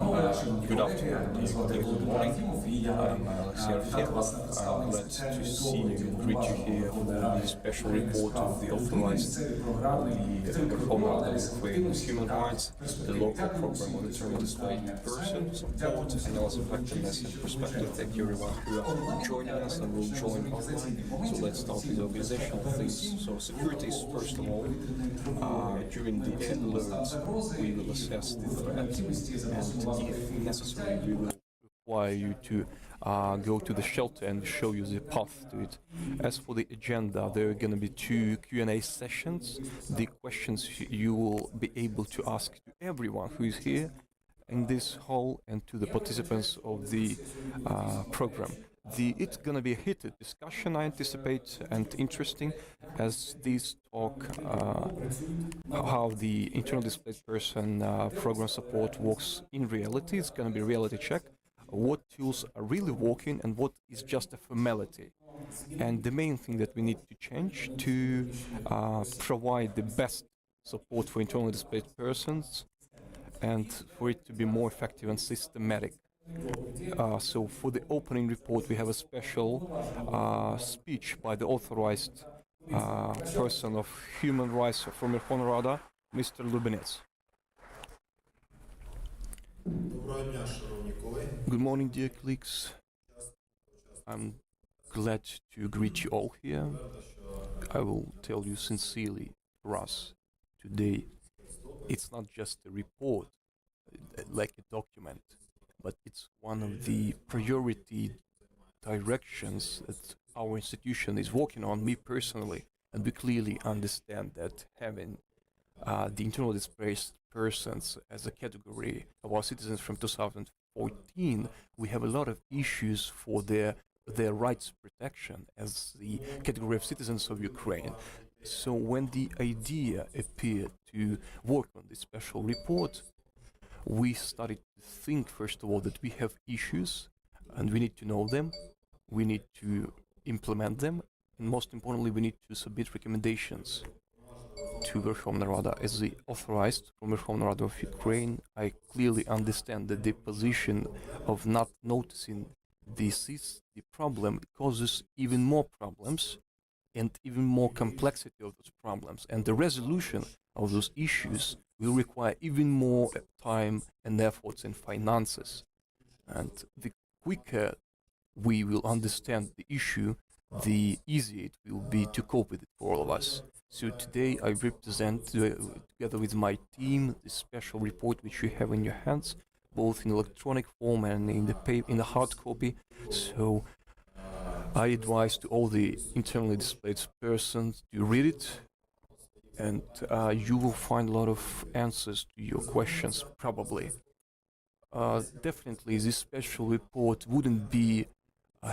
Good afternoon, good morning. I'm Alexey Arfemov. I'm glad to see you and greet you here for the special report of the authorized of the Verkhovna Rada of Ukraine on human rights, the local program on internally displaced persons, support, analysis, effectiveness and perspective. Thank you everyone who are joining us and will join online. So let's start with the organizational things. So security is first of all. During the alerts, we will assess the threat, and if necessary, we will require you to go to the shelter and show you the path to it. As for the agenda, there are going to be 2 Q&A sessions. The questions you will be able to ask to everyone who is here in this hall and to the participants of the program. It's going to be a heated discussion, I anticipate, and interesting, as these talk how the internal displaced person program support works in reality. It's going to be a reality check, what tools are really working and what is just a formality. And the main thing that we need to change to provide the best support for internally displaced persons and for it to be more effective and systematic. So for the opening report, we have a special speech by the authorized person of human rights from Verkhovna Rada, Mr. Lubinets. Good morning, dear colleagues. I'm glad to greet you all here. I will tell you sincerely, for us today, it's not just a report, like a document, but it's one of the priority directions that our institution is working on, me personally, and we clearly understand that having the internal displaced persons as a category of our citizens from 2014, we have a lot of issues for their rights protection as the category of citizens of Ukraine. So when the idea appeared to work on this special report, we started to think, first of all, that we have issues and we need to know them, we need to implement them, and most importantly, we need to submit recommendations to Verkhovna Rada. As the authorized from Verkhovna Rada of Ukraine, I clearly understand that the position of not noticing this is the problem causes even more problems and even more complexity of those problems, and the resolution of those issues will require even more time and efforts and finances. And the quicker we will understand the issue, the easier it will be to cope with it for all of us. So today I represent, together with my team, the special report which you have in your hands, both in electronic form and in the hard copy. So I advise to all the internally displaced persons to read it, and you will find a lot of answers to your questions, probably. Definitely, this special report wouldn't be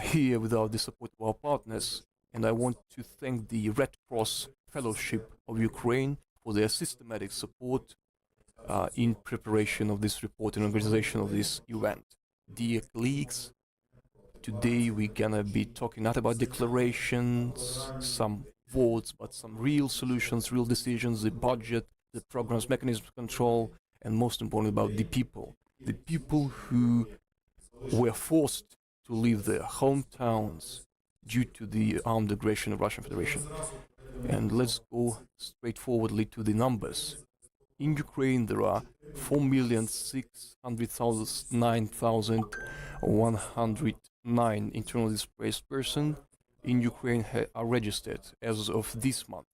here without the support of our partners, and I want to thank the Red Cross Fellowship of Ukraine for their systematic support in preparation of this report and organization of this event. Dear colleagues, today we're gonna be talking not about declarations, some words, but some real solutions, real decisions, the budget, the programs, mechanisms of control, and most importantly about the people who were forced to leave their hometowns due to the armed aggression of Russian Federation. And let's go straightforwardly to the numbers. In Ukraine, there are 4,609,109 internally displaced persons in Ukraine are registered as of this month.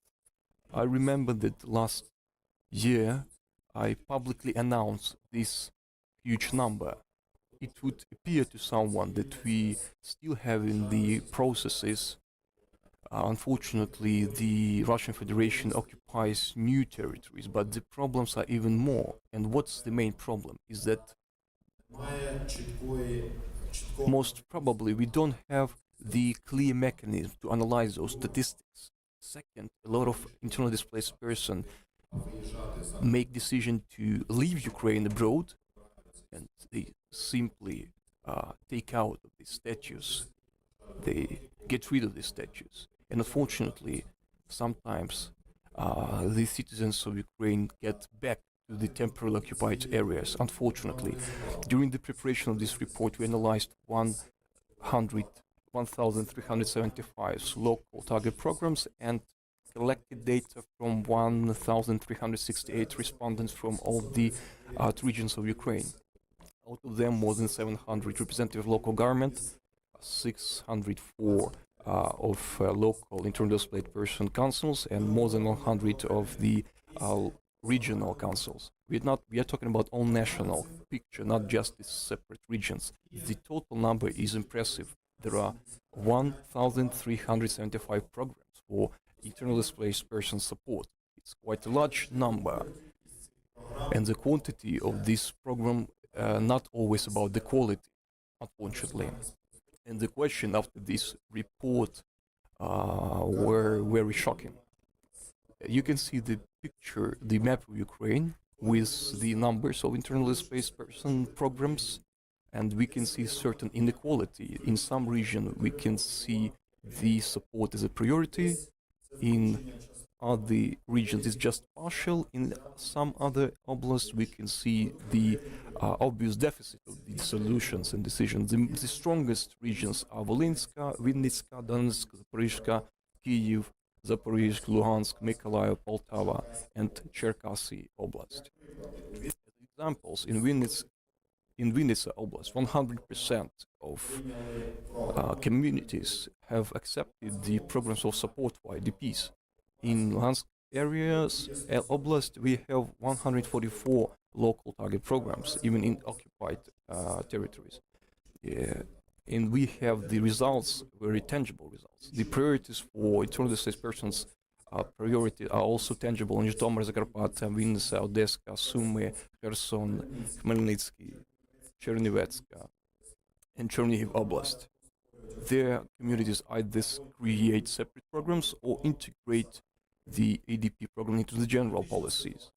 I remember that last year I publicly announced this huge number. It would appear to someone that we still have in the processes. Unfortunately, the Russian Federation occupies new territories, but the problems are even more. And what's the main problem is that most probably we don't have the clear mechanism to analyze those statistics. Second, a lot of internally displaced persons make decision to leave Ukraine abroad, and they simply take out of the status. They get rid of the status. And unfortunately, sometimes the citizens of Ukraine get back to to the temporarily occupied areas. Unfortunately, during the preparation of this report, we analyzed 1,375 local target programs and collected data from 1,368 respondents from all the regions of Ukraine. Out of them, more than 700 representative local government, 604 of local internally displaced person councils, and more than 100 of the regional councils. We are talking about all national picture, not just the separate regions. The total number is impressive. There are 1,375 programs for internally displaced person support. It's quite a large number, and the quantity of this program not always about the quality, unfortunately. And the question after this report were very shocking. You can see the picture, the map of Ukraine with the numbers of internally displaced person programs, and we can see certain inequality. In some region, we can see the support as a priority. In other regions, it's just partial. In some other oblasts, we can see the obvious deficit of the solutions and decisions. The strongest regions are Volynska, Vinnytska, Donetsk, Zaporizhzhia, Kyiv, Zaporizhzhia, Luhansk, Mykolaiv, Poltava, and Cherkasy Oblast. As examples, in Vinnytsia Oblast, 100% of communities have accepted the programs of support for IDPs. In Luhansk areas, Oblast, we have 144 local target programs, even in occupied territories. And we have the results, very tangible results. The priorities for internally displaced persons priority are also tangible in Zhytomyr, Zakarpattia, Vinnytsia, Odessa, Sumy, Kherson, Khmelnytsky, Chernivtska, and Chernihiv Oblast. Their communities either create separate programs or integrate the ADP program into the general policies.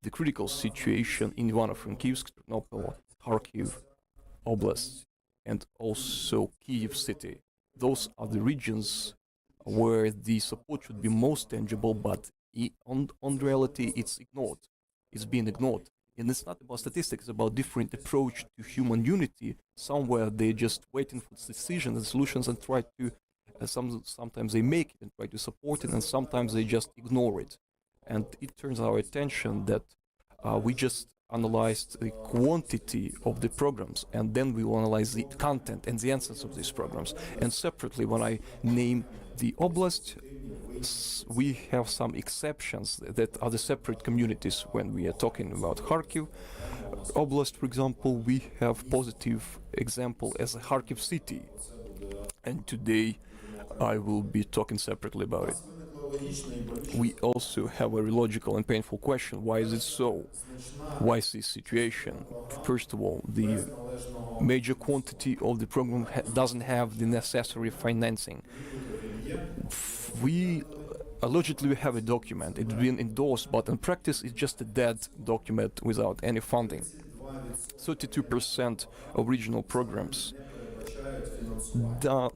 The critical situation in Ivano-Frankivsk, Ternopil, Kharkiv Oblast, and also Kyiv city. Those are the regions where the support should be most tangible, but on reality it's ignored. It's being ignored. And it's not about statistics, it's about different approach to human unity. Somewhere they're just waiting for decisions and solutions and try to, sometimes they make it and try to support it, and sometimes they just ignore it. And it turns our attention that we just analyzed the quantity of the programs, and then we will analyze the content and the essence of these programs. And separately, when I name the oblast, we have some exceptions that are the separate communities. When we are talking about Kharkiv Oblast, for example, we have positive example as a Kharkiv city, and today I will be talking separately about it. We also have a logical and painful question: why is it so? Why is this situation? First of all, the major quantity of the program doesn't have the necessary financing. We allegedly have a document, it's been endorsed, but in practice it's just a dead document without any funding. 32% of regional programs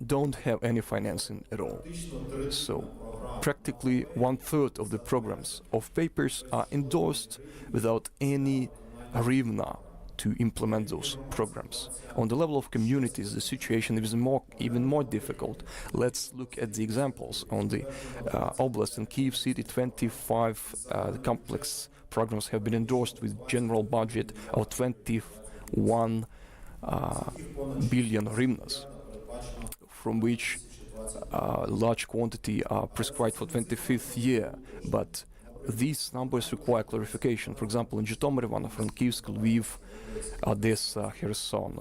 don't have any financing at all. So practically 1/3 of the programs of papers are endorsed without any hryvnia to implement those programs. On the level of communities, the situation is even more difficult. Let's look at the examples. On the Oblast and Kyiv city, 25 complex programs have been endorsed with general budget of 21 billion hryvnias, from which large quantity are prescribed for 25th year, but these numbers require clarification. For example, in Zhytomyr, Ivano-Frankivsk, Lviv, Odessa, Kherson,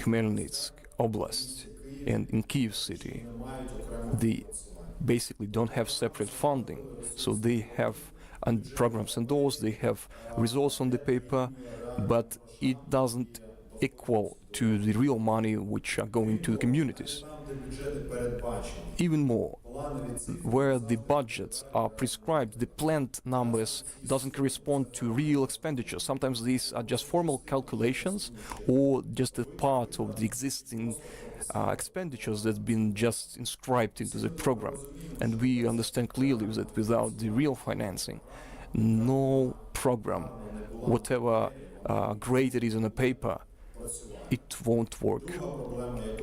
Khmelnytsk Oblast, and in Kyiv city, they basically don't have separate funding, so they have programs endorsed, they have results on the paper, but it doesn't equal to the real money which are going to the communities. Even more, where the budgets are prescribed, the planned numbers doesn't correspond to real expenditure. Sometimes these are just formal calculations or just a part of the existing expenditures that's been just inscribed into the program. And we understand clearly that without the real financing, no program, whatever great it is on a paper, it won't work.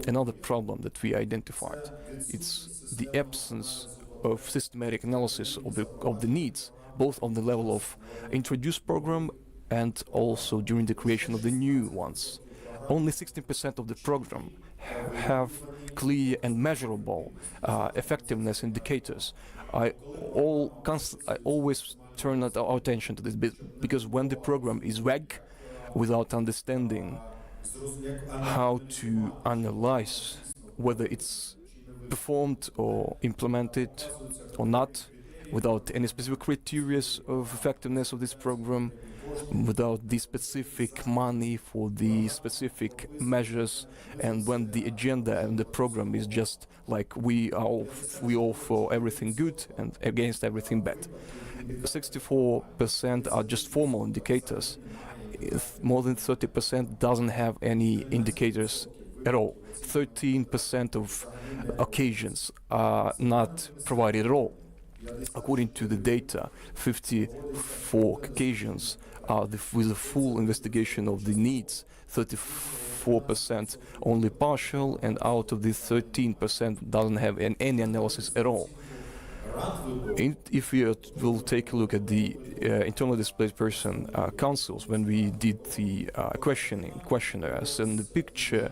Another problem that we identified, it's the absence of systematic analysis of the needs, both on the level of introduced program and also during the creation of the new ones. Only 16% of the program have clear and measurable effectiveness indicators. I always turn our attention to this because when the program is vague, without understanding how to analyze whether it's performed or implemented or not, without any specific criteria of effectiveness of this program, without the specific money for the specific measures, and when the agenda and the program is just like we all for everything good and against everything bad. 64% are just formal indicators. More than 30% doesn't have any indicators at all. 13% of occasions are not provided at all. According to the data, 54 occasions are with a full investigation of the needs, 34% only partial, and out of this 13% doesn't have any analysis at all. If we will take a look at the internally displaced person councils, when we did the questionnaires, and the picture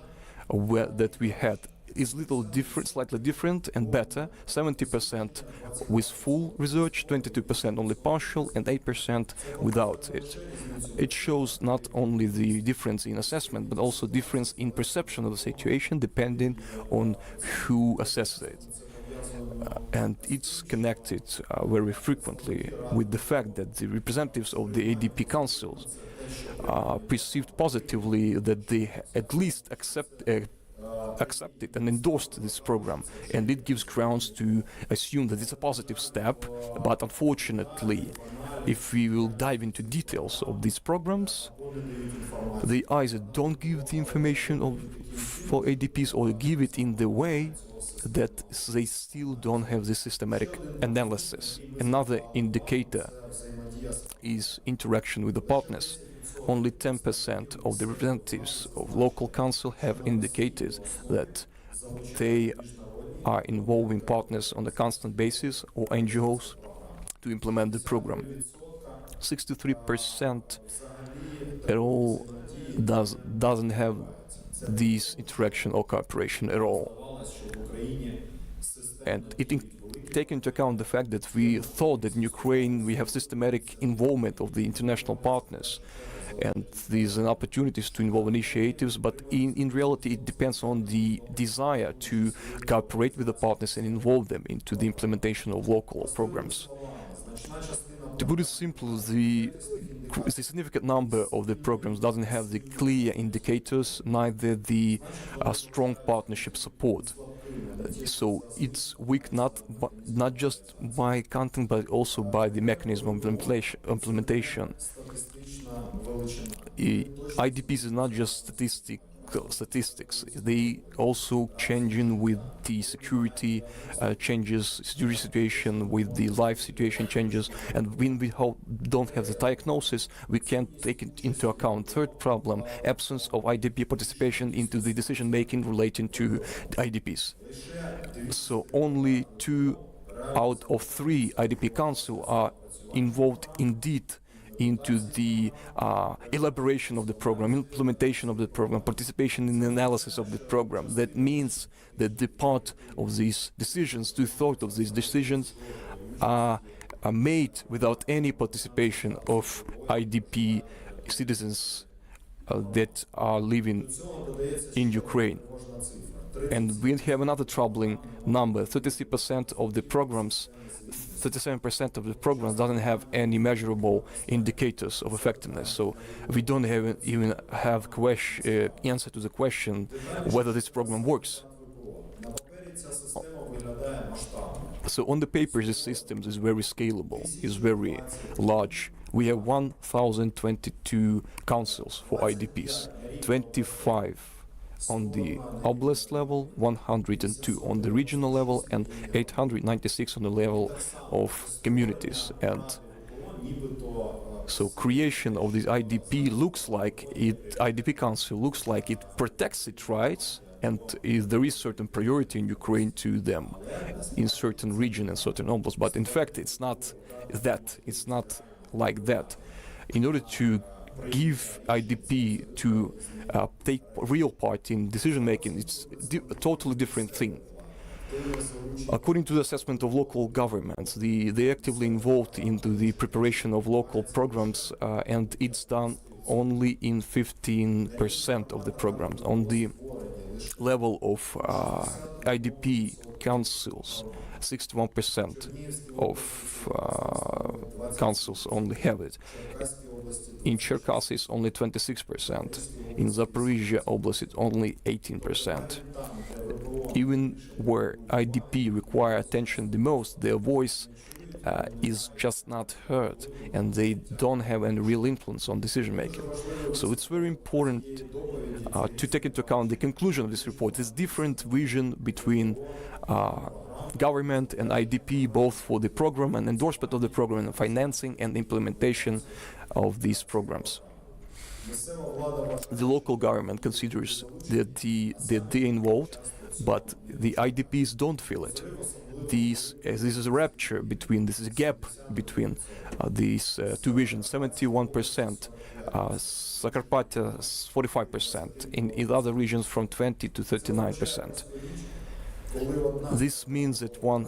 that we had is little different, slightly different and better. 70% with full research, 22% only partial, and 8% without it. It shows not only the difference in assessment, but also difference in perception of the situation depending on who assesses it. And it's connected very frequently with the fact that the representatives of the ADP councils perceived positively that they at least accepted and endorsed this program, and it gives grounds to assume that it's a positive step. But unfortunately, if we will dive into details of these programs, they either don't give the information for ADPs or give it in the way that they still don't have the systematic analysis. Another indicator is interaction with the partners. Only 10% of the representatives of local council have indicated that they are involving partners on a constant basis or NGOs to implement the program. 63% at all doesn't have this interaction or cooperation at all. And take into account the fact that we thought that in Ukraine we have systematic involvement of the international partners, and these are opportunities to involve initiatives, but in reality it depends on the desire to cooperate with the partners and involve them into the implementation of local programs. To put it simply, the significant number of the programs doesn't have the clear indicators, neither the strong partnership support. So it's weak not just by content, but also by the mechanism of implementation. IDPs is not just statistics. They also changing with the security situation, with the life situation changes, and when we don't have the diagnosis, we can't take it into account. Third problem: absence of IDP participation into the decision making relating to IDPs. So only 2 out of 3 IDP council are involved indeed into the elaboration of the program, implementation of the program, participation in the analysis of the program. That means that the part of these decisions, 2/3 of these decisions, are made without any participation of IDP citizens that are living in Ukraine. And we have another troubling number: 33% of the programs. 37% of the programs doesn't have any measurable indicators of effectiveness. So we don't even have answer to the question whether this program works. So on the paper, the system is very scalable, is very large. We have 1,022 councils for IDPs, 25 on the oblast level, 102 on the regional level, and 896 on the level of communities. And So creation of this IDP Council looks like it protects its rights, and there is certain priority in Ukraine to them in certain region and certain oblasts. But in fact, it's not that. It's not like that. In order to give IDP to take real part in decision making, it's a totally different thing. According to the assessment of local governments, they actively involved into the preparation of local programs, and it's done only in 15% of the programs. On the level of IDP councils, 61% of councils only have it. In Cherkasy, it's only 26%. In Zaporizhia Oblast, it's only 18%. Even where IDP require attention the most, their voice is just not heard, and they don't have any real influence on decision making. So it's very important to take into account the conclusion of this report. There's different vision between government and IDP, both for the program and endorsement of the program and financing and implementation of these programs. The local government considers that they're involved, but the IDPs don't feel it. This is a rupture between, this is a gap between these two visions. 71%, Zakarpattia 45%, in other regions from 20 to 39%. This means that one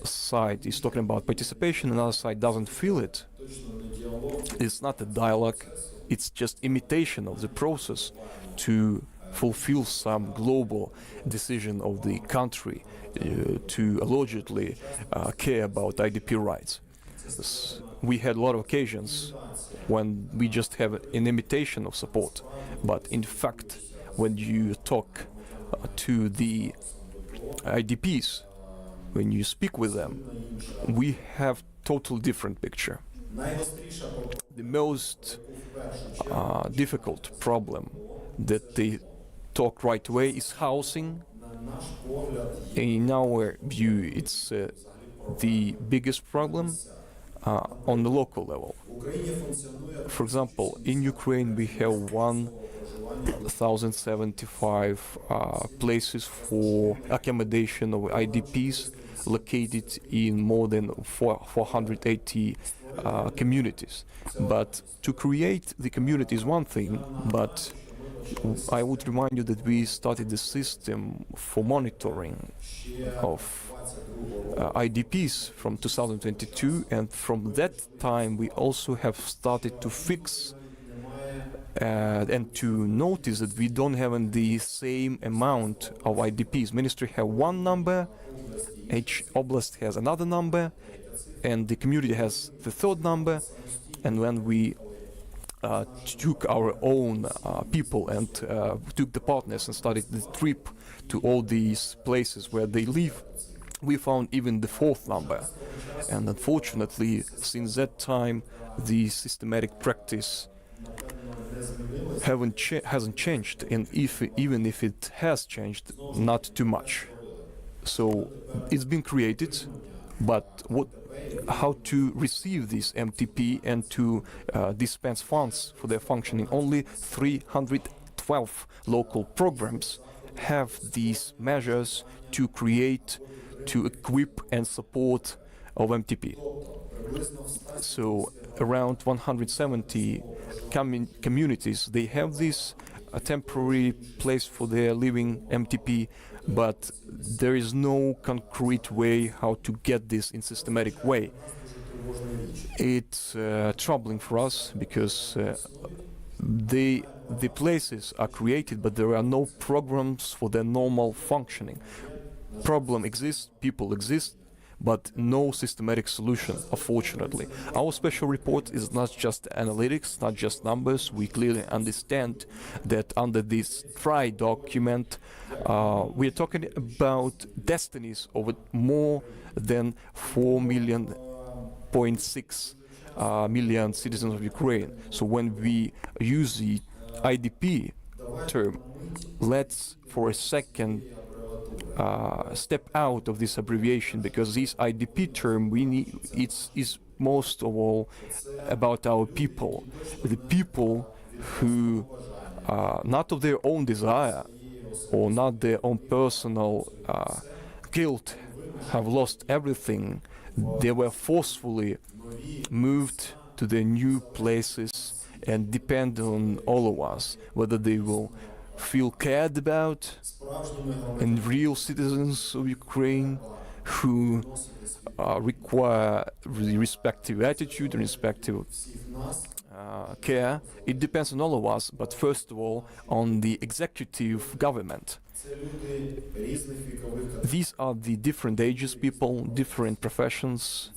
side is talking about participation, another side doesn't feel it. It's not a dialogue, it's just imitation of the process to fulfill some global decision of the country to allegedly care about IDP rights. We had a lot of occasions when we just have an imitation of support, but in fact, when you talk to the IDPs, when you speak with them, we have totally different picture. The most difficult problem that they talk right away is housing. In our view, it's the biggest problem on the local level. For example, in Ukraine we have 1,075 places for accommodation of IDPs located in more than 480 communities. But to create the community is one thing, but I would remind you that we started the system for monitoring of IDPs from 2022, and from that time we also have started to fix and to notice that we don't have the same amount of IDPs. Ministry have one number, each oblast has another number, and the community has the third number. And when we took our own people and took the partners and started the trip to all these places where they live, we found even the fourth number. And unfortunately, since that time, the systematic practice hasn't changed, and even if it has changed, not too much. So it's been created, but how to receive this MTP and to dispense funds for their functioning? Only 312 local programs have these measures to create, to equip and support of MTP. So around 170 communities, they have this temporary place for their living MTP, but there is no concrete way how to get this in systematic way. It's troubling for us because the places are created, but there are no programs for their normal functioning. Problem exists, people exist, but no systematic solution, unfortunately. Our special report is not just analytics, not just numbers. We clearly understand that under this dry document, we are talking about destinies of more than 4.6 million citizens of Ukraine. So when we use the IDP term, let's for a second step out of this abbreviation, because this IDP term is most of all about our people, the people who, not of their own desire or not their own personal guilt, have lost everything. They were forcefully moved to their new places and depend on all of us, whether they will feel cared about and real citizens of Ukraine who require the respective attitude and respective care. It depends on all of us, but first of all on the executive government. These are the different ages people, different professions.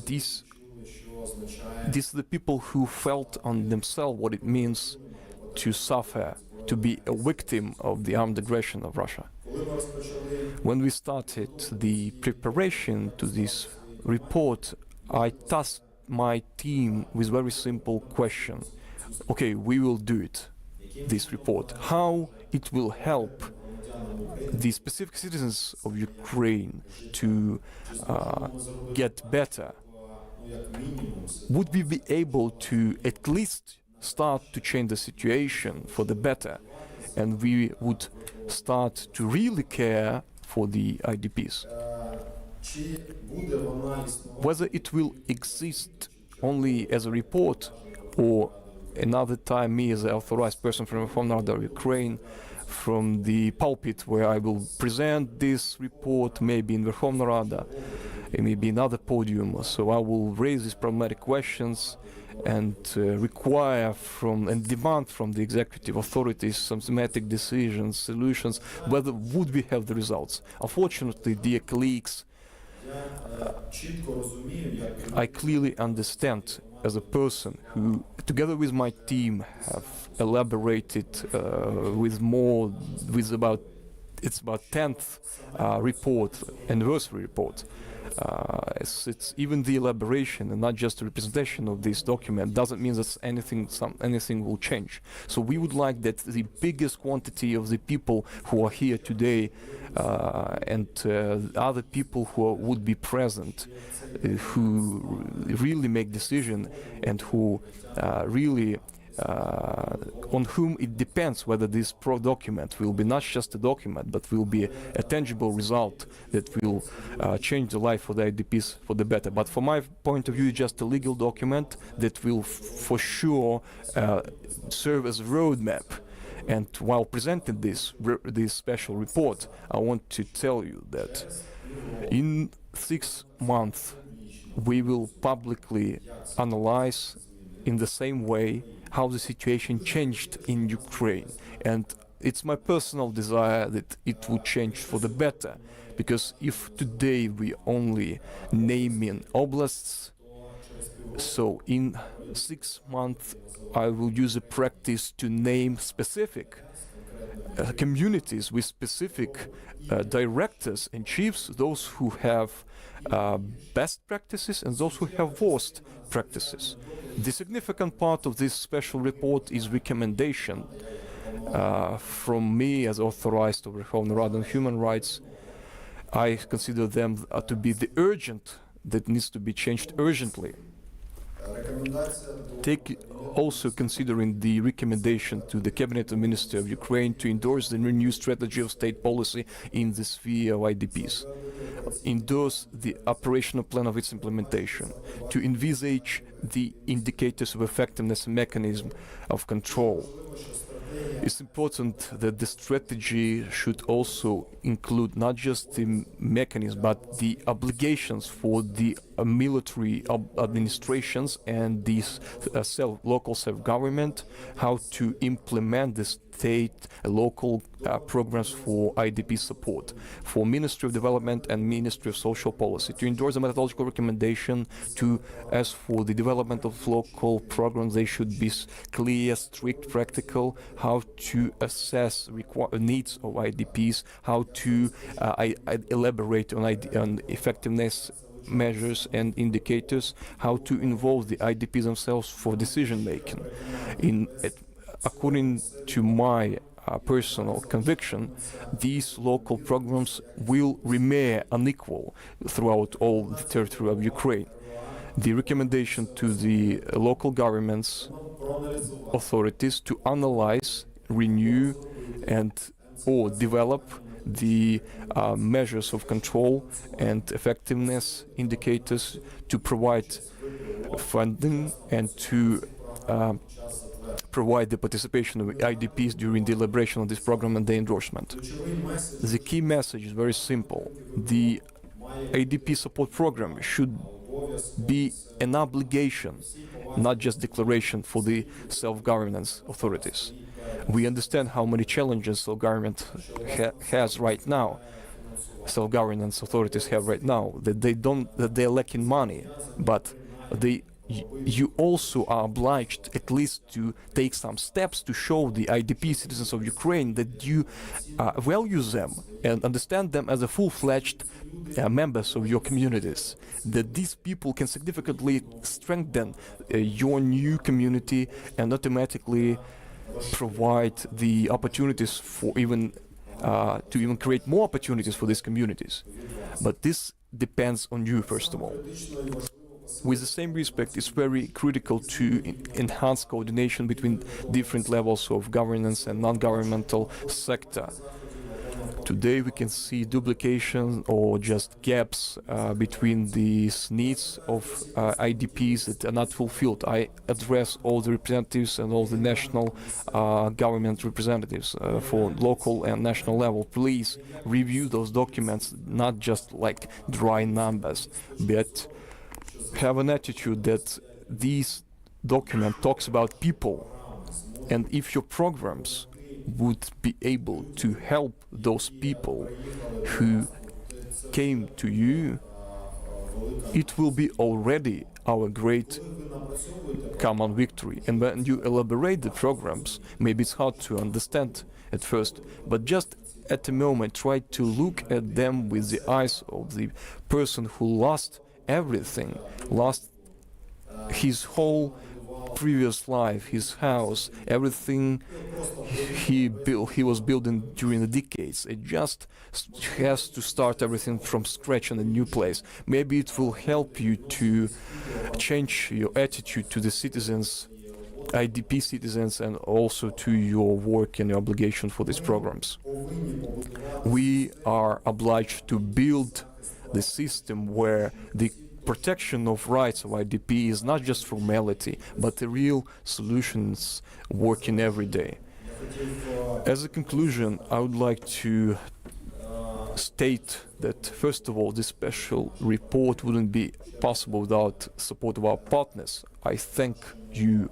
These are the people who felt on themselves what it means to suffer, to be a victim of the armed aggression of Russia. When we started the preparation to this report, I tasked my team with very simple question. Okay, we will do it, this report. How it will help the specific citizens of Ukraine to get better? Would we be able to at least start to change the situation for the better, and we would start to really care for the IDPs? Whether it will exist only as a report, or another time me as an authorized person from Verkhovna Rada of Ukraine, from the pulpit where I will present this report, maybe in Verkhovna Rada, maybe another podium. So I will raise these problematic questions and require from and demand from the executive authorities some thematic decisions, solutions, whether would we have the results. Unfortunately, dear colleagues, I clearly understand as a person who, together with my team, have elaborated with about 10th report, anniversary report. It's even the elaboration and not just the representation of this document doesn't mean that anything will change. So we would like that the biggest quantity of the people who are here today and other people who would be present, who really make decision and who really on whom it depends whether this document will be not just a document but will be a tangible result that will change the life for the IDPs for the better. But from my point of view, it's just a legal document that will for sure serve as a roadmap. And while presenting this special report, I want to tell you that in 6 months we will publicly analyze in the same way how the situation changed in Ukraine. And it's my personal desire that it will change for the better, because if today we only naming oblasts, so in 6 months I will use a practice to name specific communities with specific directors and chiefs, those who have best practices and those who have worst practices. The significant part of this special report is recommendation from me as authorized of Verkhovna Rada on human rights. I consider them to be the urgent that needs to be changed urgently. Take also considering the recommendation to the Cabinet Minister of Ukraine to endorse the renewed strategy of state policy in the sphere of IDPs, endorse the operational plan of its implementation, to envisage the indicators of effectiveness and mechanism of control. It's important that the strategy should also include not just the mechanism but the obligations for the military administrations and these local self-government, how to implement the state local programs for IDP support, for Ministry of Development and Ministry of Social Policy, to endorse a methodological recommendation to, as for the development of local programs, they should be clear, strict, practical, how to assess needs of IDPs, how to elaborate on effectiveness measures and indicators, how to involve the IDPs themselves for decision making. According to my personal conviction, these local programs will remain unequal throughout all the territory of Ukraine. the recommendation to the local governments, authorities to analyze, renew, and or develop the measures of control and effectiveness indicators to provide funding and to provide the participation of IDPs during the elaboration of this program and the endorsement. The key message is very simple. The IDP support program should be an obligation, not just declaration for the self-governance authorities. We understand how many challenges self-government has right now. Self-governance authorities have right now, that they're lacking money, but you also are obliged at least to take some steps to show the IDP citizens of Ukraine that you value them and understand them as a full-fledged members of your communities, that these people can significantly strengthen your new community and automatically provide the opportunities for even to even create more opportunities for these communities. But this depends on you, first of all. With the same respect, it's very critical to enhance coordination between different levels of governance and non-governmental sector. Today we can see duplication or just gaps between these needs of IDPs that are not fulfilled. I address all the representatives and all the national government representatives for local and national level. Please review those documents, not just like dry numbers, but have an attitude that this document talks about people, and if your programs would be able to help those people who came to you, it will be already our great common victory. And when you elaborate the programs, maybe it's hard to understand at first, but just at the moment try to look at them with the eyes of the person who lost everything, lost his whole previous life, his house, everything he was building during the decades. It just has to start everything from scratch in a new place. Maybe it will help you to change your attitude to the citizens, IDP citizens, and also to your work and your obligation for these programs. We are obliged to build the system where the protection of rights of IDP is not just formality, but the real solutions working every day. As a conclusion, I would like to state that, first of all, this special report wouldn't be possible without support of our partners. I thank you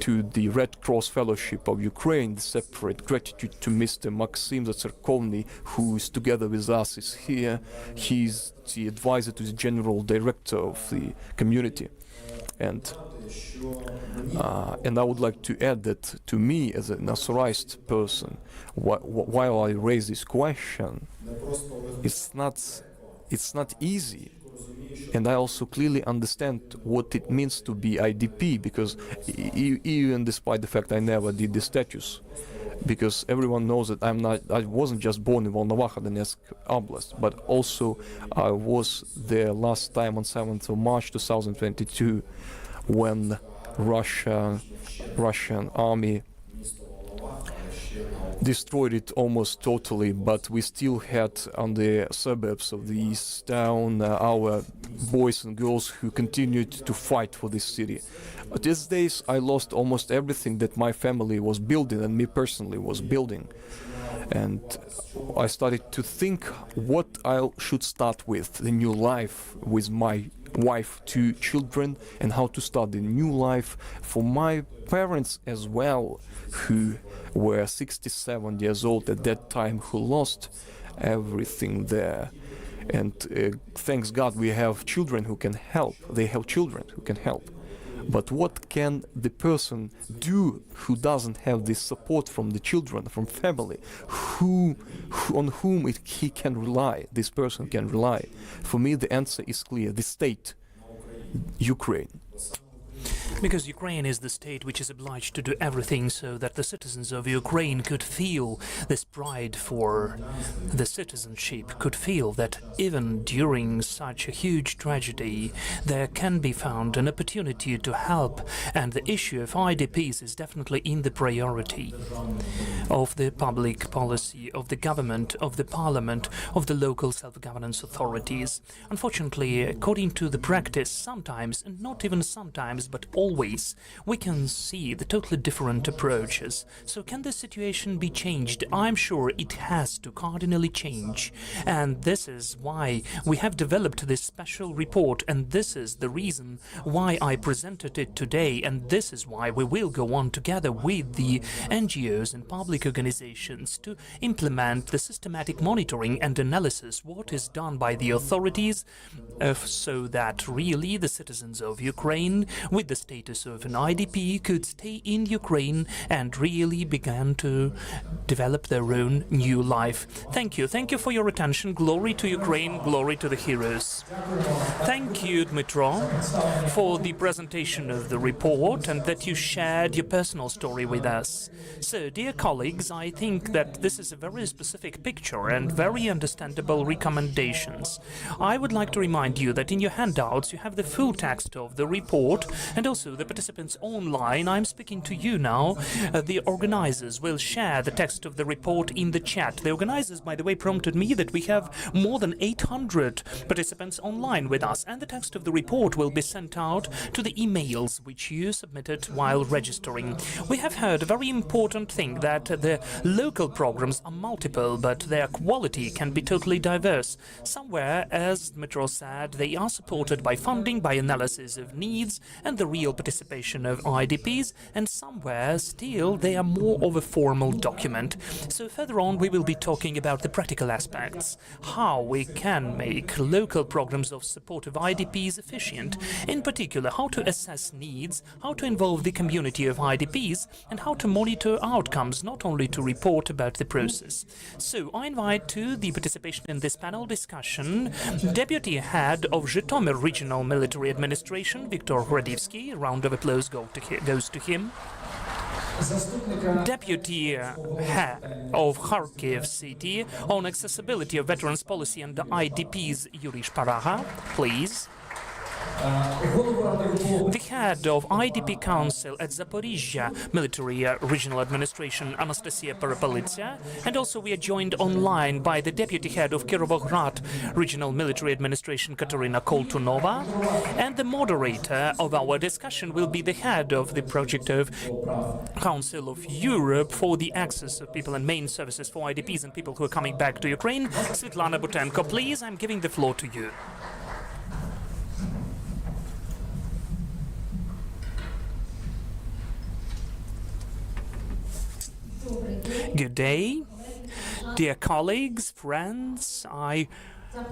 to the Red Cross Fellowship of Ukraine, the separate gratitude to Mr. Maxim Zatsarkovny, who is together with us, is here. He's the advisor to the General Director of the community. And I would like to add that to me, as an authorized person, while I raise this question, it's not easy. And I also clearly understand what it means to be IDP, because even despite the fact I never did the status, because everyone knows that I wasn't just born in Volnovakha, Donetsk Oblast, but also I was there last time on 7th of March 2022, when Russian army destroyed it almost totally, but we still had on the suburbs of the east town our boys and girls who continued to fight for this city. These days I lost almost everything that my family was building and me personally was building. And I started to think what I should start with, the new life with my wife, 2 children, and how to start the new life for my parents as well, who were 67 years old at that time, who lost everything there. And thanks God we have children who can help. They have children who can help. But what can the person do who doesn't have this support from the children, from family, on whom he can rely, this person can rely? For me, the answer is clear: the state, Ukraine. Because Ukraine is the state which is obliged to do everything so that the citizens of Ukraine could feel this pride for the citizenship, could feel that even during such a huge tragedy there can be found an opportunity to help, and the issue of IDPs is definitely in the priority of the public policy, of the government, of the parliament, of the local self-governance authorities. Unfortunately, according to the practice, sometimes, and not even sometimes, but always, we can see the totally different approaches. So can the situation be changed? I'm sure it has to cardinally change. And this is why we have developed this special report, and this is the reason why I presented it today, and this is why we will go on together with the NGOs and public organizations to implement the systematic monitoring and analysis what is done by the authorities so that really the citizens of Ukraine with the status of an IDP could stay in Ukraine and really began to develop their own new life. Thank you. Thank you for your attention. Glory to Ukraine, glory to the heroes. Thank you, Dmitro, for the presentation of the report and that you shared your personal story with us. So, dear colleagues, I think that this is a very specific picture and very understandable recommendations. I would like to remind you that in your handouts you have the full text of the report and also the participants online. I'm speaking to you now. The organizers will share the text of the report in the chat. The organizers, by the way, prompted me that we have more than 800 participants online with us, and the text of the report will be sent out to the emails which you submitted while registering. We have heard a very important thing, that the local programs are multiple, but their quality can be totally diverse. Somewhere, as Dmitro said, they are supported by funding, by analysis of needs and the real participation of IDPs, and somewhere still they are more of a formal document. So further on we will be talking about the practical aspects, how we can make local programs of support of IDPs efficient, in particular how to assess needs, how to involve the community of IDPs, and how to monitor outcomes, not only to report about the process. So I invite to the participation in this panel discussion Deputy Head of Zhytomyr Regional Military Administration, Viktor Radivsky. A round of applause goes to him. Deputy Head of Kharkiv City on Accessibility of Veterans Policy and the IDPs, Yuri Shparaha, please. The head of IDP Council at Zaporizhia Military Regional Administration, Anastasia Parapolitsia, and also we are joined online by the deputy head of Kirovograd Regional Military Administration, Katerina Koltunova, and the moderator of our discussion will be the head of the project of Council of Europe for the access of people and main services for IDPs and people who are coming back to Ukraine, Svetlana Butenko. Please, I'm giving the floor to you. Good day, dear colleagues, friends. I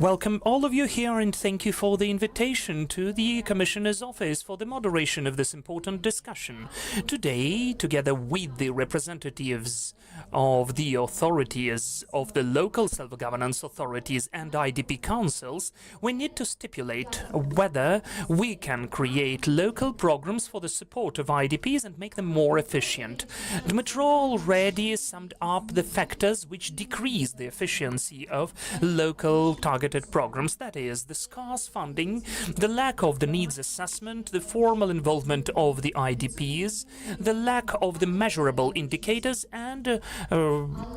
welcome all of you here and thank you for the invitation to the Commissioner's Office for the moderation of this important discussion. Today, together with the representatives of the authorities, of the local self-governance authorities and IDP councils, we need to stipulate whether we can create local programs for the support of IDPs and make them more efficient. Dmitro already summed up the factors which decrease the efficiency of local targeted programs, that is, the scarce funding, the lack of the needs assessment, the formal involvement of the IDPs, the lack of the measurable indicators, and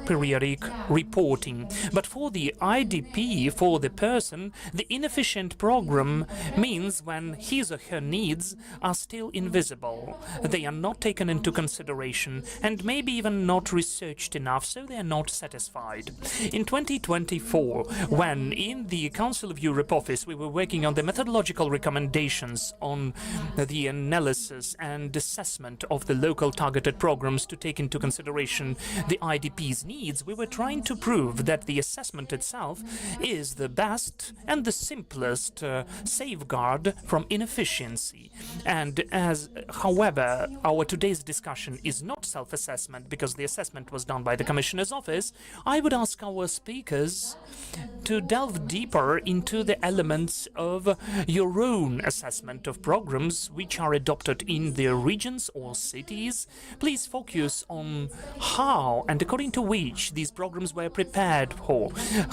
periodic reporting. But for the IDP, for the person, the inefficient program means when his or her needs are still invisible. They are not taken into consideration and maybe even not researched enough, so they are not satisfied. In 2024, when in the Council of Europe office we were working on the methodological recommendations on the analysis and assessment of the local targeted programs to take into consideration the IDP's needs, we were trying to prove that the assessment itself is the best and the simplest safeguard from inefficiency. And however, our today's discussion is not self-assessment because the assessment was done by the Commissioner's Office, I would ask our speakers to delve delve deeper into the elements of your own assessment of programs which are adopted in the regions or cities. Please focus on how and according to which these programs were prepared for,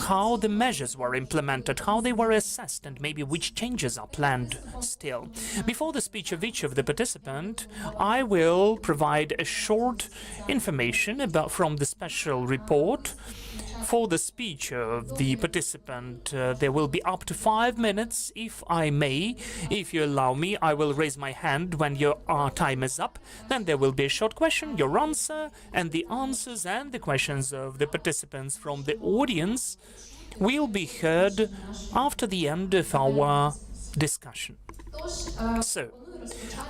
how the measures were implemented, how they were assessed, and maybe which changes are planned still. Before the speech of each of the participants, I will provide a short information from the special report. For the speech of the participant, there will be up to 5 minutes, if I may. If you allow me, I will raise my hand when your time is up. Then there will be a short question, your answer, and the answers and the questions of the participants from the audience will be heard after the end of our discussion. So,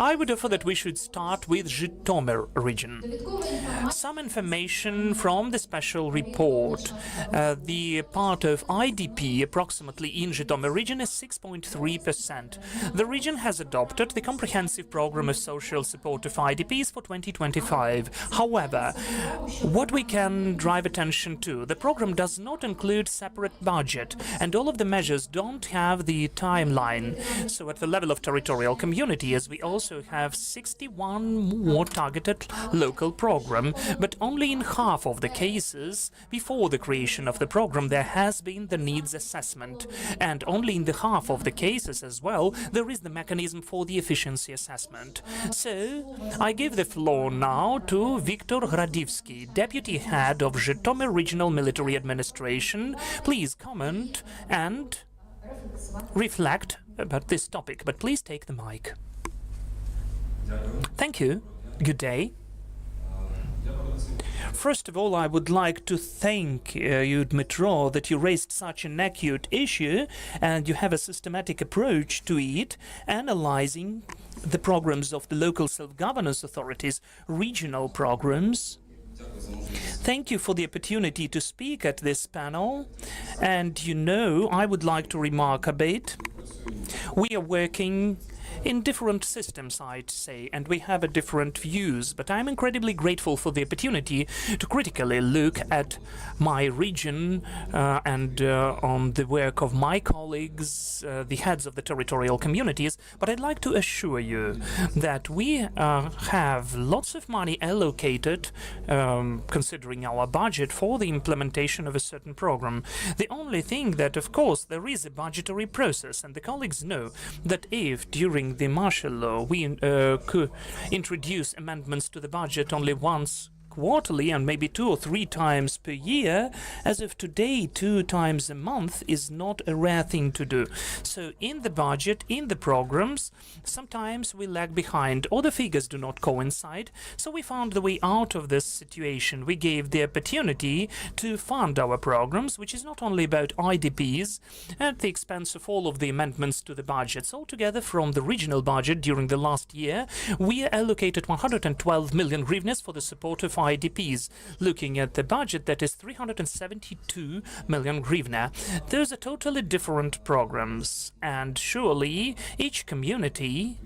I would offer that we should start with Zhytomyr region. Some information from the special report. The part of IDP approximately in Zhytomyr region is 6.3%. The region has adopted the comprehensive program of social support of IDPs for 2025. However, what we can drive attention to, the program does not include separate budget, and all of the measures don't have the timeline. So at the level of territorial community, we also have 61 more targeted local program, but only in half of the cases before the creation of the program there has been the needs assessment, and only in the half of the cases as well there is the mechanism for the efficiency assessment. So I give the floor now to Viktor Gradivsky, Deputy Head of Zhytomyr Regional Military Administration. Please comment and reflect about this topic, but please take the mic. Thank you. Good day. First of all, I would like to thank you, Dmitro, that you raised such an acute issue and you have a systematic approach to it, analyzing the programs of the local self-governance authorities, regional programs. Thank you for the opportunity to speak at this panel. And I would like to remark a bit. We are working in different systems, I'd say, and we have different views, but I'm incredibly grateful for the opportunity to critically look at my region and on the work of my colleagues, the heads of the territorial communities. But I'd like to assure you that we have lots of money allocated, considering our budget, for the implementation of a certain program. The only thing that, of course, there is a budgetary process, and the colleagues know that if during the martial law we could introduce amendments to the budget only once quarterly and maybe 2 or 3 times per year, as of today 2 times a month is not a rare thing to do. So in the budget, in the programs, sometimes we lag behind or the figures do not coincide. So we found the way out of this situation. We gave the opportunity to fund our programs, which is not only about IDPs, at the expense of all of the amendments to the budgets. Altogether, from the regional budget during the last year, we allocated 112 million hryvnias for the support of IDPs. Looking at the budget, that is 372 million hryvnia. Those are totally different programs, and surely each community,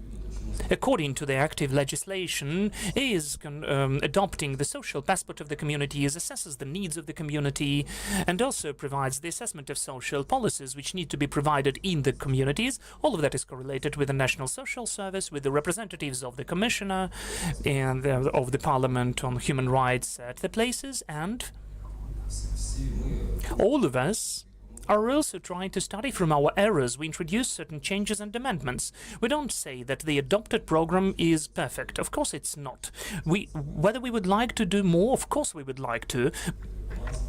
according to the active legislation, is adopting the social passport of the communities, assesses the needs of the community, and also provides the assessment of social policies which need to be provided in the communities. All of that is correlated with the National Social Service, with the representatives of the Commissioner and of the Parliament on Human Rights at the places, and all of us are also trying to study from our errors. We introduce certain changes and amendments. We don't say that the adopted program is perfect. Of course it's not. Whether we would like to do more, of course we would like to.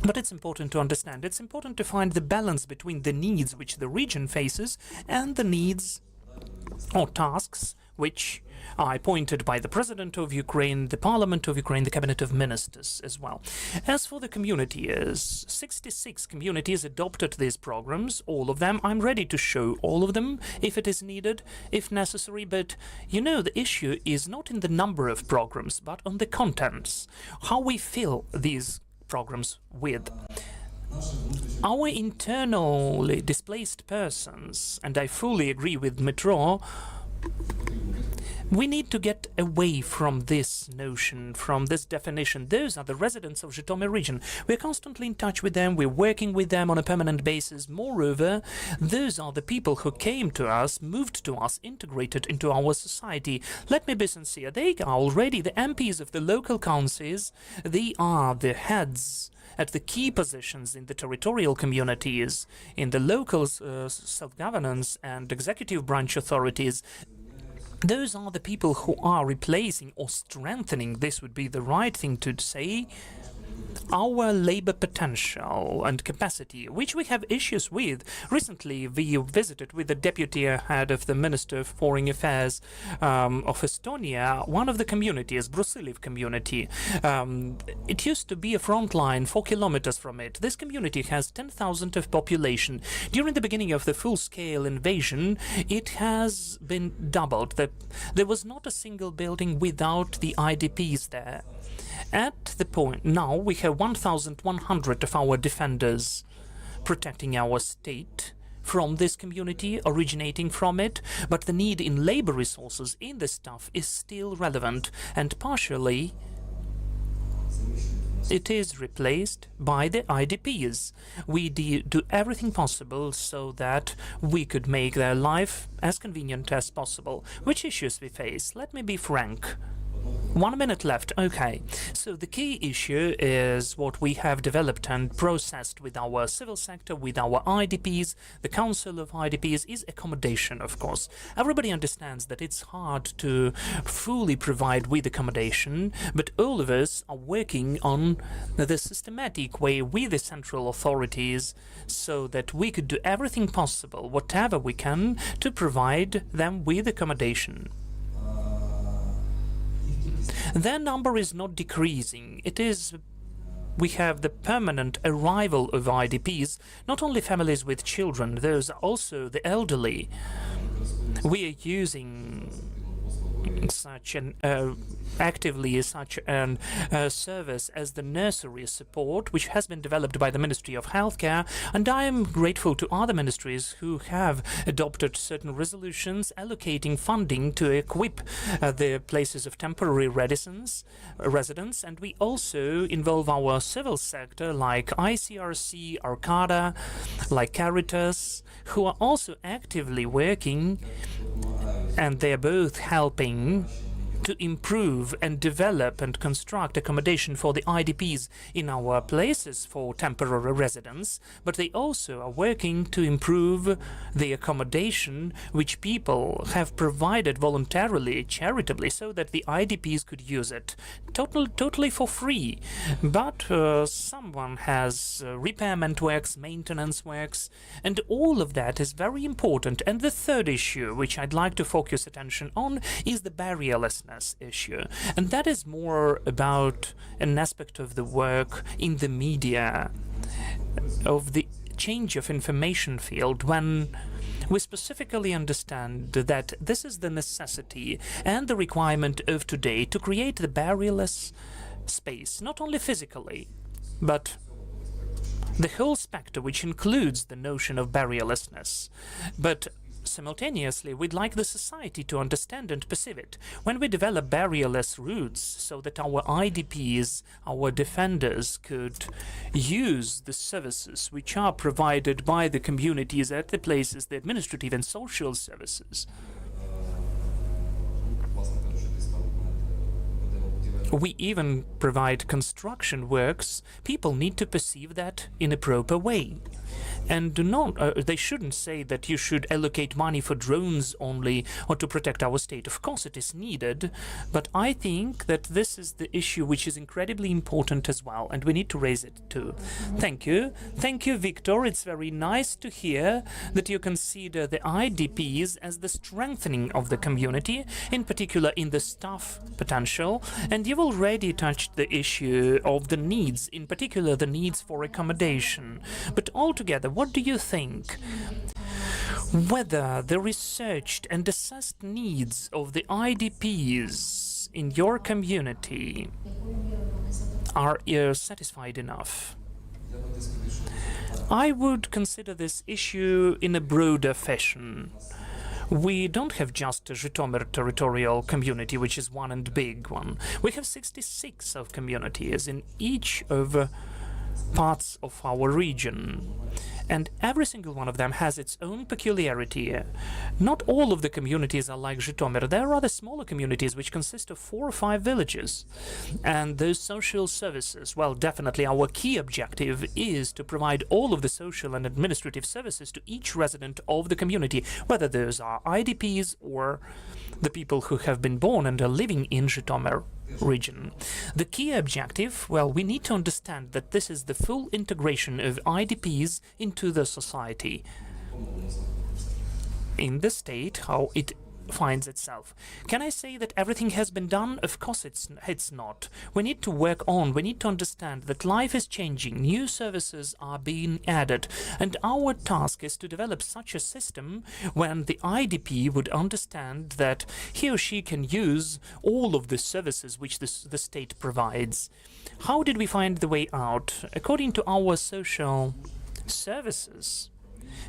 But it's important to understand, it's important to find the balance between the needs which the region faces and the needs or tasks which are appointed by the President of Ukraine, the Parliament of Ukraine, the Cabinet of Ministers as well. As for the communities, 66 communities adopted these programs, all of them. I'm ready to show all of them if it is needed, if necessary, but the issue is not in the number of programs, but on the contents, how we fill these programs with. Our internally displaced persons, and I fully agree with Dmitro, We need to get away from this notion, from this definition. Those are the residents of Zhytomyr region. We're constantly in touch with them, we're working with them on a permanent basis. Moreover, those are the people who came to us, moved to us, integrated into our society. Let me be sincere, they are already the MPs of the local councils, they are the heads at the key positions in the territorial communities, in the local self-governance and executive branch authorities. Those are the people who are replacing or strengthening, this would be the right thing to say, our labor potential and capacity, which we have issues with. Recently, we visited with the deputy head of the Minister of Foreign Affairs of Estonia, one of the communities, Brusiliv community. It used to be a front line 4 kilometers from it. This community has 10,000 of population. During the beginning of the full-scale invasion, it has been doubled. There was not a single building without the IDPs there. At the point now, we have 1,100 of our defenders protecting our state from this community, originating from it, but the need in labor resources in this stuff is still relevant, and partially it is replaced by the IDPs. We do everything possible so that we could make their life as convenient as possible. Which issues we face? Let me be frank. 1 minute left. Okay. So the key issue is what we have developed and processed with our civil sector, with our IDPs, the Council of IDPs, is accommodation, of course. Everybody understands that it's hard to fully provide with accommodation, but all of us are working on the systematic way with the central authorities so that we could do everything possible, whatever we can, to provide them with accommodation. Their number is not decreasing. We have the permanent arrival of IDPs, not only families with children, those are also the elderly. We are using such an actively such an service as the nursery support, which has been developed by the Ministry of Healthcare, and I am grateful to other ministries who have adopted certain resolutions allocating funding to equip the places of temporary residence, and we also involve our civil sector like ICRC, Arcada, like Caritas, who are also actively working, and they are both helping to improve and develop and construct accommodation for the IDPs in our places for temporary residence, but they also are working to improve the accommodation which people have provided voluntarily, charitably, so that the IDPs could use it totally for free. But someone has repairment works, maintenance works, and all of that is very important. And the third issue, which I'd like to focus attention on, is the barrierlessness issue, and that is more about an aspect of the work in the media, of the change of information field, when we specifically understand that this is the necessity and the requirement of today to create the barrierless space, not only physically, but the whole spectrum, which includes the notion of barrierlessness. But simultaneously, we'd like the society to understand and perceive it. When we develop barrierless routes so that our IDPs, our defenders, could use the services which are provided by the communities at the places, the administrative and social services, we even provide construction works, people need to perceive that in a proper way. And do not, they shouldn't say that you should allocate money for drones only or to protect our state. Of course it is needed, but I think that this is the issue which is incredibly important as well, and we need to raise it too. Thank you. Thank you, Victor. It's very nice to hear that you consider the IDPs as the strengthening of the community, in particular in the staff potential, and you've already touched the issue of the needs, in particular the needs for accommodation. But altogether, what do you think? Whether the researched and assessed needs of the IDPs in your community are satisfied enough? I would consider this issue in a broader fashion. we don't have just a Zhytomyr territorial community, which is one and big one. We have 66 of communities in each of parts of our region, and every single one of them has its own peculiarity. Not all of the communities are like Zhytomyr. There are rather smaller communities which consist of 4 or 5 villages. And those social services, well, definitely our key objective is to provide all of the social and administrative services to each resident of the community, whether those are IDPs or the people who have been born and are living in Zhytomyr region. The key objective, well, we need to understand that this is the full integration of IDPs into the society in the state, how it finds itself. Can I say that everything has been done? Of course it's not. We need to work on. We need to understand that life is changing. New services are being added. And our task is to develop such a system when the IDP would understand that he or she can use all of the services which the state provides. How did we find the way out? According to our social services,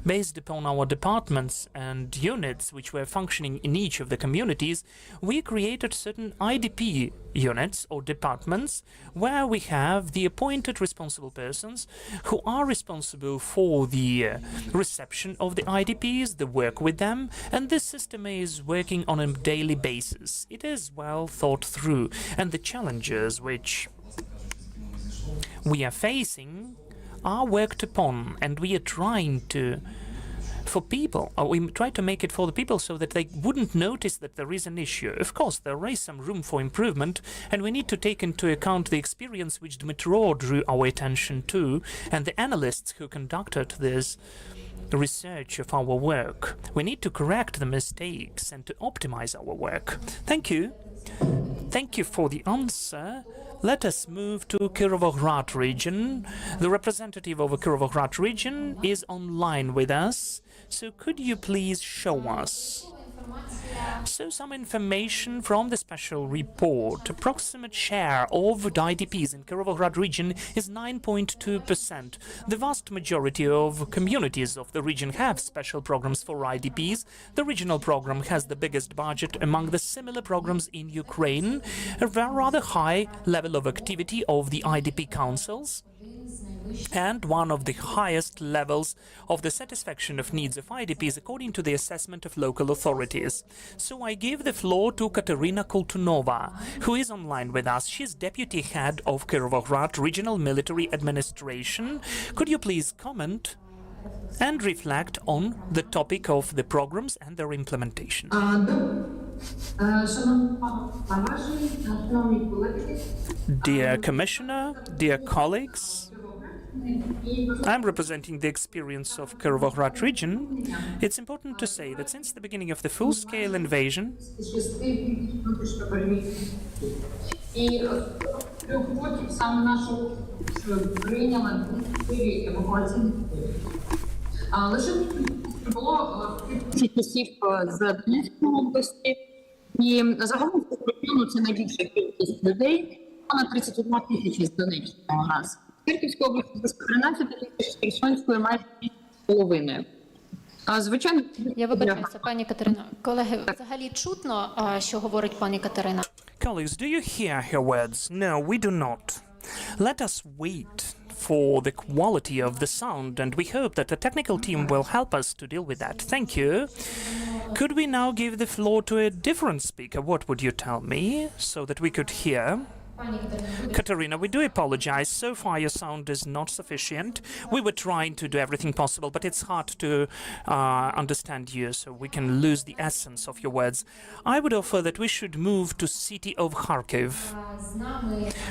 based upon our departments and units which were functioning in each of the communities, we created certain IDP units or departments where we have the appointed responsible persons who are responsible for the reception of the IDPs, the work with them, and this system is working on a daily basis. It is well thought through, and the challenges which we are facing are worked upon, and we are trying to, for people, or we try to make it for the people so that they wouldn't notice that there is an issue. Of course, there is some room for improvement, and we need to take into account the experience which Dmitro drew our attention to, and the analysts who conducted this research of our work. We need to correct the mistakes and to optimize our work. Thank you. Thank you for the answer. Let us move to Kirovograd region. The representative of the Kirovograd region is online with us. So could you please show us? So some information from the special report. Approximate share of the IDPs in Kirovograd region is 9.2%. The vast majority of communities of the region have special programs for IDPs. The regional program has the biggest budget among the similar programs in Ukraine. A rather high level of activity of the IDP councils, and one of the highest levels of the satisfaction of needs of IDPs according to the assessment of local authorities. So I give the floor to Katerina Koltunova, who is online with us. She's deputy head of Kirovograd Regional Military Administration. Could you please comment and reflect on the topic of the programs and their implementation? Dear Commissioner, dear colleagues, I'm representing the experience of Kirovograd region. It's important to say that since the beginning of the full-scale invasion, і загалом в регіону це найбільша кількість людей, понад 31 тисячі з Донеччини у нас. Харківської області близько 13 тисяч, з Херсонської майже 2,5. Звичайно, я вибачаюся, пані Катерино. Колеги, взагалі чутно, що говорить пані Катерина? Colleagues, do you hear her words? No, we do not. Let us wait for the quality of the sound, and we hope that the technical team will help us to deal with that. Thank you. Could we now give the floor to a different speaker? What would you tell me, so that we could hear? Katerina, we do apologize. So far, your sound is not sufficient. We were trying to do everything possible, but it's hard to understand you, so we can lose the essence of your words. I would offer that we should move to city of Kharkiv.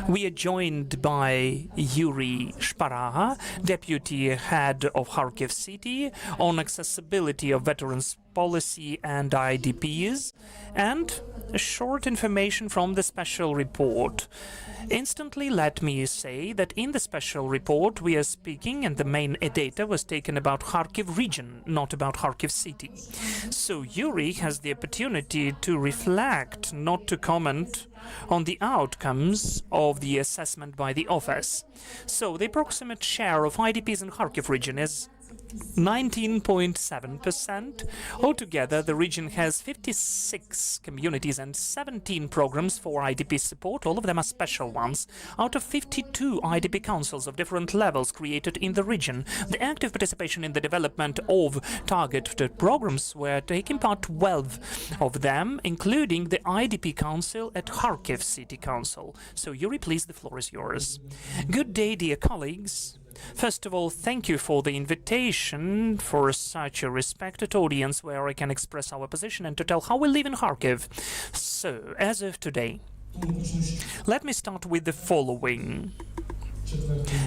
We are joined by Yuri Shparaga, deputy head of Kharkiv city, on accessibility of veterans policy and IDPs, and a short information from the special report. Instantly, let me say that in the special report we are speaking, and the main data was taken about Kharkiv region, not about Kharkiv city. So Yuri has the opportunity to reflect, not to comment on the outcomes of the assessment by the office. So the approximate share of IDPs in Kharkiv region is 19.7%. Altogether, the region has 56 communities and 17 programs for IDP support. All of them are special ones. Out of 52 IDP councils of different levels created in the region, the active participation in the development of targeted programs were taking part 12 of them, including the IDP Council at Kharkiv City Council. So, Yuri, please, the floor is yours. Good day, dear colleagues. First of all, thank you for the invitation for such a respected audience where I can express our position and to tell how we live in Kharkiv. So, as of today, let me start with the following.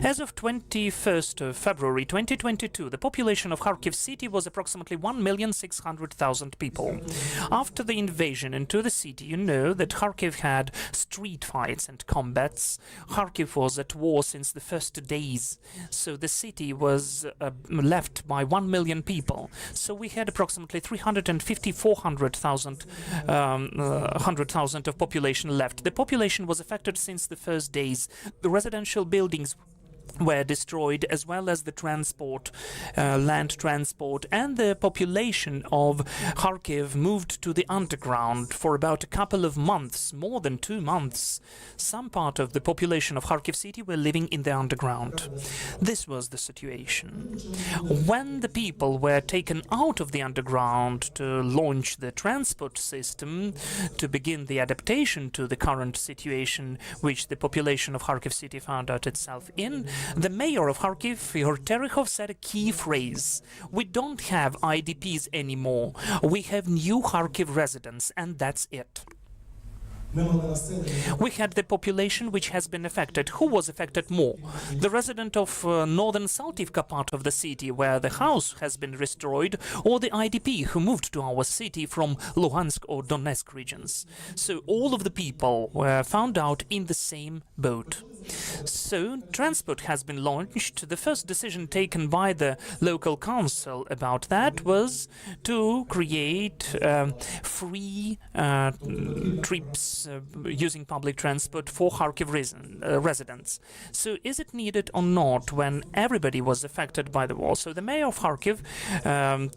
As of 21st of February 2022, the population of Kharkiv city was approximately 1,600,000 people. After the invasion into the city, you know that Kharkiv had street fights and combats. Kharkiv was at war since the first days, so the city was left by 1 million people. So we had approximately 100,000 of population left. The population was affected since the first days. The residential buildings were destroyed, as well as the transport, land transport, and the population of Kharkiv moved to the underground for about a couple of months, more than 2 months. Some part of the population of Kharkiv city were living in the underground. This was the situation. When the people were taken out of the underground to launch the transport system, to begin the adaptation to the current situation which the population of Kharkiv city found out itself in, the mayor of Kharkiv, Igor Terechov, said a key phrase: "We don't have IDPs anymore. We have new Kharkiv residents, and that's it." We had the population which has been affected. Who was affected more? The resident of northern Saltivka part of the city, where the house has been destroyed, or the IDP who moved to our city from Luhansk or Donetsk regions? So all of the people were found out in the same boat. So transport has been launched. The first decision taken by the local council about that was to create free trips using public transport for Kharkiv residents. So is it needed or not when everybody was affected by the war? So the mayor of Kharkiv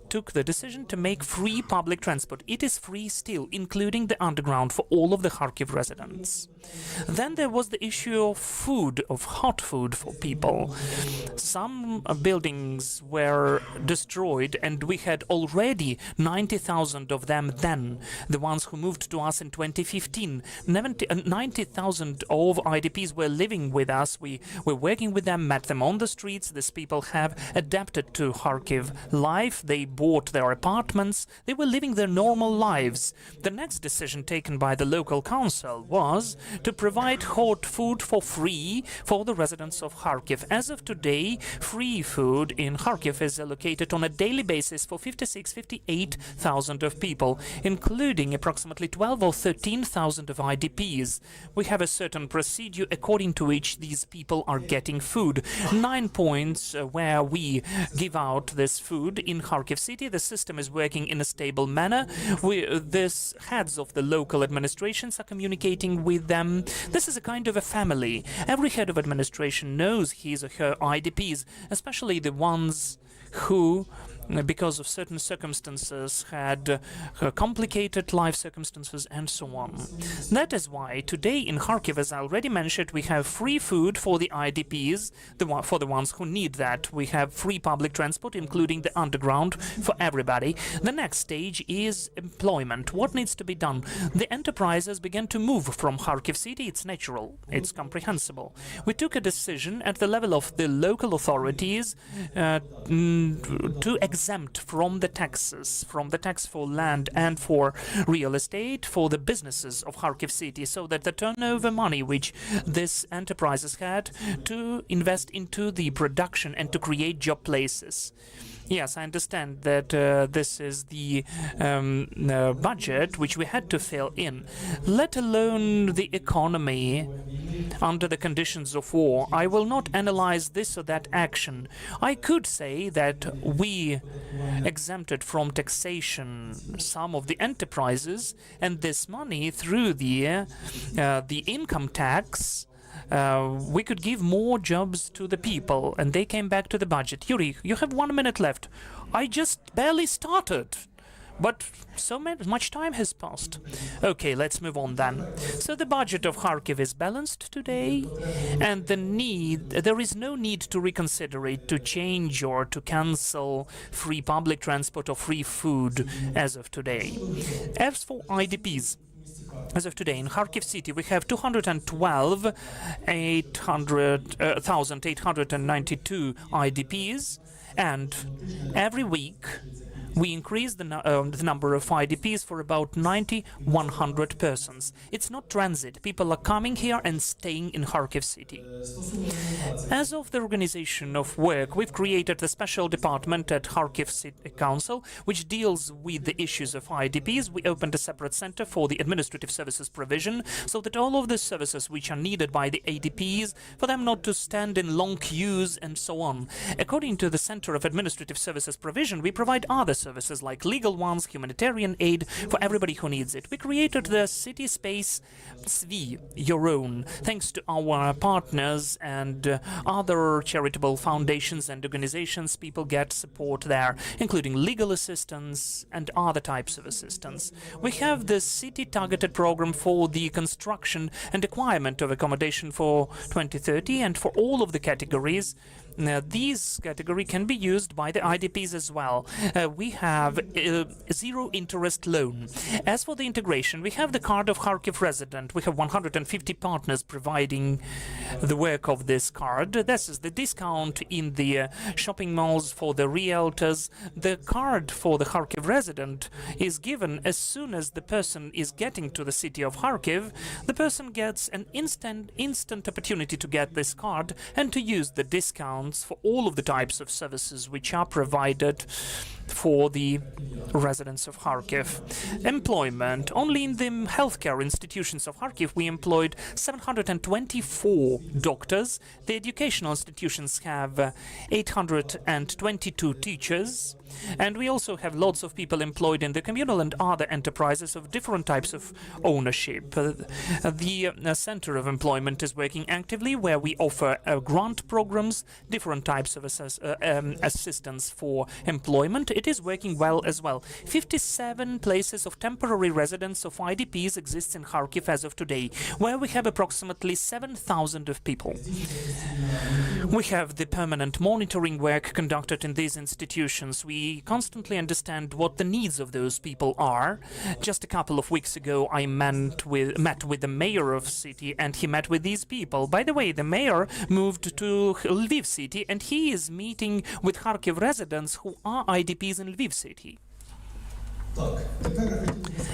took the decision to make free public transport. It is free still, including the underground, for all of the Kharkiv residents. Then there was the issue of food, of hot food for people. Some buildings were destroyed, and we had already 90,000 of them then, the ones who moved to us in 2015. 90,000 of IDPs were living with us. We were working with them, met them on the streets. These people have adapted to Kharkiv life. They bought their apartments. They were living their normal lives. The next decision taken by the local council was to provide hot food for free for the residents of Kharkiv. As of today, free food in Kharkiv is allocated on a daily basis for 58,000 of people, including approximately 12 or 13,000 of IDPs. We have a certain procedure according to which these people are getting food. 9 points where we give out this food in Kharkiv city. The system is working in a stable manner. The heads of the local administrations are communicating with them. This is a kind of a family. Every head of administration knows his or her IDPs, especially the ones who, because of certain circumstances, had complicated life circumstances and so on. That is why today in Kharkiv, as I already mentioned, we have free food for the IDPs, for the ones who need that. We have free public transport, including the underground, for everybody. The next stage is employment. What needs to be done? The enterprises began to move from Kharkiv city. It's natural. It's comprehensible. We took a decision at the level of the local authorities to exempt from the taxes, from the tax for land and for real estate for the businesses of Kharkiv city, so that the turnover money which these enterprises had to invest into the production and to create job places. Yes, I understand that this is the budget which we had to fill in, let alone the economy under the conditions of war. I will not analyze this or that action. I could say that we exempted from taxation some of the enterprises, and this money through the income tax we could give more jobs to the people, and they came back to the budget. Yuri, you have 1 minute left. I just barely started. But so much time has passed. Okay, let's move on then. So the budget of Kharkiv is balanced today, and there is no need to reconsider it, to change or to cancel free public transport or free food as of today. As for IDPs, as of today, in Kharkiv city, we have 212,892 IDPs, and every week we increase the number of IDPs for about 100 persons. It's not transit. People are coming here and staying in Kharkiv city. As of the organization of work, we've created a special department at Kharkiv City Council which deals with the issues of IDPs. We opened a separate center for the administrative services provision so that all of the services which are needed by the IDPs, for them not to stand in long queues and so on. According to the Center of Administrative Services Provision, we provide other services like legal ones, humanitarian aid for everybody who needs it. We created the city space Svi, your own, thanks to our partners and other charitable foundations and organizations. People get support there, including legal assistance and other types of assistance. We have the city targeted program for the construction and acquirement of accommodation for 2030, and for all of the categories. These category can be used by the IDPs as well. We have zero interest loan. As for the integration, we have the card of Kharkiv resident. We have 150 partners providing the work of this card. This is the discount in the shopping malls for the realtors. The card for the Kharkiv resident is given as soon as the person is getting to the city of Kharkiv. The person gets an instant opportunity to get this card and to use the discount for all of the types of services which are provided for the residents of Kharkiv. Employment. Only in the healthcare institutions of Kharkiv we employed 724 doctors. The educational institutions have 822 teachers. And we also have lots of people employed in the communal and other enterprises of different types of ownership. The Center of Employment is working actively, where we offer grant programs, different types of assistance for employment. It is working well as well. 57 places of temporary residence of IDPs exists in Kharkiv as of today, where we have approximately 7,000 of people. We have the permanent monitoring work conducted in these institutions. We constantly understand what the needs of those people are. Just a couple of weeks ago, I met with the mayor of city, and he met with these people. By the way, the mayor moved to Lviv city, and he is meeting with Kharkiv residents who are IDPs in Lviv city.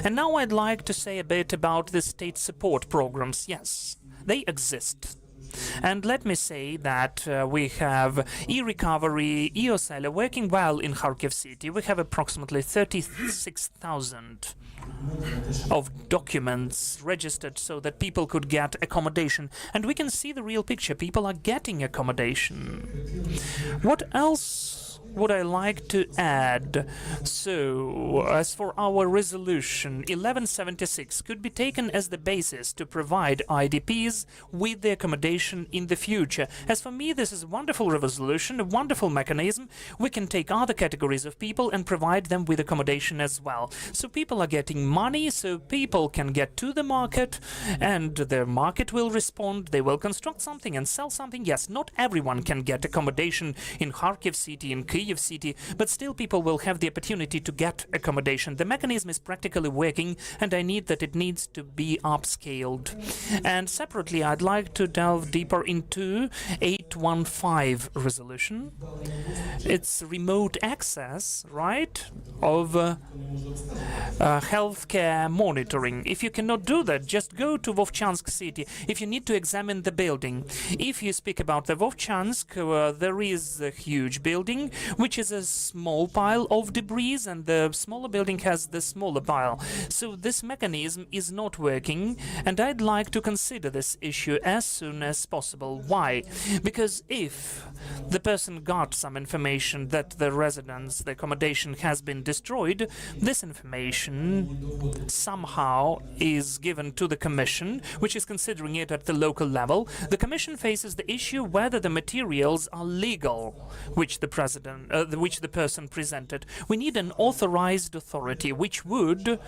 And now I'd like to say a bit about the state support programs. Yes, they exist. And let me say that we have e-recovery, e-Osela working well in Kharkiv city. We have approximately 36,000 of documents registered so that people could get accommodation. And we can see the real picture. People are getting accommodation. What else would I like to add? So, as for our resolution, 1176 could be taken as the basis to provide IDPs with the accommodation in the future. As for me, this is a wonderful resolution, a wonderful mechanism. We can take other categories of people and provide them with accommodation as well. So people are getting money, so people can get to the market, and the market will respond. They will construct something and sell something. Yes, not everyone can get accommodation in Kharkiv city, in Kyiv city, but still people will have the opportunity to get accommodation. The mechanism is practically working, and I need that it needs to be upscaled. And separately, I'd like to delve deeper into 815 resolution. It's remote access, right, of healthcare monitoring. If you cannot do that, just go to Vovchansk city. If you need to examine the building, if you speak about the Vovchansk, there is a huge building which is a small pile of debris, and the smaller building has the smaller pile. So this mechanism is not working, and I'd like to consider this issue as soon as possible. Why? Because if the person got some information that the residence, the accommodation has been destroyed, this information somehow is given to the commission, which is considering it at the local level. The commission faces the issue whether the materials are legal, which the person presented. We need an authorized authority which would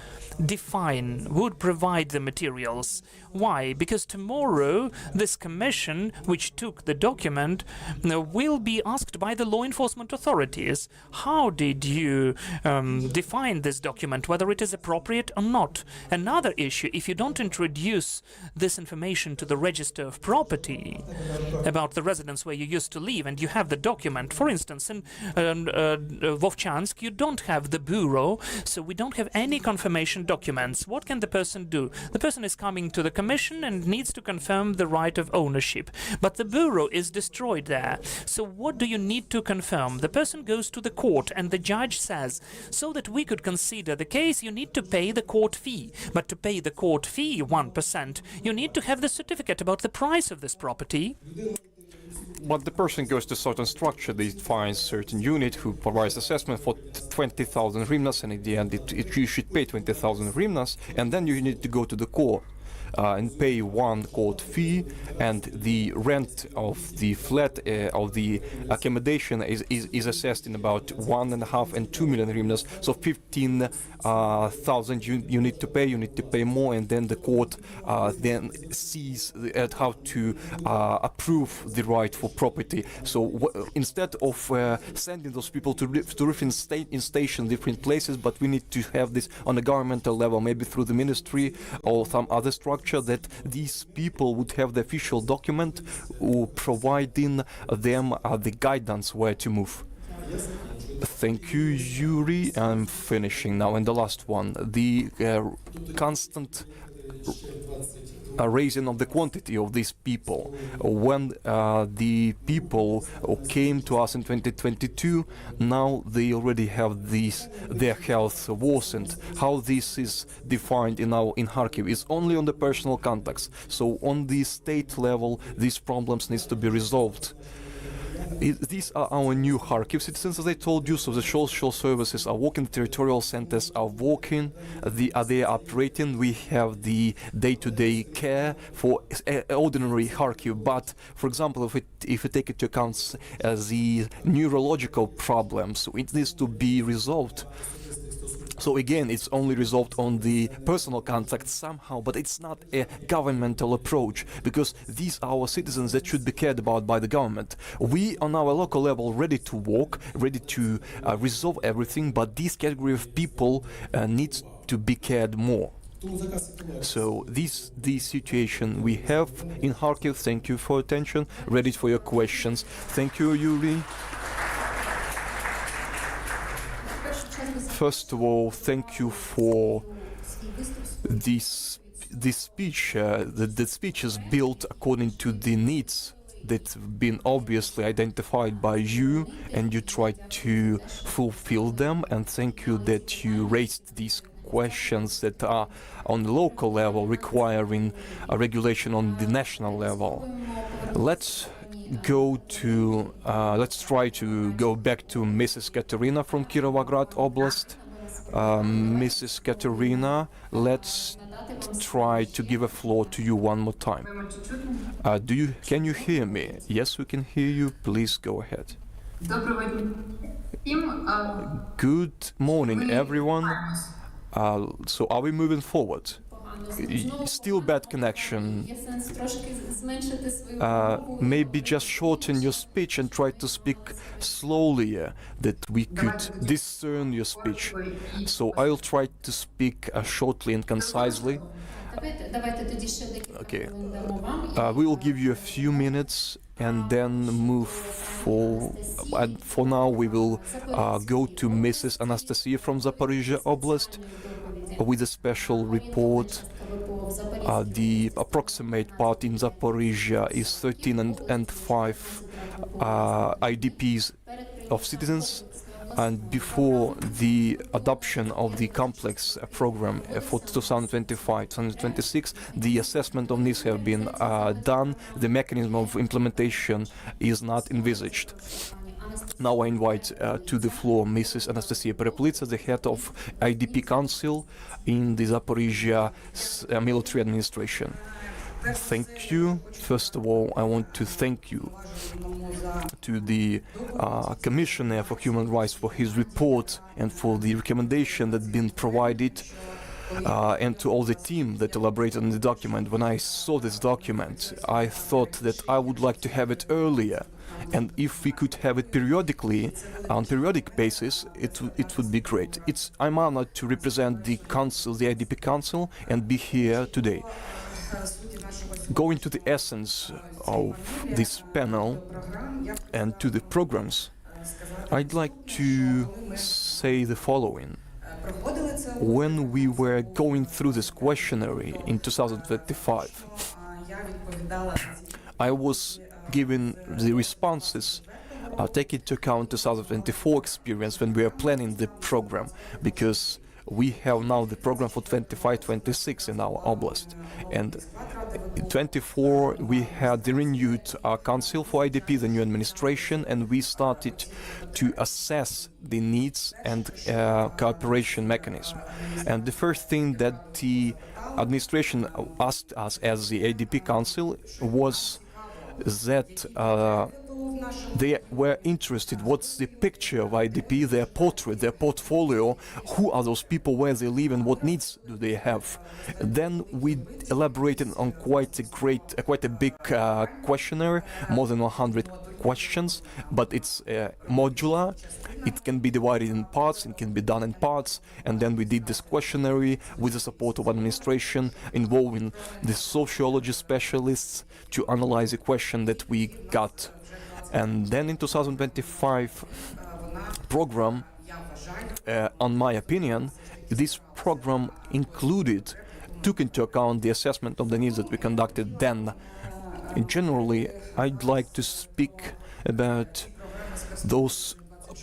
provide the materials. Why? Because tomorrow this commission, which took the document, will be asked by the law enforcement authorities. How did you define this document, whether it is appropriate or not? Another issue, if you don't introduce this information to the register of property about the residence where you used to live, and you have the document, for instance, in Vovchansk, you don't have the bureau, so we don't have any confirmation documents. What can the person do? The person is coming to the commission and needs to confirm the right of ownership, but the bureau is destroyed there. So what do you need to confirm? The person goes to the court, and the judge says, so that we could consider the case, you need to pay the court fee. But to pay the court fee, 1%, you need to have the certificate about the price of this property. But the person goes to certain structure, they find certain unit who provides assessment for 20,000 hryvnias, and in the end you should pay 20,000 hryvnias, and then you need to go to the court and pay one court fee, and the rent of the flat of the accommodation is assessed in about 1.5 and 2 million hryvnias. So 15,000 you need to pay more, and then the court then sees at how to approve the right for property. So instead of sending those people to live in station different places, but we need to have this on a governmental level, maybe through the ministry or some other structure, that these people would have the official document providing them the guidance where to move. Thank you, Yuri. I'm finishing now. And the last one, the constant raising of the quantity of these people. When the people came to us in 2022, now they already have their health worsened. How this is defined in Kharkiv is only on the personal contacts. So on the state level, these problems needs to be resolved. These are our new Kharkiv citizens, as I told you, so the social services are working, the territorial centers are working, they are operating, we have the day-to-day care for ordinary Kharkiv, but, for example, if we take into account the neurological problems, it needs to be resolved. So again, it's only resolved on the personal contact somehow, but it's not a governmental approach, because these are our citizens that should be cared about by the government. We, on our local level, ready to work, ready to resolve everything, but this category of people needs to be cared more. So this the situation we have in Kharkiv. Thank you for attention. Ready for your questions. Thank you, Yuri. First of all, thank you for this speech. The speech is built according to the needs that have been obviously identified by you, and you tried to fulfill them. And thank you that you raised these questions that are on the local level, requiring a regulation on the national level. Let's try to go back to Mrs. Katerina from Kirovograd Oblast. Mrs. Katerina, let's try to give a floor to you one more time. Can you hear me? Yes, we can hear you. Please go ahead. Good morning, everyone. So are we moving forward? Still bad connection. Maybe just shorten your speech and try to speak slowly, that we could discern your speech. So I'll try to speak shortly and concisely. Okay. We will give you a few minutes and then move forward. And for now, we will go to Mrs. Anastasia from Zaporizhia Oblast with a special report. The approximate part in Zaporizhia is 13 and 5 IDPs of citizens, and before the adoption of the complex program for 2025-2026, the assessment of needs have been done. The mechanism of implementation is not envisaged. Now I invite to the floor Mrs. Anastasia Perepolitsa, the head of IDP Council in the Zaporizhia military administration. Thank you. First of all, I want to thank you to the Commissioner for Human Rights for his report and for the recommendation that's been provided, and to all the team that elaborated on the document. When I saw this document, I thought that I would like to have it earlier, and if we could have it periodically, on periodic basis, it would be great. I'm honored to represent the Council, the IDP Council, and be here today. Going to the essence of this panel and to the programs, I'd like to say the following. When we were going through this questionnaire in 2025, I was given the responses taking into account 2024 experience when we are planning the program, because we have now the program for 25-26 in our oblast, and in 24 we had the renewed council for IDP, the new administration, and we started to assess the needs and cooperation mechanism. And the first thing that the administration asked us as the IDP council was that they were interested what's the picture of IDP, their portrait, their portfolio, who are those people, where they live, and what needs do they have. Then we elaborated on quite a big questionnaire, more than 100 questions, but it's modular. It can be divided in parts, it can be done in parts, and then we did this questionnaire with the support of administration, involving the sociology specialists to analyze the question that we got. And then in 2025 program, on my opinion, this program took into account the assessment of the needs that we conducted then. And generally, I'd like to speak about those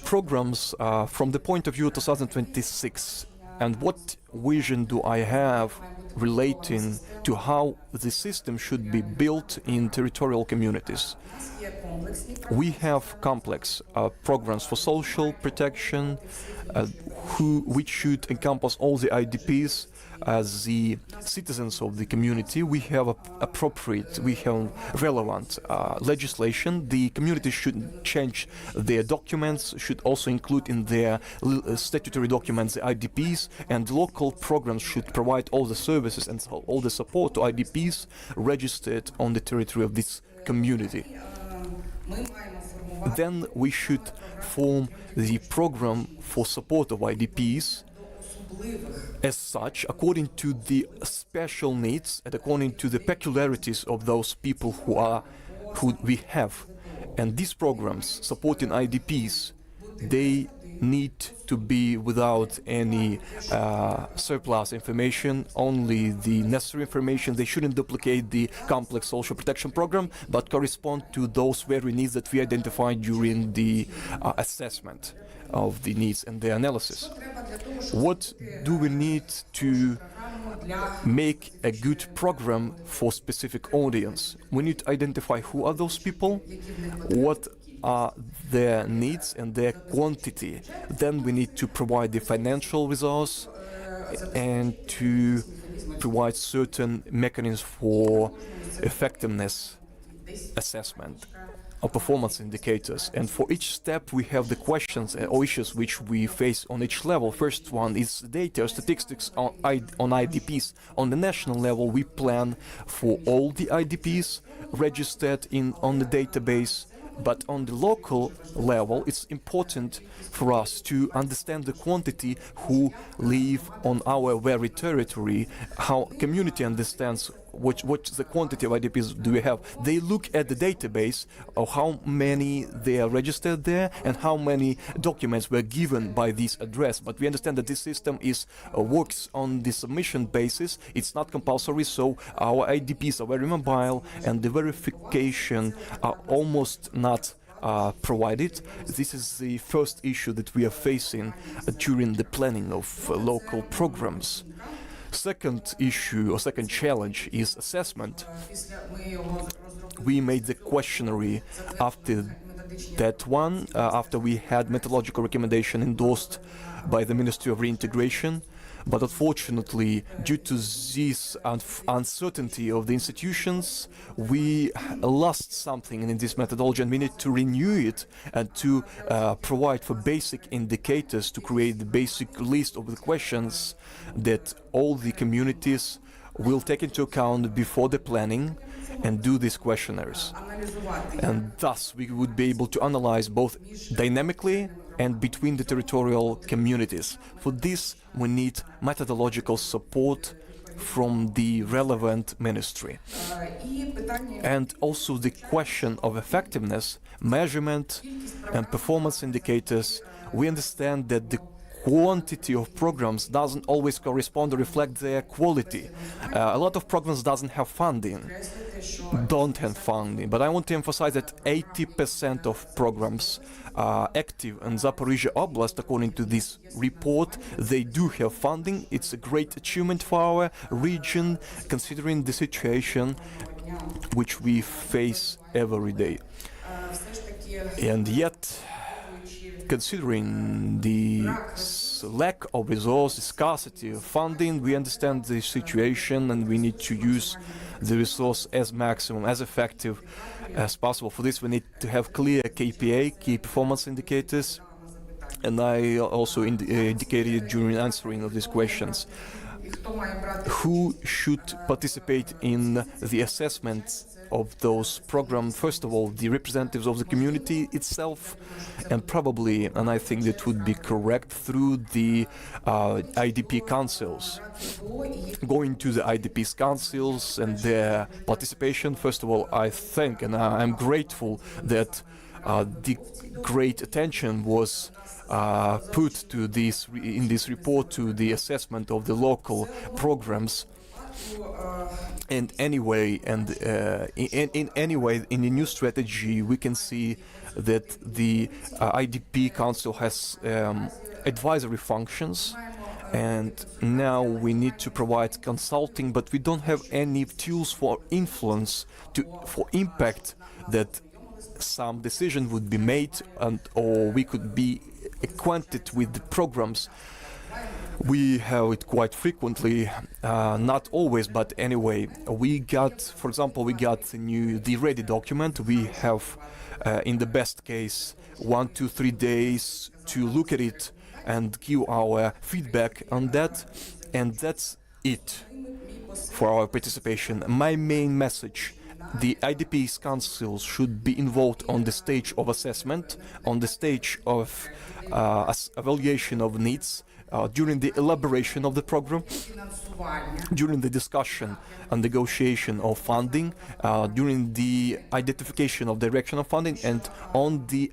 programs from the point of view of 2026, and what vision do I have relating to how the system should be built in territorial communities. We have complex programs for social protection, which should encompass all the IDPs as the citizens of the community. We have relevant legislation. The community should change their documents, should also include in their statutory documents the IDPs, and local programs should provide all the services and all the support to IDPs registered on the territory of this community. Then we should form the program for support of IDPs as such, according to the special needs and according to the peculiarities of those people who we have. And these programs supporting IDPs, they need to be without any surplus information, only the necessary information. They shouldn't duplicate the complex social protection program, but correspond to those very needs that we identified during the assessment of the needs and the analysis. What do we need to make a good program for specific audience? We need to identify who are those people, what are their needs and their quantity. Then we need to provide the financial resource and to provide certain mechanisms for effectiveness assessment or performance indicators. And for each step we have the questions or issues which we face on each level. First one is data or statistics on IDPs. On the national level we plan for all the IDPs registered on the database. But on the local level, it's important for us to understand the quantity who live on our very territory, how community understands what's the quantity of IDPs do we have. They look at the database of how many they are registered there and how many documents were given by this address. But we understand that this system works on the submission basis. It's not compulsory, so our IDPs are very mobile and the verification are almost not provided. This is the first issue that we are facing during the planning of local programs. Second issue or second challenge is assessment. We made the questionnaire after that one, after we had methodological recommendation endorsed by the Ministry of Reintegration. But unfortunately, due to this uncertainty of the institutions, we lost something in this methodology, and we need to renew it and to provide for basic indicators, to create the basic list of the questions that all the communities will take into account before the planning and do these questionnaires. And thus we would be able to analyze both dynamically and between the territorial communities. For this, we need methodological support from the relevant ministry. And also the question of effectiveness, measurement and performance indicators. We understand that the quantity of programs doesn't always correspond or reflect their quality. A lot of programs don't have funding, but I want to emphasize that 80% of programs are active in Zaporizhia Oblast. According to this report, they do have funding. It's a great achievement for our region, considering the situation which we face every day. And yet, considering the lack of resources, scarcity of funding, we understand the situation and we need to use the resource as maximum, as effective as possible. For this, we need to have clear KPI, key performance indicators, and I also indicated during answering of these questions. Who should participate in the assessment of those programs? First of all, the representatives of the community itself, and probably, and I think that would be correct, through the IDP councils. Going to the IDP councils and their participation, first of all, I think and I'm grateful that the great attention was put to this in this report to the assessment of the local programs. And anyway, in the new strategy, we can see that the IDP Council has advisory functions, and now we need to provide consulting, but we don't have any tools for influence, for impact, that some decision would be made, or we could be acquainted with the programs. We have it quite frequently, not always, but anyway, we got, for example, the ready document. We have, in the best case, 1 to 3 days to look at it and give our feedback on that, and that's it for our participation. My main message: the IDP's councils should be involved on the stage of assessment, on the stage of evaluation of needs, during the elaboration of the program, during the discussion and negotiation of funding, during the identification of direction of funding, and on the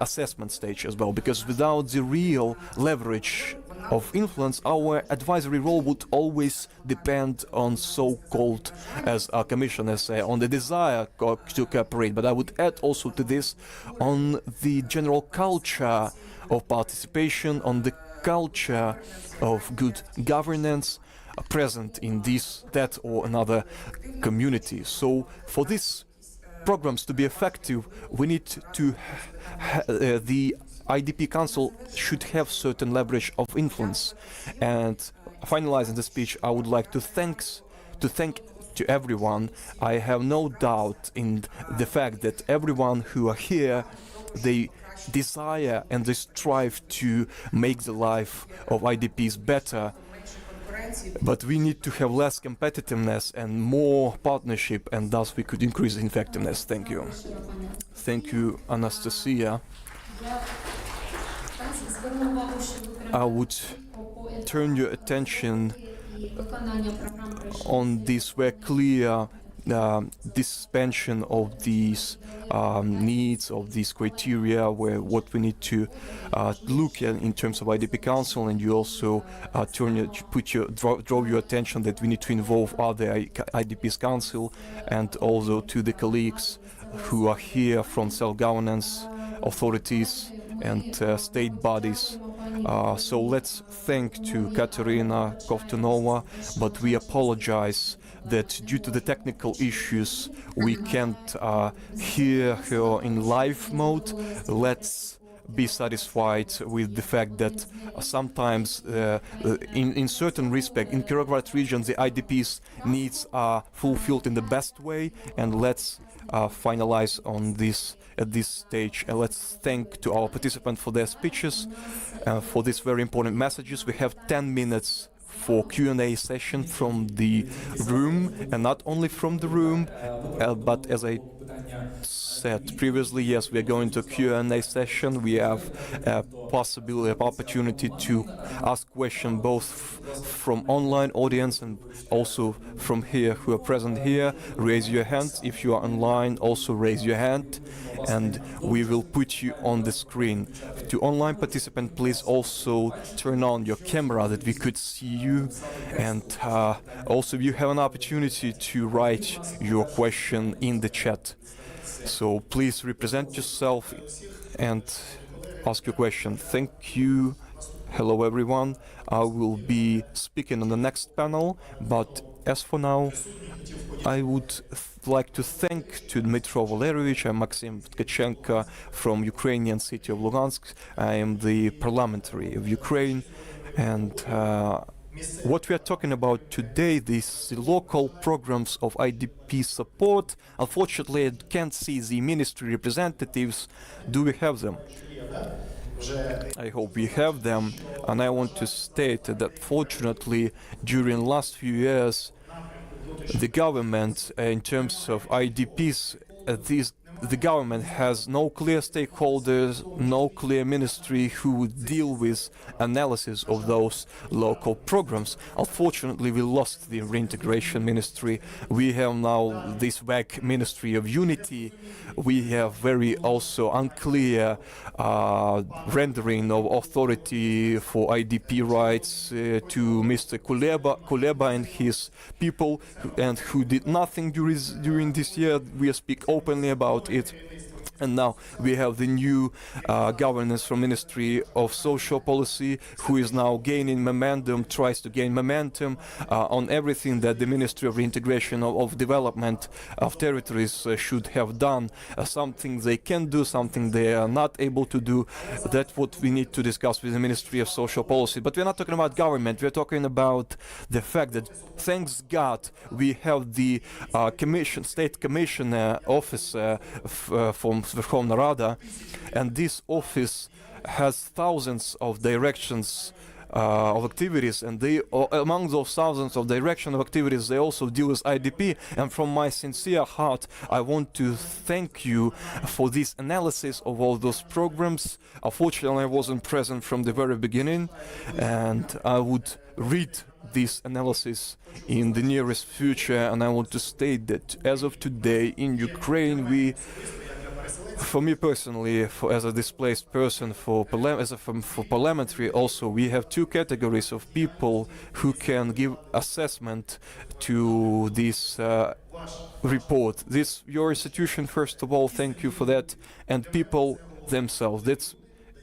assessment stage as well. Because without the real leverage of influence, our advisory role would always depend on so-called, as a commissioner say, on the desire to cooperate. But I would add also to this, on the general culture of participation, on the culture of good governance present in that or another community. So for these programs to be effective, we need to the IDP Council should have certain leverage of influence. And finalizing the speech, I would like to thank to everyone. I have no doubt in the fact that everyone who are here, they desire and they strive to make the life of IDPs better. But we need to have less competitiveness and more partnership, and thus we could increase effectiveness. Thank you. Thank you, Anastasia. I would turn your attention on this very clear dispensation of these needs, of these criteria, what we need to look at in terms of IDP Council, and you also draw your attention that we need to involve other IDP's Council, and also to the colleagues who are here from self-governance authorities and state bodies. So let's thank to Katerina Kovtunova, but we apologize that due to the technical issues we can't hear her in live mode. Let's be satisfied with the fact that sometimes in certain respect in Kirovgrad region the IDPs needs are fulfilled in the best way, and let's finalize on this at this stage, and let's thank to our participants for their speeches, for these very important messages. We have 10 minutes for Q&A session from the room, and not only from the room, but as I said previously, yes, we are going to Q&A session. We have a possibility, an opportunity to ask questions both from online audience and also from here who are present here. Raise your hands. If you are online, also raise your hand, and we will put you on the screen. To online participant, please also turn on your camera that we could see you, and also you have an opportunity to write your question in the chat. So please represent yourself and ask your question. Thank you. Hello everyone. I will be speaking on the next panel, but as for now, I would like to thank to Dmitro Valerievich and Maxim Tkachenko from Ukrainian city of Lugansk. I am the parliamentary of Ukraine, and what we are talking about today, these local programs of IDP support. Unfortunately, I can't see the ministry representatives. Do we have them? I hope we have them, and I want to state that fortunately during last few years the government, in terms of IDPs, the government has no clear stakeholders, no clear ministry who would deal with analysis of those local programs. Unfortunately, we lost the reintegration ministry. We have now this vague ministry of unity. We have very also unclear rendering of authority for IDP rights to Mr. Kuleba and his people, and who did nothing during this year. We speak openly about it. And now we have the new governance from Ministry of Social Policy, who is now gaining momentum, tries to gain momentum on everything that the Ministry of Reintegration of Development of Territories should have done. Something they can do, something they are not able to do. That's what we need to discuss with the Ministry of Social Policy. But we're not talking about government. We're talking about the fact that, thanks God, we have the State Commissioner officer from Verkhovna Rada, and this office has thousands of directions of activities, and they, among those thousands of direction of activities, they also deal with IDP. And from my sincere heart, I want to thank you for this analysis of all those programs. Unfortunately, I wasn't present from the very beginning, and I would read this analysis in the nearest future. And I want to state that as of today in Ukraine, for me personally, as a displaced person, for parliamentary also, we have two categories of people who can give assessment to this report. Your institution, first of all, thank you for that, and people themselves. That's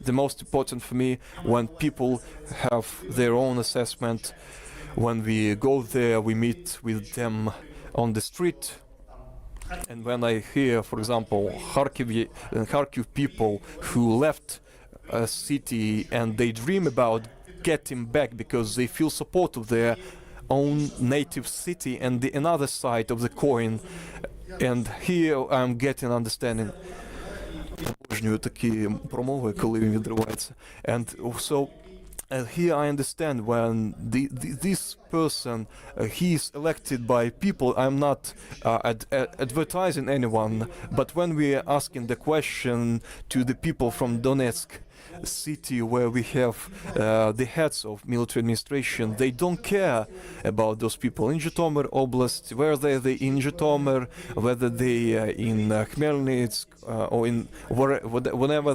the most important for me, when people have their own assessment. When we go there, we meet with them on the street. And when I hear, for example, Kharkiv people who left a city and they dream about getting back because they feel support of their own native city, and the another side of the coin, and here I'm getting understanding. Обожнюю такі промови, коли він відривається. And so here I understand when this person, he is elected by people. I'm not advertising anyone, but when we are asking the question to the people from Donetsk, city where we have the heads of military administration. They don't care about those people in Zhytomyr Oblast, whether they in Zhytomyr, whether they in Khmelnytsk or in wherever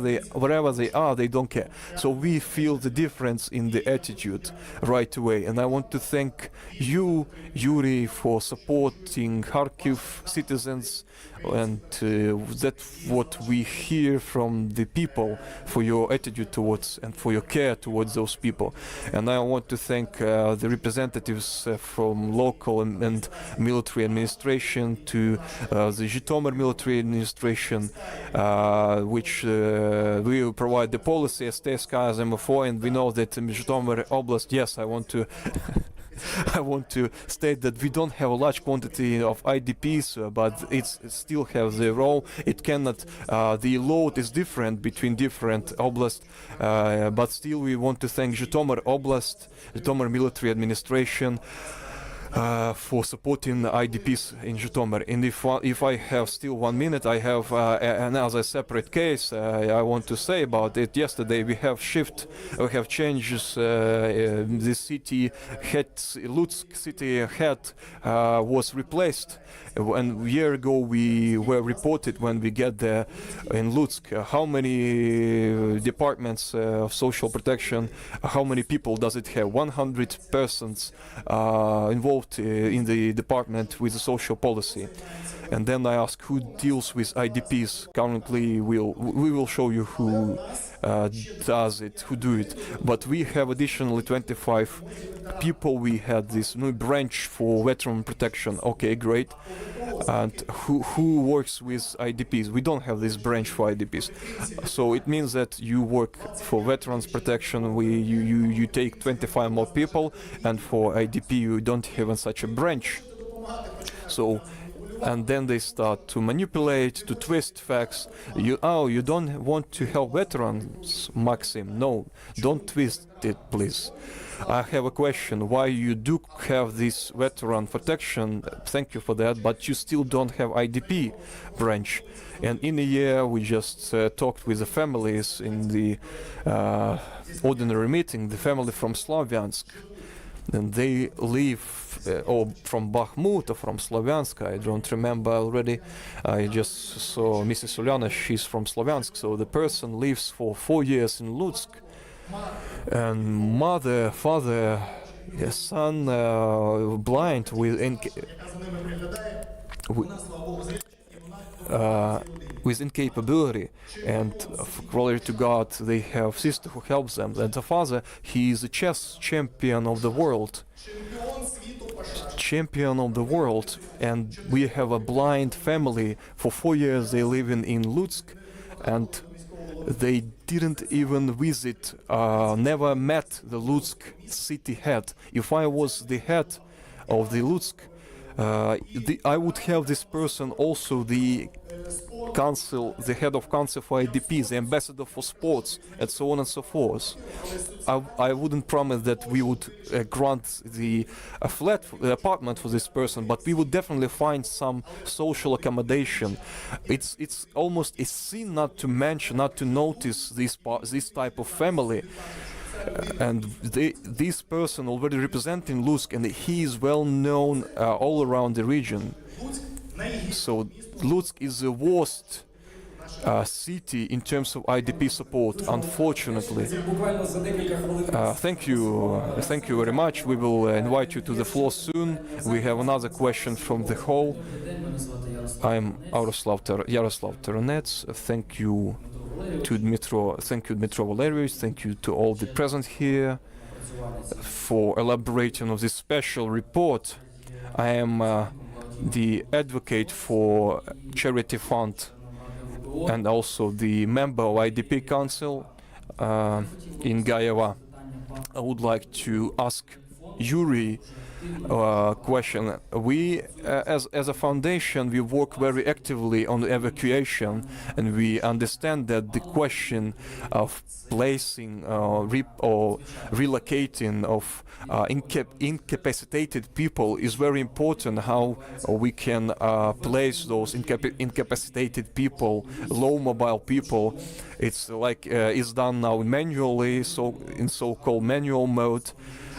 they are, they don't care. So we feel the difference in the attitude right away. And I want to thank you, Yuri, for supporting Kharkiv citizens, and that's what we hear from the people, for your attitude towards and for your care towards those people. And I want to thank the representatives from local and military administration, to the Zhytomyr military administration, which will provide the policy as TSK, as MFO, and we know that in Zhytomyr Oblast, yes, I want to I want to state that we don't have a large quantity of IDPs, but it still has the role. It cannot, the load is different between different oblasts, but still we want to thank Zhytomyr Oblast, Zhytomyr military administration, for supporting IDPs in Zhytomyr. And if I have still 1 minute, I have another separate case I want to say about it. Yesterday we have changes. The city head, Lutsk city head, was replaced. And a year ago we were reported when we get there in Lutsk how many departments of social protection, how many people does it have? 100 persons involved in the department with the social policy. And then I ask who deals with IDPs. Currently we will show you who does it, who do it. But we have additionally 25 people. We had this new branch for veteran protection. Okay, great. And who works with IDPs? We don't have this branch for IDPs. So it means that you work for veterans protection, you take 25 more people, and for IDP you don't have such a branch. So, and then they start to manipulate, to twist facts. You don't want to help veterans, Maxim? No, don't twist it, please. I have a question. Why you do have this veteran protection? Thank you for that, but you still don't have IDP branch. And in a year, we just talked with the families in the ordinary meeting, the family from Slavyansk. And they live, or from Bakhmut or from Slavyansk, I don't remember already. I just saw Mrs. Ulyana, she's from Slavyansk. So the person lives for 4 years in Lutsk. And mother, father, son, blind with incapability, and glory to God, they have sister who helps them. And the father, he is a chess champion of the world. And we have a blind family. For 4 years they live in Lutsk, and they didn't even visit, never met the Lutsk city head. If I was the head of the Lutsk, I would have this person also the council, the head of council for IDPs, the ambassador for sports, and so on and so forth. I wouldn't promise that we would grant the apartment for this person, but we would definitely find some social accommodation. It's almost a sin not to mention, not to notice this type of family. And this person already representing Lutsk, and he is well known all around the region. So Lutsk is the worst city in terms of IDP support, unfortunately. Thank you very much. We will invite you to the floor soon. We have another question from the hall. I'm Yaroslav Taronets. Thank you to Dmitro Valerievich. Thank you to all the present here for elaborating on this special report. I am the advocate for charity fund and also the member of IDP Council in Gayeva. I would like to ask Yuri question. We, as a foundation, we work very actively on evacuation, and we understand that the question of placing or relocating of incapacitated people is very important. How we can place those incapacitated people, low mobile people. It's like it's done now manually, so in so-called manual mode.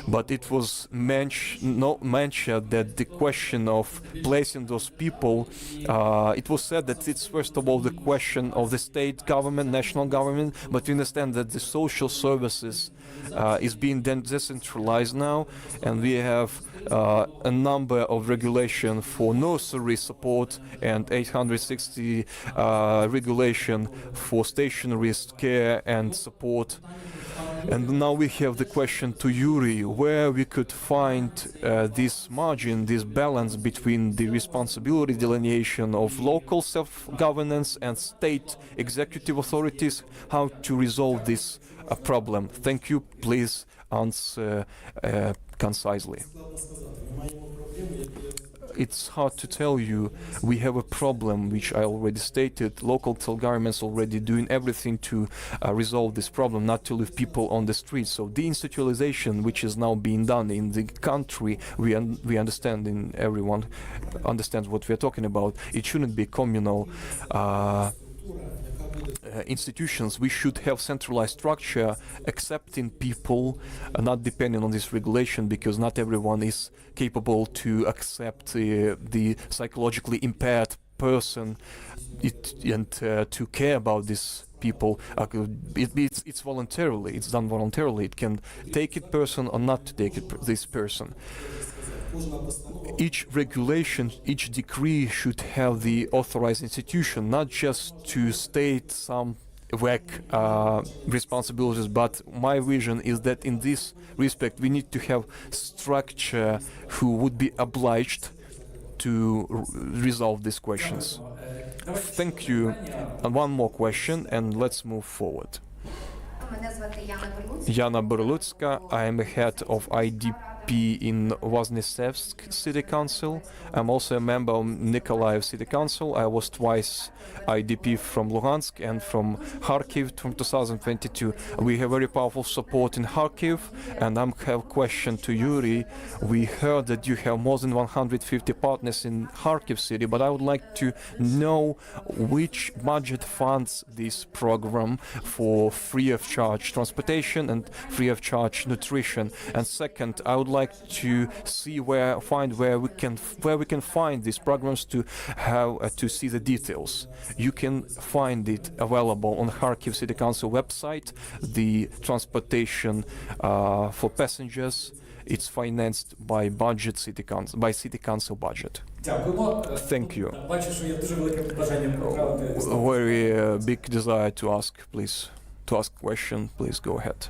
But it was not mentioned that the question of placing those people, it was said that it's first of all the question of the state government, national government, but we understand that the social services is being then decentralized now, and we have a number of regulation for nursery support and 860 regulation for stationary care and support. And now we have the question to Yuri, where we could find this margin, this balance between the responsibility delineation of local self-governance and state executive authorities, how to resolve this problem. Thank you. Please answer concisely. It's hard to tell you. We have a problem, which I already stated. Local governments already doing everything to resolve this problem, not to leave people on the streets. So deinstitutionalization, which is now being done in the country, we understand, and everyone understands what we are talking about. It shouldn't be communal institutions. We should have centralized structure, accepting people, not depending on this regulation, because not everyone is capable to accept the psychologically impaired person and to care about this people. It's voluntarily. It's done voluntarily. It can take it person or not take it this person. Each regulation, each decree should have the authorized institution, not just to state some vague responsibilities, but my vision is that in this respect we need to have structure who would be obliged to resolve these questions. Thank you. And one more question, and let's move forward. Yana Berlutska, I am a head of IDP in Voznesevsk City Council. I'm also a member of Nikolaev City Council. I was twice IDP from Luhansk and from Kharkiv from 2022. We have very powerful support in Kharkiv, and I have a question to Yuri. We heard that you have more than 150 partners in Kharkiv city, but I would like to know which budget funds this program for free of charge transportation and free of charge nutrition. And second, I would like to see where we can find these programs to have to see the details. You can find it available on Kharkiv City Council website. The transportation for passengers, it's financed by city council budget. Thank you. A very big desire to ask, please. To ask question, please go ahead.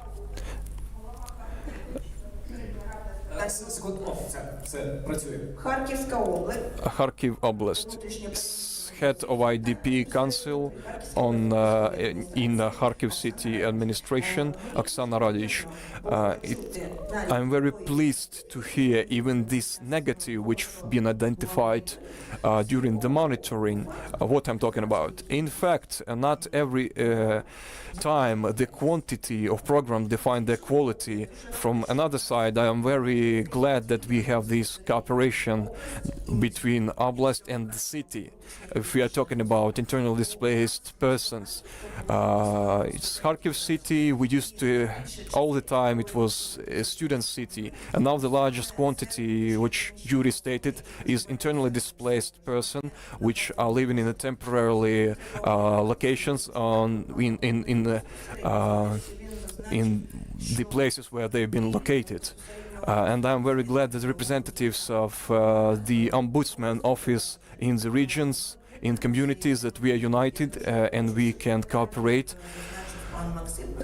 Kharkiv Oblast. Head of IDP Council in Kharkiv City Administration, Oksana Radic. I'm very pleased to hear even this negative which been identified during the monitoring what I'm talking about. In fact, not every time the quantity of programs define the quality. From another side, I am very glad that we have this cooperation between Oblast and the city. If we are talking about internally displaced persons, it's Kharkiv city. We used to all the time it was a student city, and now the largest quantity, which Yuri stated, is internally displaced person, which are living in the temporarily locations in the places where they've been located. And I'm very glad that the representatives of the Омбудсман office in the regions, in communities, that we are united and we can cooperate.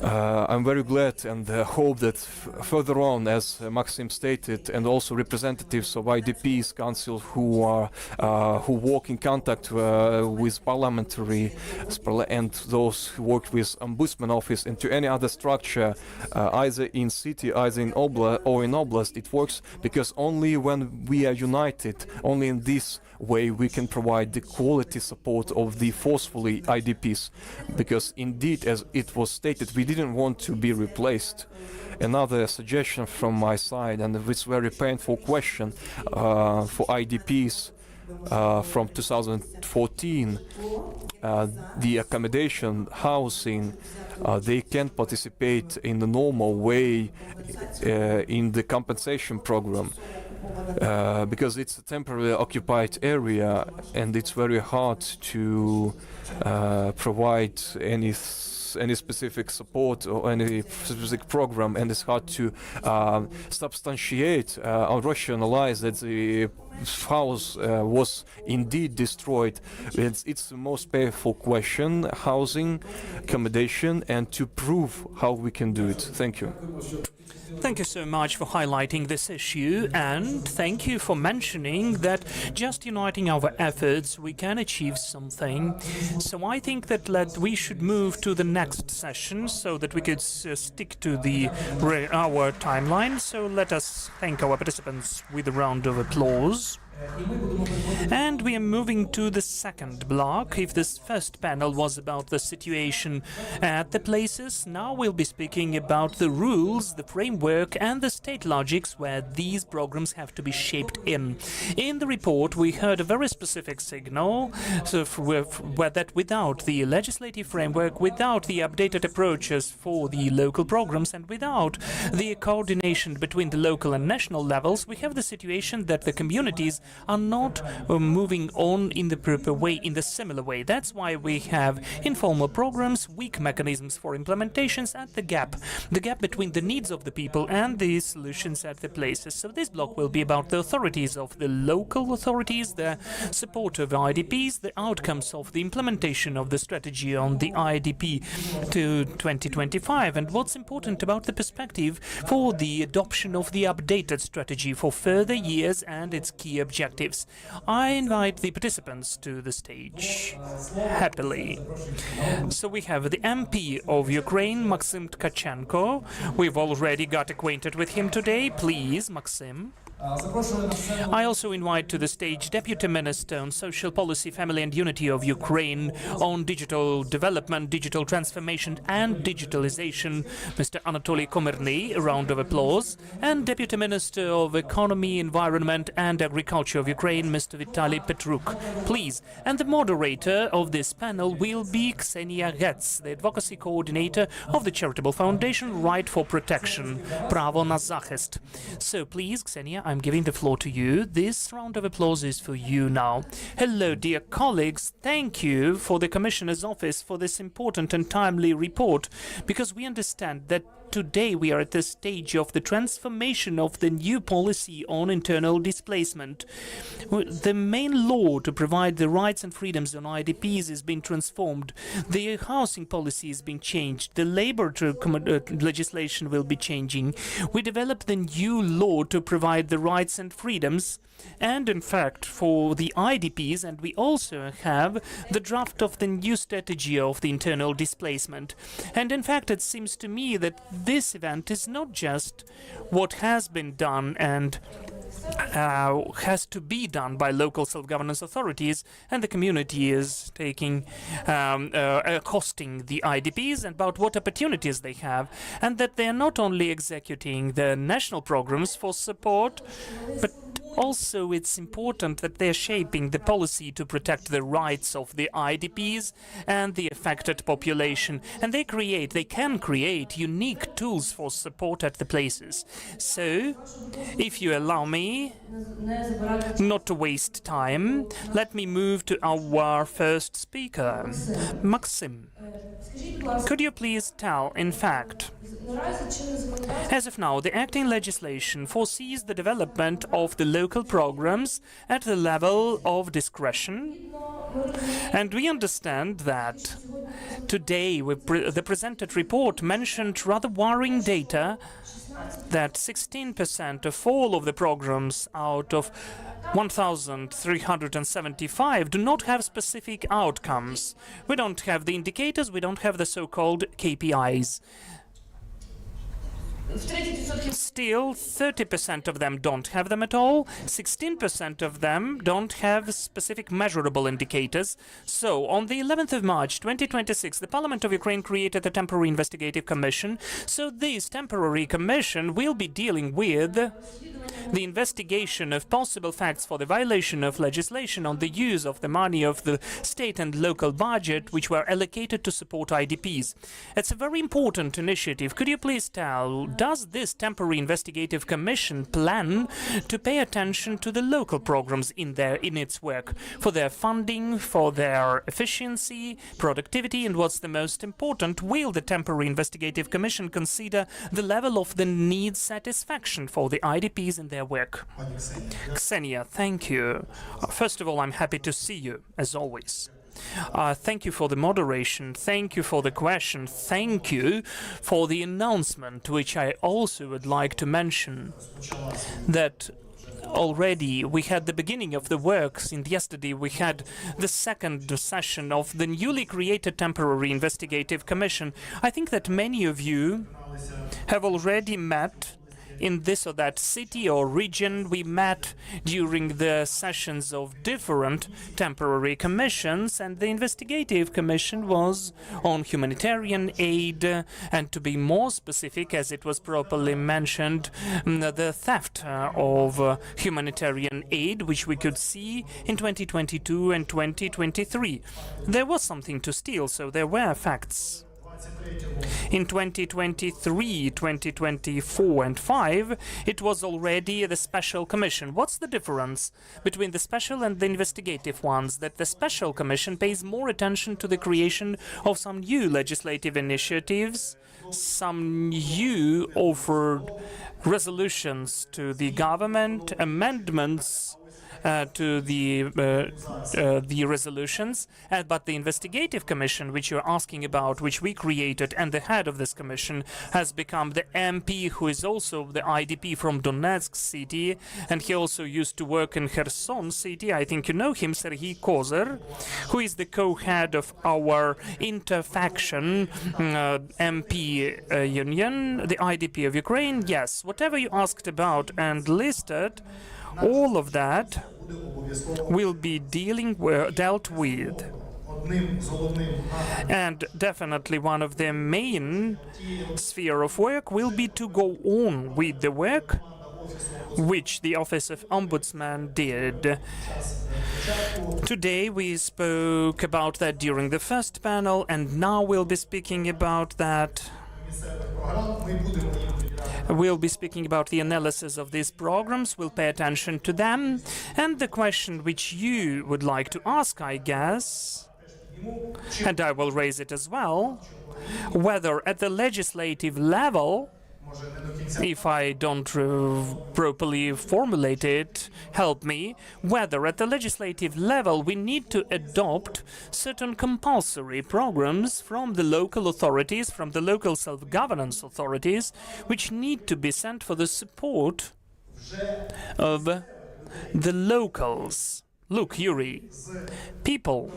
I'm very glad and hope that further on, as Maxim stated, and also representatives of IDPs Council who work in contact with parliamentary and those who work with Ombudsman office and to any other structure, either in city, either in oblast, it works because only when we are united, only in this way we can provide the quality support of the forcefully IDPs, because indeed, as it was stated, we didn't want to be replaced. Another suggestion from my side, and it's very painful question for IDPs from 2014, the accommodation, housing, they can participate in the normal way in the compensation program. Because it's a temporarily occupied area and it's very hard to provide any specific support or any specific program, and it's hard to substantiate or rationalize that the house was indeed destroyed. It's the most painful question, housing, accommodation, and to prove how we can do it. Thank you. Thank you so much for highlighting this issue, and thank you for mentioning that just uniting our efforts we can achieve something. So I think that we should move to the next session so that we could stick to our timeline. So let us thank our participants with a round of applause. And we are moving to the second block. If this first panel was about the situation at the places, now we'll be speaking about the rules, the framework, and the state logics where these programs have to be shaped in. In the report, we heard a very specific signal that without the legislative framework, without the updated approaches for the local programs, and without the coordination between the local and national levels, we have the situation that the communities are not moving on in the proper way, in the similar way. That's why we have informal programs, weak mechanisms for implementations, and the gap between the needs of the people and the solutions at the places. So this block will be about the authorities of the local authorities, the support of IDPs, the outcomes of the implementation of the strategy on the IDP to 2025, and what's important about the perspective for the adoption of the updated strategy for further years and its key objectives. I invite the participants to the stage, happily. So we have the MP of Ukraine, Maxim Tkachenko. We've already got acquainted with him today. Please, Maxim. I also invite to the stage Deputy Minister on Social Policy, Family and Unity of Ukraine on digital development, digital transformation and digitalization, Mr. Anatoly Komerny, a round of applause, and Deputy Minister of Economy, Environment and Agriculture of Ukraine, Mr. Vitaly Petruk, please. And the moderator of this panel will be Ksenia Getz, the Advocacy Coordinator of the charitable foundation Right for Protection, Pravo na Zachist. So please, Ksenia, I'm giving the floor to you. This round of applause is for you now. Hello, dear colleagues. Thank you for the Commissioner's Office for this important and timely report, because we understand that today we are at the stage of the transformation of the new policy on internal displacement. The main law to provide the rights and freedoms on IDPs is being transformed. The housing policy is being changed. The labor legislation will be changing. We developed the new law to provide the rights and freedoms, and in fact for the IDPs, and we also have the draft of the new strategy of the internal displacement. And in fact it seems to me that this event is not just what has been done and has to be done by local self-governance authorities, and the community is taking accosting the IDPs about what opportunities they have, and that they are not only executing the national programs for support, but also it's important that they're shaping the policy to protect the rights of the IDPs and the affected population, and they can create unique tools for support at the places. So, if you allow me not to waste time, let me move to our first speaker, Maxim. Could you please tell, in fact, As of now, the acting legislation foresees the development of the local programs at the level of discretion, and we understand that today the presented report mentioned rather worrying data that 16% of all of the programs out of 1,375 do not have specific outcomes. We don't have the indicators, we don't have the so-called KPIs. Still, 30% of them don't have them at all, 16% of them don't have specific measurable indicators. So, on the 11th of March 2026, the Parliament of Ukraine created a temporary investigative commission. So this temporary commission will be dealing with the investigation of possible facts for the violation of legislation on the use of the money of the state and local budget which were allocated to support IDPs. It's a very important initiative. Could you please tell, does this temporary investigative commission plan to pay attention to the local programs in its work, for their funding, for their efficiency, productivity, and what's the most important, will the temporary investigative commission consider the level of the needs satisfaction for the IDPs in their work? Ksenia, thank you. First of all, I'm happy to see you, as always. Thank you for the moderation, thank you for the question, thank you for the announcement, which I also would like to mention that already we had the beginning of the works, and yesterday we had the second session of the newly created temporary investigative commission. I think that many of you have already met in this or that city or region. We met during the sessions of different temporary commissions, and the investigative commission was on humanitarian aid, and to be more specific, as it was properly mentioned, the theft of humanitarian aid, which we could see in 2022 and 2023. There was something to steal, so there were facts. In 2023, 2024 and 5, it was already the special commission. What's the difference between the special and the investigative ones? That the special commission pays more attention to the creation of some new legislative initiatives, some new offered resolutions to the government, amendments to the resolutions, but the investigative commission, which you're asking about, which we created, and the head of this commission has become the MP, who is also the IDP from Donetsk city, and he also used to work in Kherson city. I think you know him, Serhiy Kozer, who is the co-head of our interfaction MP union, the IDP of Ukraine. Yes, whatever you asked about and listed, all of that will be dealt with. And definitely one of the main sphere of work will be to go on with the work which the Office of Омбудсман did. Today we spoke about that during the first panel, and now we'll be speaking about that. We'll be speaking about the analysis of these programs, we'll pay attention to them, and the question which you would like to ask, I guess, and I will raise it as well, whether at the legislative level, if I don't properly formulate it, help me, whether at the legislative level we need to adopt certain compulsory programs from the local authorities, from the local self-governance authorities, which need to be sent for the support of the locals. Look, Yuri, people,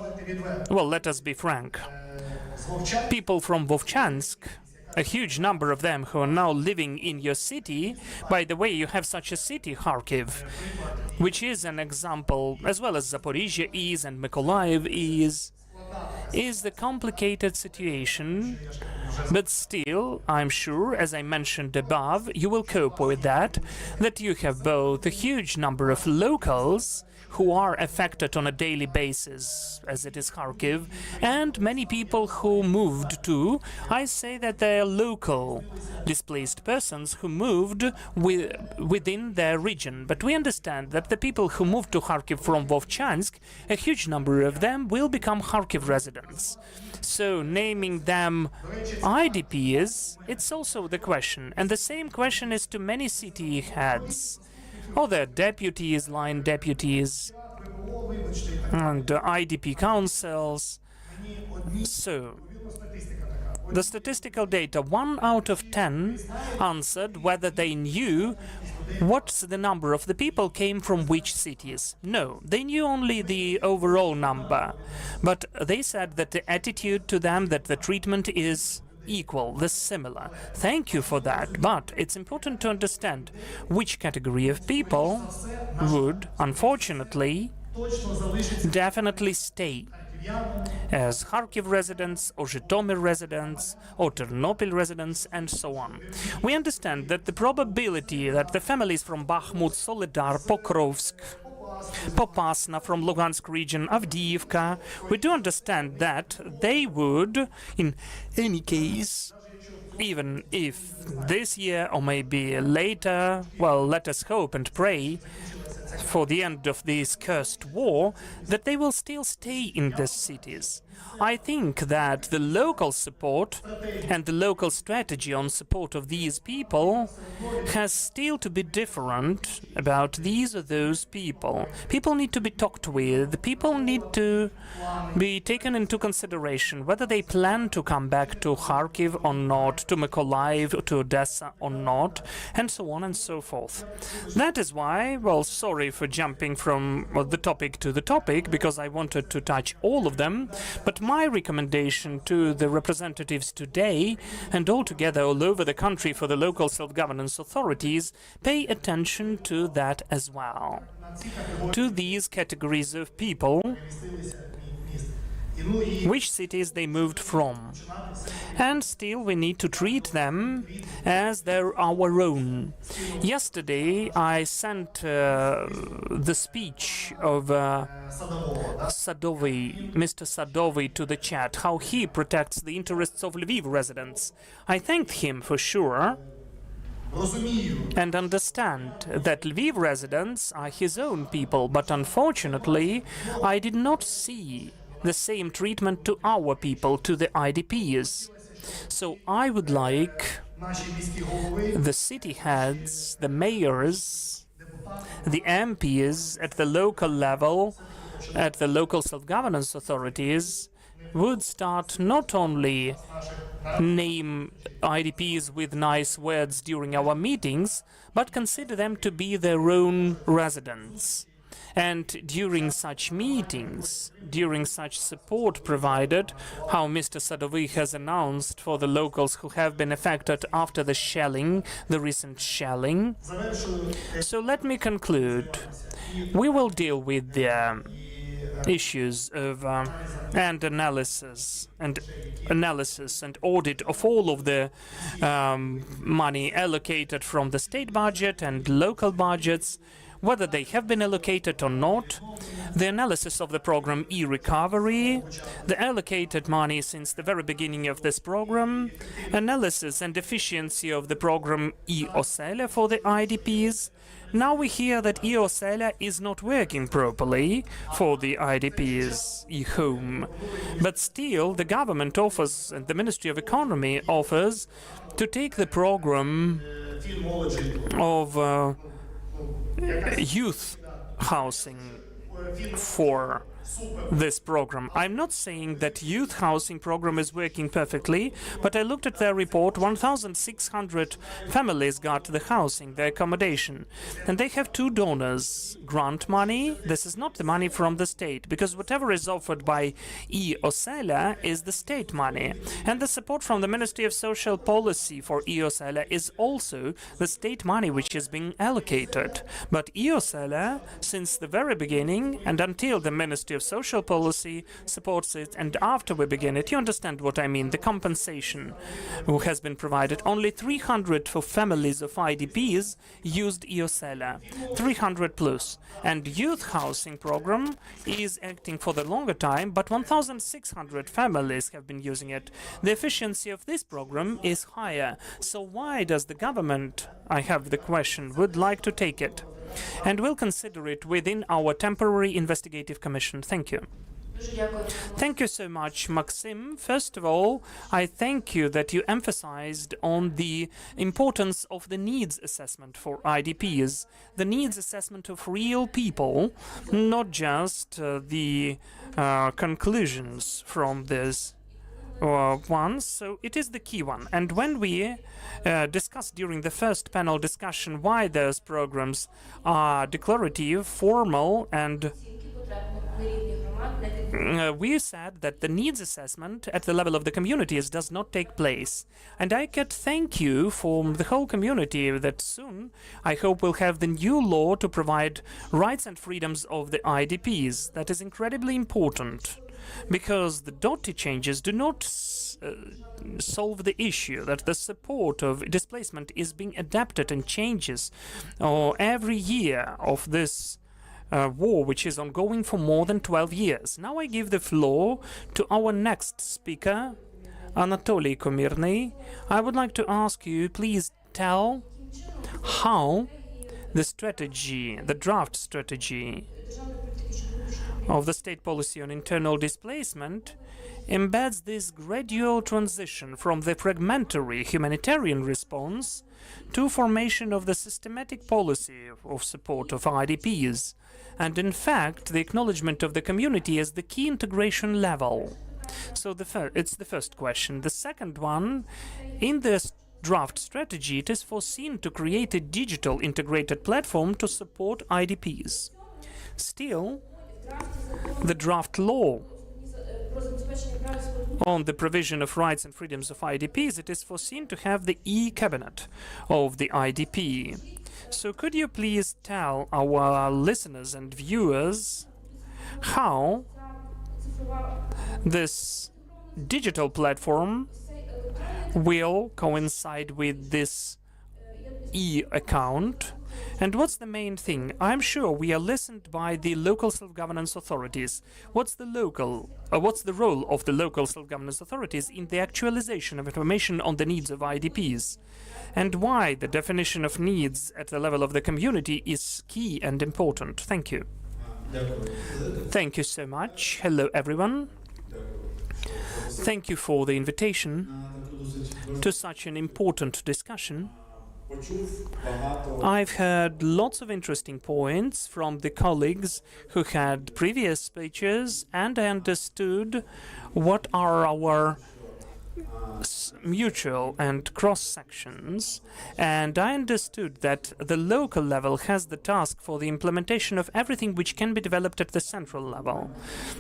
well, let us be frank, people from Vovchansk, a huge number of them who are now living in your city. By the way, you have such a city, Kharkiv, which is an example, as well as Zaporizhia is and Mykolaiv is the complicated situation. But still, I'm sure, as I mentioned above, you will cope with that you have both a huge number of locals who are affected on a daily basis, as it is Kharkiv, and many people who moved to, I say that they are local displaced persons who moved within their region. But we understand that the people who moved to Kharkiv from Vovchansk, a huge number of them will become Kharkiv residents. residents. So naming them IDPs, it's also the question. And the same question is to many city heads, or their deputies, line deputies, and IDP councils. So, the statistical data, 1 out of 10 answered whether they knew what's the number of the people came from which cities. No, they knew only the overall number. But they said that the attitude to them, that the treatment is equal, the similar. Thank you for that. But it's important to understand which category of people would, unfortunately, definitely stay as Kharkiv residents, or Zhytomyr residents, or Ternopil residents, and so on. We understand that the probability that the families from Bakhmut, Soledar, Pokrovsk, Popasna from Lugansk region, Avdiivka, we do understand that they would, in any case, even if this year or maybe later, well, let us hope and pray for the end of this cursed war, that they will still stay in these cities. I think that the local support and the local strategy on support of these people has still to be different about these or those people. People need to be talked with, people need to be taken into consideration whether they plan to come back to Kharkiv or not, to Mykolaiv, to Odessa or not, and so on and so forth. That is why, well, sorry for jumping from the topic to the topic, because I wanted to touch all of them, but my recommendation to the representatives today and altogether all over the country for the local self-governance authorities, pay attention to that as well. To these categories of people, which cities they moved from. And still we need to treat them as they're our own. Yesterday I sent the speech of Sadovy, Mr. Sadovy, to the chat, how he protects the interests of Lviv residents. I thanked him for sure and understand that Lviv residents are his own people, but unfortunately I did not see the same treatment to our people, to the IDPs. So I would like the city heads, the mayors, the MPs at the local level, at the local self-governance authorities, would start not only name IDPs with nice words during our meetings, but consider them to be their own residents. And during such meetings, during such support provided, how Mr. Sadovy has announced for the locals who have been affected after the shelling, the recent shelling. So let me conclude. We will deal with the issues of and analysis and audit of all of the money allocated from the state budget and local budgets, whether they have been allocated or not, the analysis of the program e-recovery, the allocated money since the very beginning of this program, analysis and efficiency of the program e-Oselya for the IDPs. Now we hear that e-Oselya is not working properly for the IDPs e-home, but still the government offers, and the Ministry of Economy offers, to take the program of youth housing for this program. I'm not saying that youth housing program is working perfectly, but I looked at their report. 1,600 families got the housing, the accommodation, and they have two donors. Grant money, this is not the money from the state, because whatever is offered by e-Oselya is the state money, and the support from the Ministry of Social Policy for e-Oselya is also the state money which is being allocated. But e-Oselya, since the very beginning and until the Ministry of Social Policy supports it, and after we begin it, you understand what I mean, the compensation who has been provided. Only 300 for families of IDPs used e-Oselya, 300 plus. And youth housing program is acting for the longer time, but 1,600 families have been using it. The efficiency of this program is higher. So why does the government, I have the question, would like to take it? And we'll consider it within our temporary investigative commission. Thank you. Thank you so much, Maxim. First of all, I thank you that you emphasized on the importance of the needs assessment for IDPs, the needs assessment of real people, not just the conclusions from this one. So it is the key one. And when we discussed during the first panel discussion why those programs are declarative, formal, and we said that the needs assessment at the level of the communities does not take place. And I could thank you for the whole community that soon, I hope, we'll have the new law to provide rights and freedoms of the IDPs. That is incredibly important, because the DOTI changes do not solve the issue that the support of displacement is being adapted and changes every year of this war, which is ongoing for more than 12 years. Now I give the floor to our next speaker, Anatoly Komirny. I would like to ask you, please tell how the strategy, the draft strategy of the state policy on internal displacement embeds this gradual transition from the fragmentary humanitarian response to formation of the systematic policy of support of IDPs, and in fact the acknowledgement of the community as the key integration level. So it's the first question. The second one, in this draft strategy, it is foreseen to create a digital integrated platform to support IDPs. Still, the draft law on the provision of rights and freedoms of IDPs, it is foreseen to have the e-cabinet of the IDP. So could you please tell our listeners and viewers how this digital platform will coincide with this e-account? And what's the main thing? I'm sure we are listened by the local self-governance authorities. What's the role of the local self-governance authorities in the actualization of information on the needs of IDPs? And why the definition of needs at the level of the community is key and important? Thank you. Thank you so much. Hello, everyone. Thank you for the invitation to such an important discussion. I've heard lots of interesting points from the colleagues who had previous speeches, and I understood what are our mutual and cross sections, and I understood that the local level has the task for the implementation of everything which can be developed at the central level.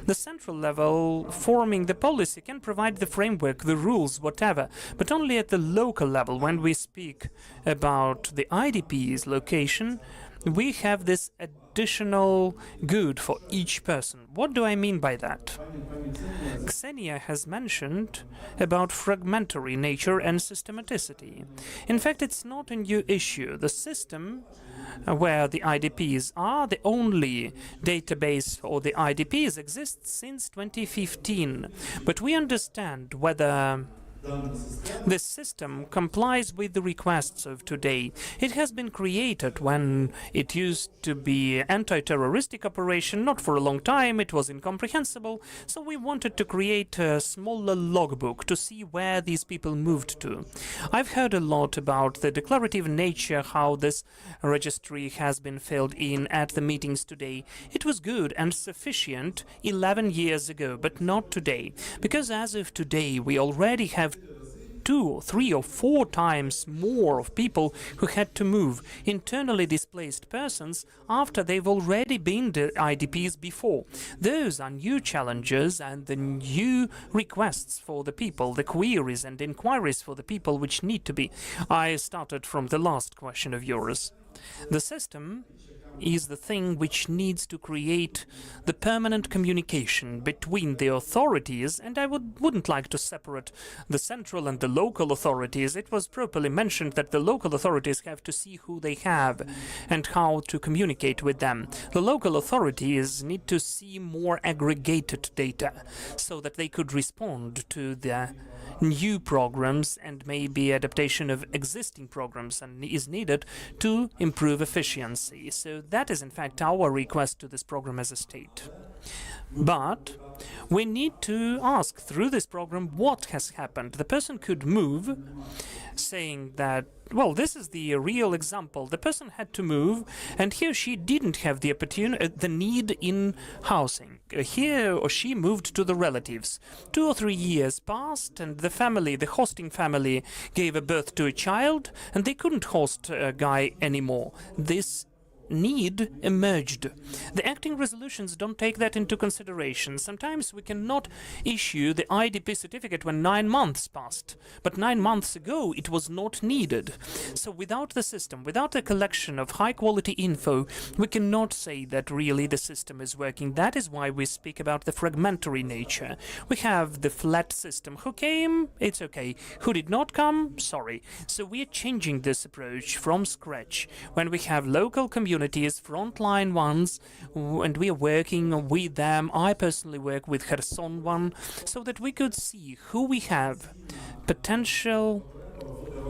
The central level forming the policy can provide the framework, the rules, whatever, but only at the local level. When we speak about the IDP's location, we have this additional good for each person. What do I mean by that? Ksenia has mentioned about fragmentary nature and systematicity. In fact, it's not a new issue. The system where the IDPs are, the only database for the IDPs exists since 2015. But we understand whether this system complies with the requests of today. It has been created when it used to be anti-terroristic operation, not for a long time, it was incomprehensible, so we wanted to create a smaller logbook to see where these people moved to. I've heard a lot about the declarative nature, how this registry has been filled in at the meetings today. It was good and sufficient 11 years ago, but not today, because as of today we already have 2, 3, or 4 times more of people who had to move, internally displaced persons, after they've already been the IDPs before. Those are new challenges and the new requests for the people, the queries and inquiries for the people which need to be. I started from the last question of yours. The system is the thing which needs to create the permanent communication between the authorities, and I wouldn't like to separate the central and the local authorities. It was properly mentioned that the local authorities have to see who they have and how to communicate with them. The local authorities need to see more aggregated data so that they could respond to the new programs, and maybe adaptation of existing programs and is needed to improve efficiency. So that is in fact our request to this program as a state. But we need to ask through this program what has happened. The person could move, saying that, well, this is the real example. The person had to move, and he or she didn't have the opportunity, the need in housing. He or she moved to the relatives. 2 or 3 years passed, and the family, the hosting family, gave a birth to a child, and they couldn't host a guy anymore. This need emerged. The acting resolutions don't take that into consideration. Sometimes we cannot issue the IDP certificate when 9 months passed, but 9 months ago it was not needed. So without the system, without a collection of high quality info, we cannot say that really the system is working. That is why we speak about the fragmentary nature. We have the flat system. Who came? It's okay. Who did not come? Sorry. So we are changing this approach from scratch. When we have local communities, frontline ones, and we are working with them. I personally work with Kherson one, so that we could see who we have potential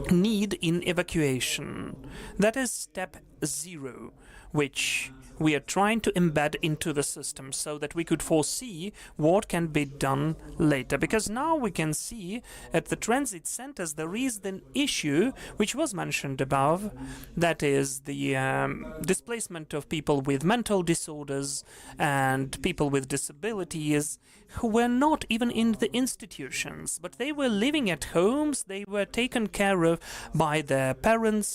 need in evacuation. That is step 0, which we are trying to embed into the system so that we could foresee what can be done later. Because now we can see at the transit centers there is an issue which was mentioned above, that is the displacement of people with mental disorders and people with disabilities who were not even in the institutions, but they were living at homes. They were taken care of by their parents,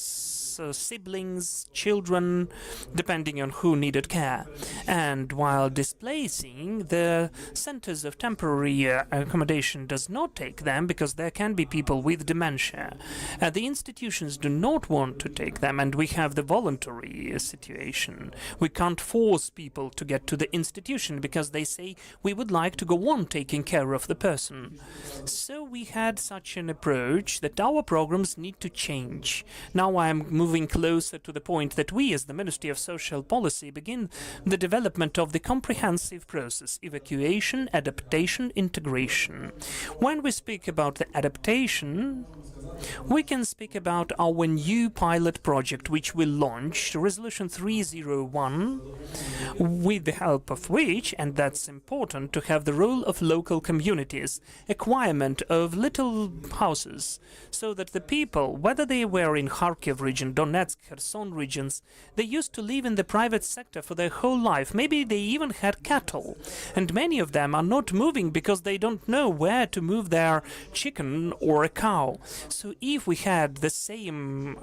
siblings, children, depending on who needed care. And while displacing, the centers of temporary accommodation does not take them because there can be people with dementia. The institutions do not want to take them, and we have the voluntary situation. We can't force people to get to the institution because they say we would like to go on taking care of the person. So we had such an approach that our programs need to change. Now I am moving closer to the point that we, as the Ministry of Social Policy, begin the development of the comprehensive process: evacuation, adaptation, integration. When we speak about the adaptation, we can speak about our new pilot project which we launched, Resolution 301, with the help of which, and that's important to have the role of local communities, acquirement of little houses, so that the people, whether they were in Kharkiv region, Donetsk, Kherson regions, they used to live in the private sector for their whole life. Maybe they even had cattle, and many of them are not moving because they don't know where to move their chicken or a cow. So if we had the same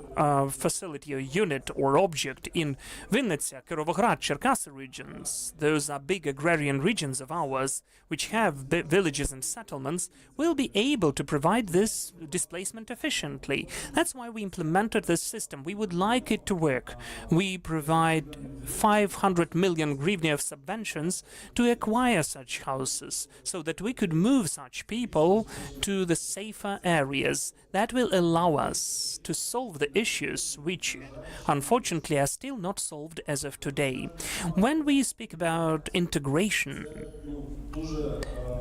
facility or unit or object in Vinnytsia, Kirovograd, Cherkasy regions, those are big agrarian regions of ours, which have villages and settlements, we'll be able to provide this displacement efficiently. That's why we implemented this system. We would like it to work. We provide 500 million hryvnia of subventions to acquire such houses so that we could move such people to the safer areas. That will allow us to solve the issues which unfortunately are still not solved as of today. When we speak about integration,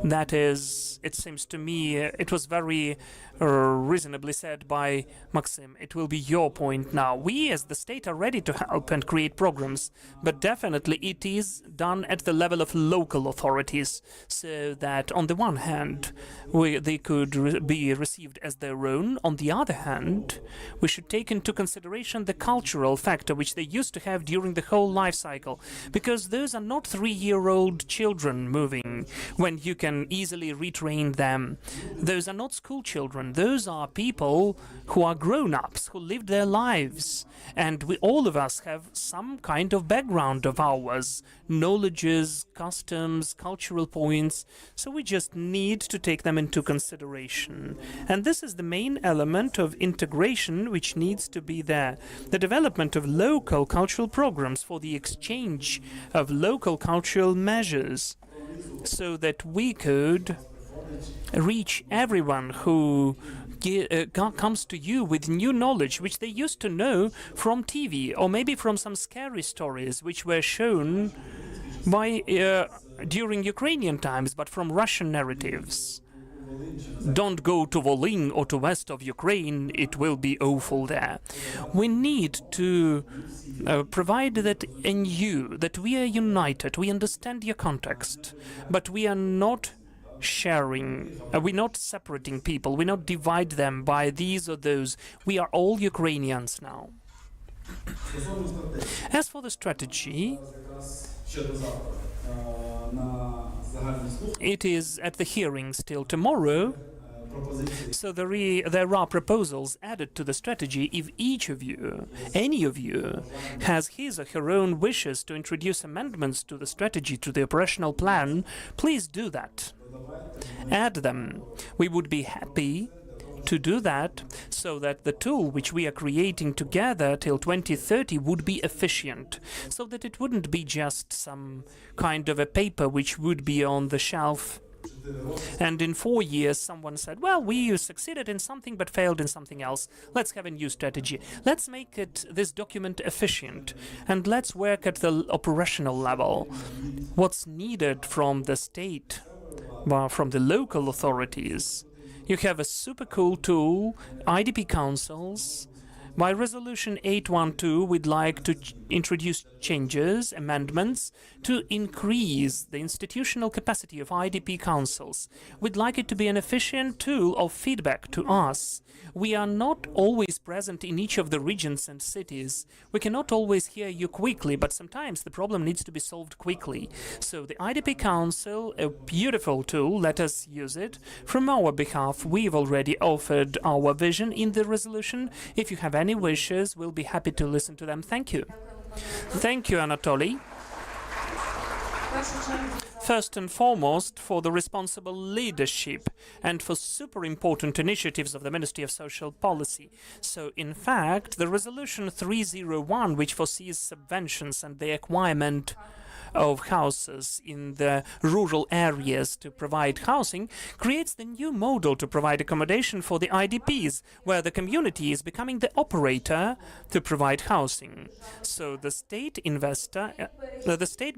that is, it seems to me, it was very reasonably said by Maxim. It will be your point now. We as the state are ready to help and create programs, but definitely it is done at the level of local authorities, so that on the one hand they could be received as their own. On the other hand, we should take into consideration the cultural factor which they used to have during the whole life cycle, because those are not 3-year-old children moving when you can easily retrain them. Those are not school children. Those are people who are grown-ups, who lived their lives. And we, all of us, have some kind of background of ours, knowledges, customs, cultural points, so we just need to take them into consideration. And this is the main element of integration which needs to be there. The development of local cultural programs for the exchange of local cultural measures, so that we could reach everyone who comes to you with new knowledge which they used to know from TV, or maybe from some scary stories which were shown by during Ukrainian times, but from Russian narratives. don't go to Volyn or to west of Ukraine, it will be awful there. We need to provide that in you, that we are united, we understand your context, but we are not sharing, we're not separating people, we not divide them by these or those. We are all Ukrainians now. As for the strategy, it is at the hearing still tomorrow, so there are proposals added to the strategy. If each of you, any of you, has his or her own wishes to introduce amendments to the strategy, to the operational plan, please do that. Add them. We would be happy to do that, so that the tool which we are creating together till 2030 would be efficient, so that it wouldn't be just some kind of a paper which would be on the shelf, and in 4 years someone said, well, we succeeded in something but failed in something else. Let's have a new strategy. Let's make this document efficient, and let's work at the operational level. What's needed from the state, from the local authorities? You have a super cool tool, IDP councils. By Resolution 812, we'd like to introduce changes, amendments, to increase the institutional capacity of IDP councils. We'd like it to be an efficient tool of feedback to us. We are not always present in each of the regions and cities. We cannot always hear you quickly, but sometimes the problem needs to be solved quickly. So the IDP Council, a beautiful tool, let us use it. From our behalf, we've already offered our vision in the resolution. If you have any wishes, we'll be happy to listen to them. Thank you. Thank you, Anatoly. First and foremost, for the responsible leadership and for super important initiatives of the Ministry of Social Policy. So, in fact, the Resolution 301, which foresees subventions and the acquirement of houses in the rural areas to provide housing, creates the new model to provide accommodation for the IDPs, where the community is becoming the operator to provide housing. So the state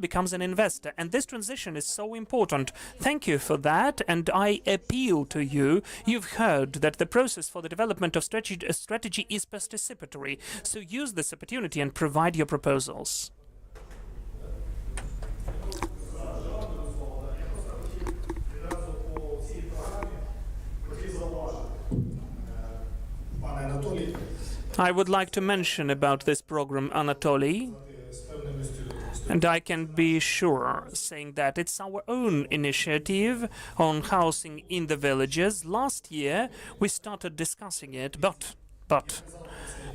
becomes an investor, and this transition is so important. Thank you for that, and I appeal to you. You've heard that the process for the development of strategy is participatory, so use this opportunity and provide your proposals. I would like to mention about this program, Anatoly, and I can be sure saying that it's our own initiative on housing in the villages. Last year we started discussing it, but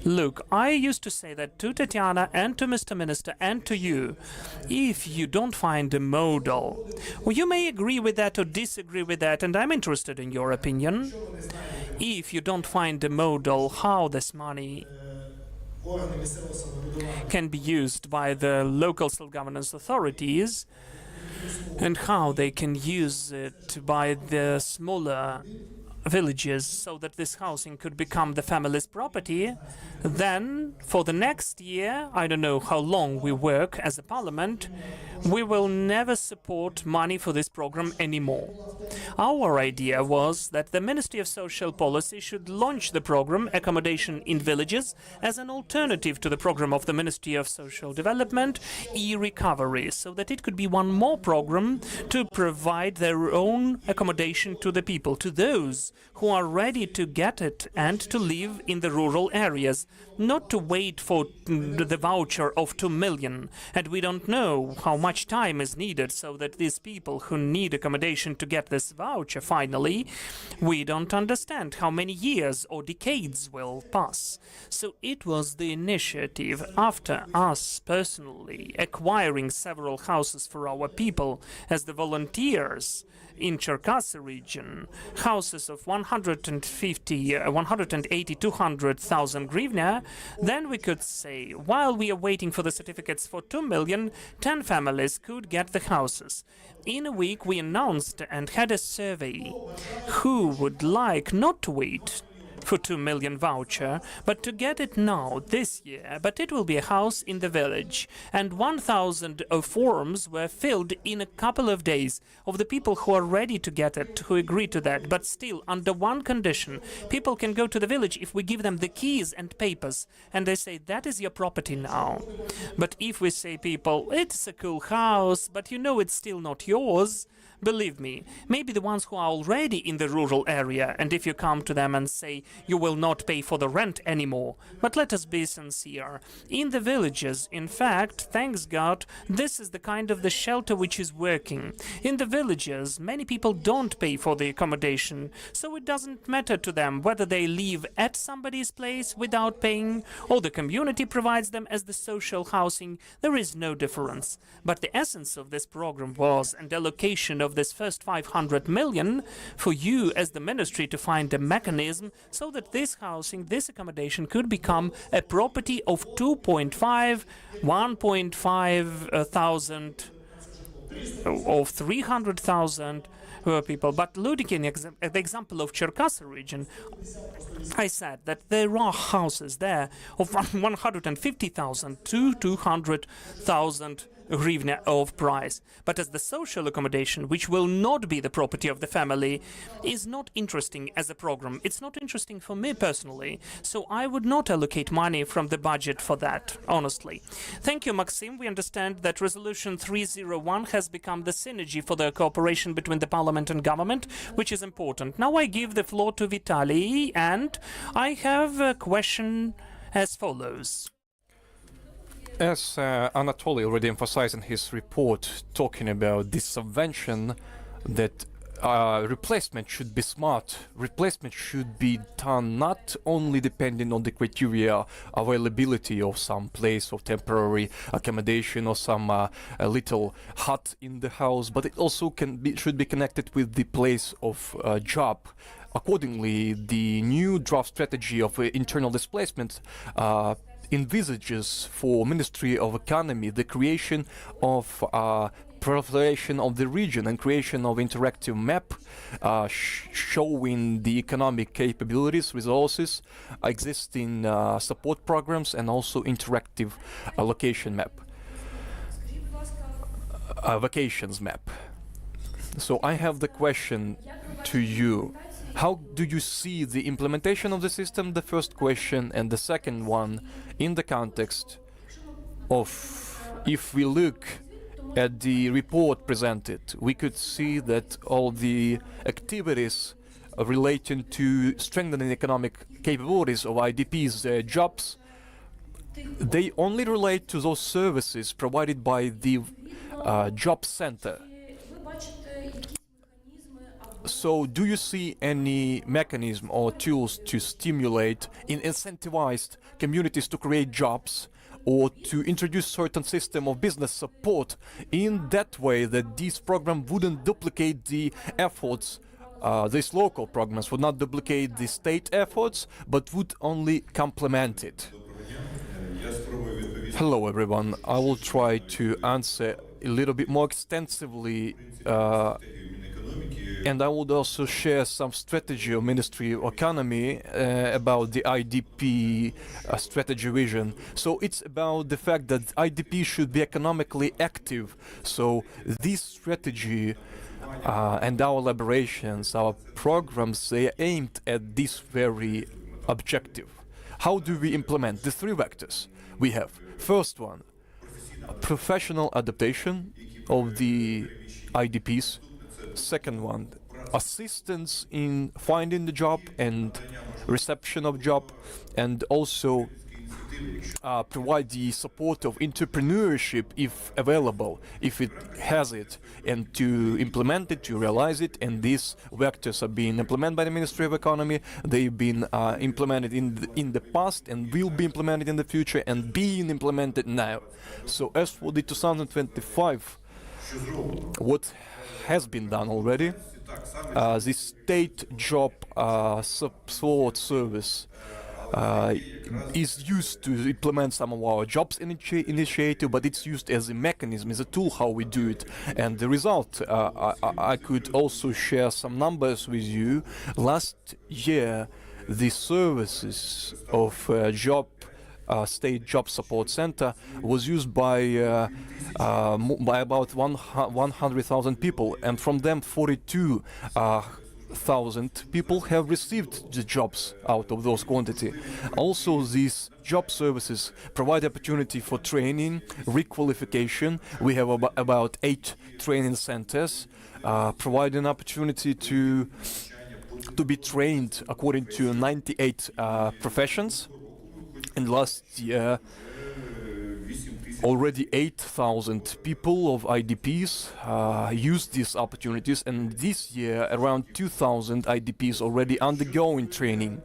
look, I used to say that to Tatiana and to Mr. Minister and to you, if you don't find a model, well, you may agree with that or disagree with that, and I'm interested in your opinion. If you don't find a model how this money can be used by the local self-governance authorities and how they can use it by the smaller villages so that this housing could become the family's property, then for the next year, I don't know how long we work as a parliament, we will never support money for this program anymore. Our idea was that the Ministry of Social Policy should launch the program Accommodation in Villages as an alternative to the program of the Ministry of Social Development, e-Recovery, so that it could be one more program to provide their own accommodation to the people, to those who are ready to get it and to live in the rural areas, not to wait for the voucher of 2 million. And we don't know how much time is needed so that these people who need accommodation to get this voucher finally, we don't understand how many years or decades will pass. So it was the initiative, after us personally acquiring several houses for our people as the volunteers in Cherkasy region, houses of 180, 200,000 hryvnia, then we could say, while we are waiting for the certificates for 2 million, 10 families could get the houses. In a week, we announced and had a survey who would like not to wait for 2 million voucher, but to get it now, this year, but it will be a house in the village. And 1,000 forms were filled in a couple of days of the people who are ready to get it, who agree to that. But still, under one condition, people can go to the village if we give them the keys and papers, and they say, that is your property now. But if we say people, it's a cool house, but you know it's still not yours, believe me, maybe the ones who are already in the rural area, and if you come to them and say you will not pay for the rent anymore, but let us be sincere, in the villages, in fact, thanks God, this is the kind of the shelter which is working. In the villages, many people don't pay for the accommodation, so it doesn't matter to them whether they live at somebody's place without paying, or the community provides them as the social housing. There is no difference. But the essence of this program was an allocation of this first 500 million for you as the ministry to find a mechanism so that this housing, this accommodation could become a property of 1.5 thousand of 300,000 people. But looking at the example of Cherkasy region, I said that there are houses there of 150,000 to 200,000 hryvnia of price. But as the social accommodation, which will not be the property of the family, is not interesting as a program. It's not interesting for me personally, so I would not allocate money from the budget for that, honestly. Thank you, Maxim. We understand that Resolution 301 has become the synergy for the cooperation between the parliament and government, which is important. Now I give the floor to Vitaly, and I have a question as follows. As Anatoly already emphasized in his report, talking about this subvention, that replacement should be smart. Replacement should be done not only depending on the criteria availability of some place of temporary accommodation or some little hut in the house, but it also should be connected with the place of job. Accordingly, the new draft strategy of internal displacement envisages for Ministry of Economy the creation of proliferation of the region and creation of interactive map showing the economic capabilities, resources, existing support programs, and also interactive location map, vacations map. So I have the question to you. How do you see the implementation of the system? The first question, and the second one in the context of, if we look at the report presented, we could see that all the activities relating to strengthening economic capabilities of IDPs' jobs, they only relate to those services provided by the job center. So do you see any mechanism or tools to stimulate and incentivize communities to create jobs, or to introduce certain system of business support in that way that this program wouldn't duplicate the efforts, these local programs would not duplicate the state efforts, but would only complement it? Hello everyone, I will try to answer a little bit more extensively, and I would also share some strategy of Ministry of Economy about the IDP strategy vision. So it's about the fact that IDP should be economically active. So this strategy and our elaborations, our programs, they are aimed at this very objective. How do we implement the three vectors we have? First one, professional adaptation of the IDPs. Second one, assistance in finding the job and reception of job, and also provide the support of entrepreneurship if available, if it has it, and to implement it, to realize it. And these vectors are being implemented by the Ministry of Economy. They've been implemented in the past and will be implemented in the future and being implemented now. So as for the 2025, what has been done already, the state job support service is used to implement some of our jobs initiative, but it's used as a mechanism, as a tool how we do it. And the result, I could also share some numbers with you. Last year, the services of State Job Support Center was used by about 100,000 people, and from them 42,000 people have received the jobs out of those quantity. Also, these job services provide opportunity for training, requalification. We have about 8 training centers, providing opportunity to be trained according to 98 professions. And last year, already 8,000 people of IDPs used these opportunities, and this year around 2,000 IDPs already undergoing training.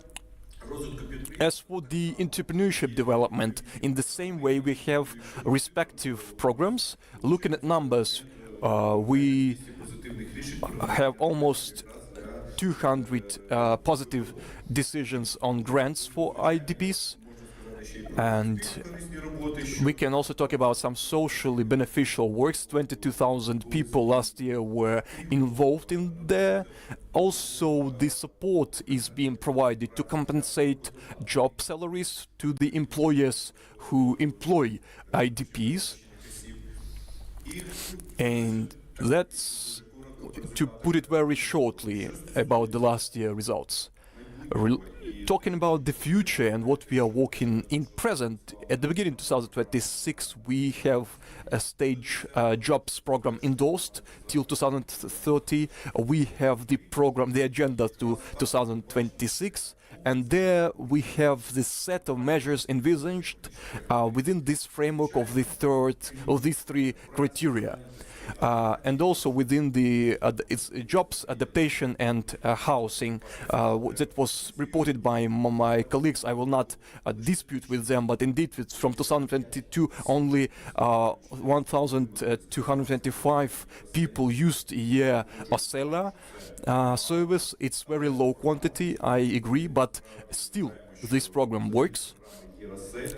As for the entrepreneurship development, in the same way we have respective programs. Looking at numbers, we have almost 200 positive decisions on grants for IDPs. And we can also talk about some socially beneficial works. 22,000 people last year were involved in there. Also, the support is being provided to compensate job salaries to the employers who employ IDPs. And that's, to put it very shortly, about the last year results. Talking about the future and what we are working in present, at the beginning of 2026 we have a stage jobs program endorsed till 2030. We have the program, the agenda to 2026, and there we have this set of measures envisaged within this framework of the these 3 criteria. And also within its jobs, adaptation and housing that was reported by my colleagues. I will not dispute with them, but indeed from 2022 only 1,225 people used a year Osela service. It's very low quantity, I agree, but still this program works.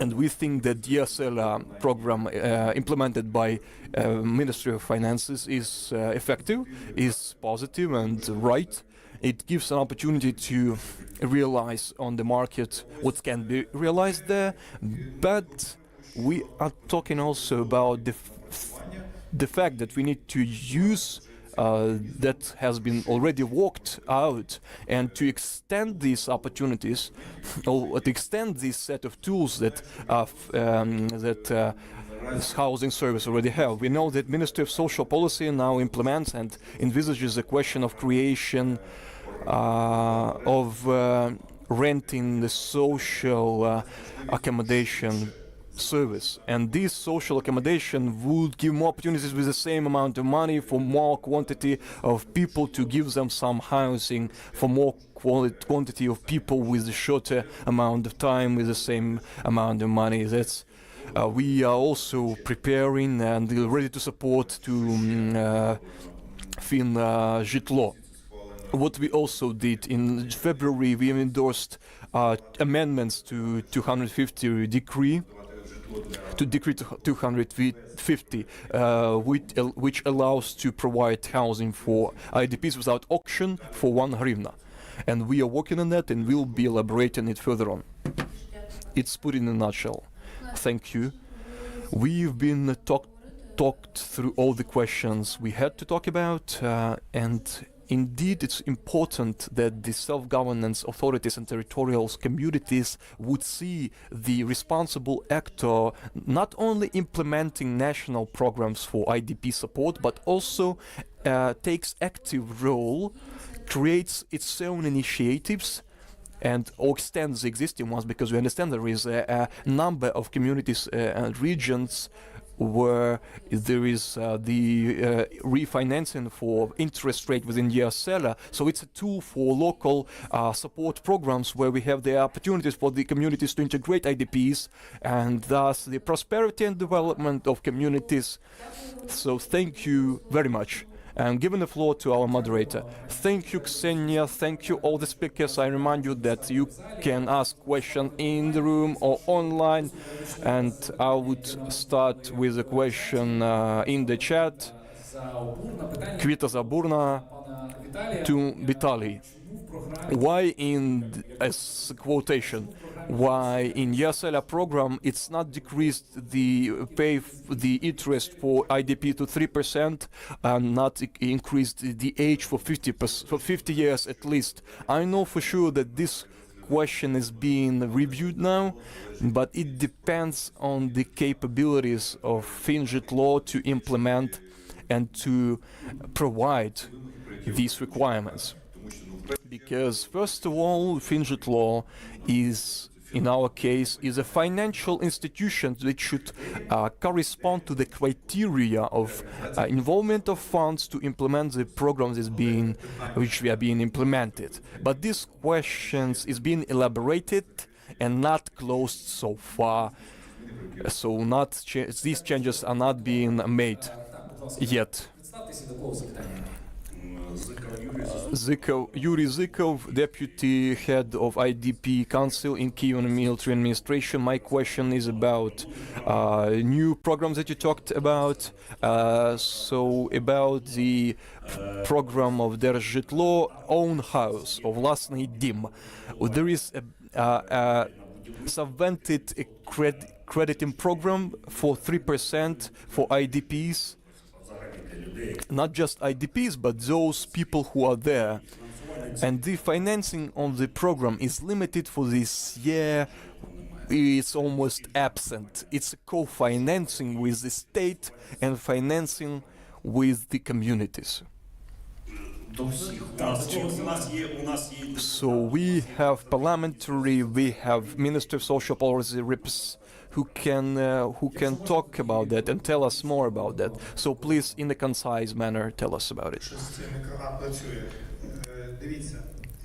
And we think that the ESL program implemented by Ministry of Finances is effective, is positive and right. It gives an opportunity to realize on the market what can be realized there. But we are talking also about the fact that we need to use that has been already worked out, and to extend these opportunities, or to extend this set of tools that this housing service already have. We know that Ministry of Social Policy now implements and envisages the question of creation of renting the social accommodation service, and this social accommodation would give more opportunities with the same amount of money for more quantity of people, to give them some housing for more quantity of people with a shorter amount of time with the same amount of money. That's we are also preparing and ready to support to Житло. What we also did in February, we endorsed amendments to 250 decree. To Decree 250, which allows to provide housing for IDPs without auction for 1 hryvnia. And we are working on that, and we'll be elaborating it further on. It's put in a nutshell. Thank you. We've been talked through all the questions we had to talk about, and indeed, it's important that the self-governance authorities and territorial communities would see the responsible actor not only implementing national programs for IDP support, but also takes active role, creates its own initiatives, and or extends the existing ones, because we understand there is a number of communities and regions where there is the refinancing for interest rate within ESL. So it's a tool for local support programs where we have the opportunities for the communities to integrate IDPs, and thus the prosperity and development of communities. So thank you very much. And giving the floor to our moderator. Thank you, Ksenia. Thank you, all the speakers. I remind you that you can ask questions in the room or online. And I would start with a question in the chat. Kvita Zaburna to Vitaly. why as quotation, why in Yasala program it's not decreased the interest for IDP to 3% and not increased the age for 50 years at least. I know for sure that this question is being reviewed now, but it depends on the capabilities of Finjit law to implement and to provide these requirements. Because first of all, Finjit law is, in our case, is a financial institution which should correspond to the criteria of involvement of funds to implement the programs which are being implemented. But these questions is being elaborated and not closed so far. So these changes are not being made yet. Yuri Zykov, Deputy Head of IDP Council in Kyiv Military Administration. My question is about new programs that you talked about. So about the program of Держжитло, own house, of Vlastny Dim. There is a subvented crediting program for 3% for IDPs. Not just IDPs, but those people who are there. And the financing on the program is limited for this year. It's almost absent. It's a co-financing with the state and financing with the communities. So we have parliamentary, we have Minister of Social Policy reps who can talk about that and tell us more about that. So please, in a concise manner, tell us about it.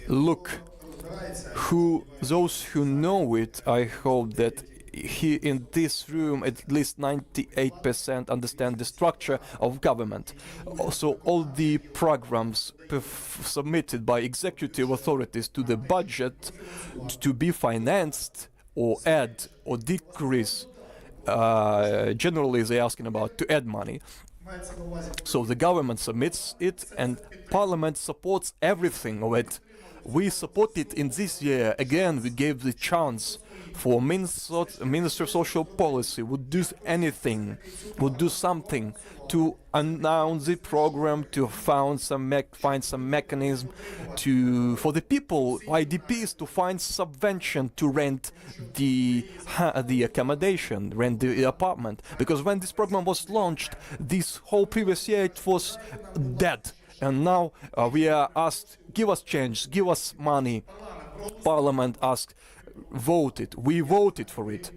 Look, those who know it, I hope that here in this room at least 98% understand the structure of government. So all the programs submitted by executive authorities to the budget to be financed or add or decrease, generally they're asking about to add money. So the government submits it and parliament supports everything of it. We support it in this year. Again, we gave the chance for Minister of Social Policy would do anything, would do something to announce the program, to find some mechanism for the people, IDPs, to find subvention to rent the accommodation, rent the apartment. Because when this program was launched, this whole previous year it was dead. And now we are asked, give us change, give us money. Parliament asked, vote it. We voted for it.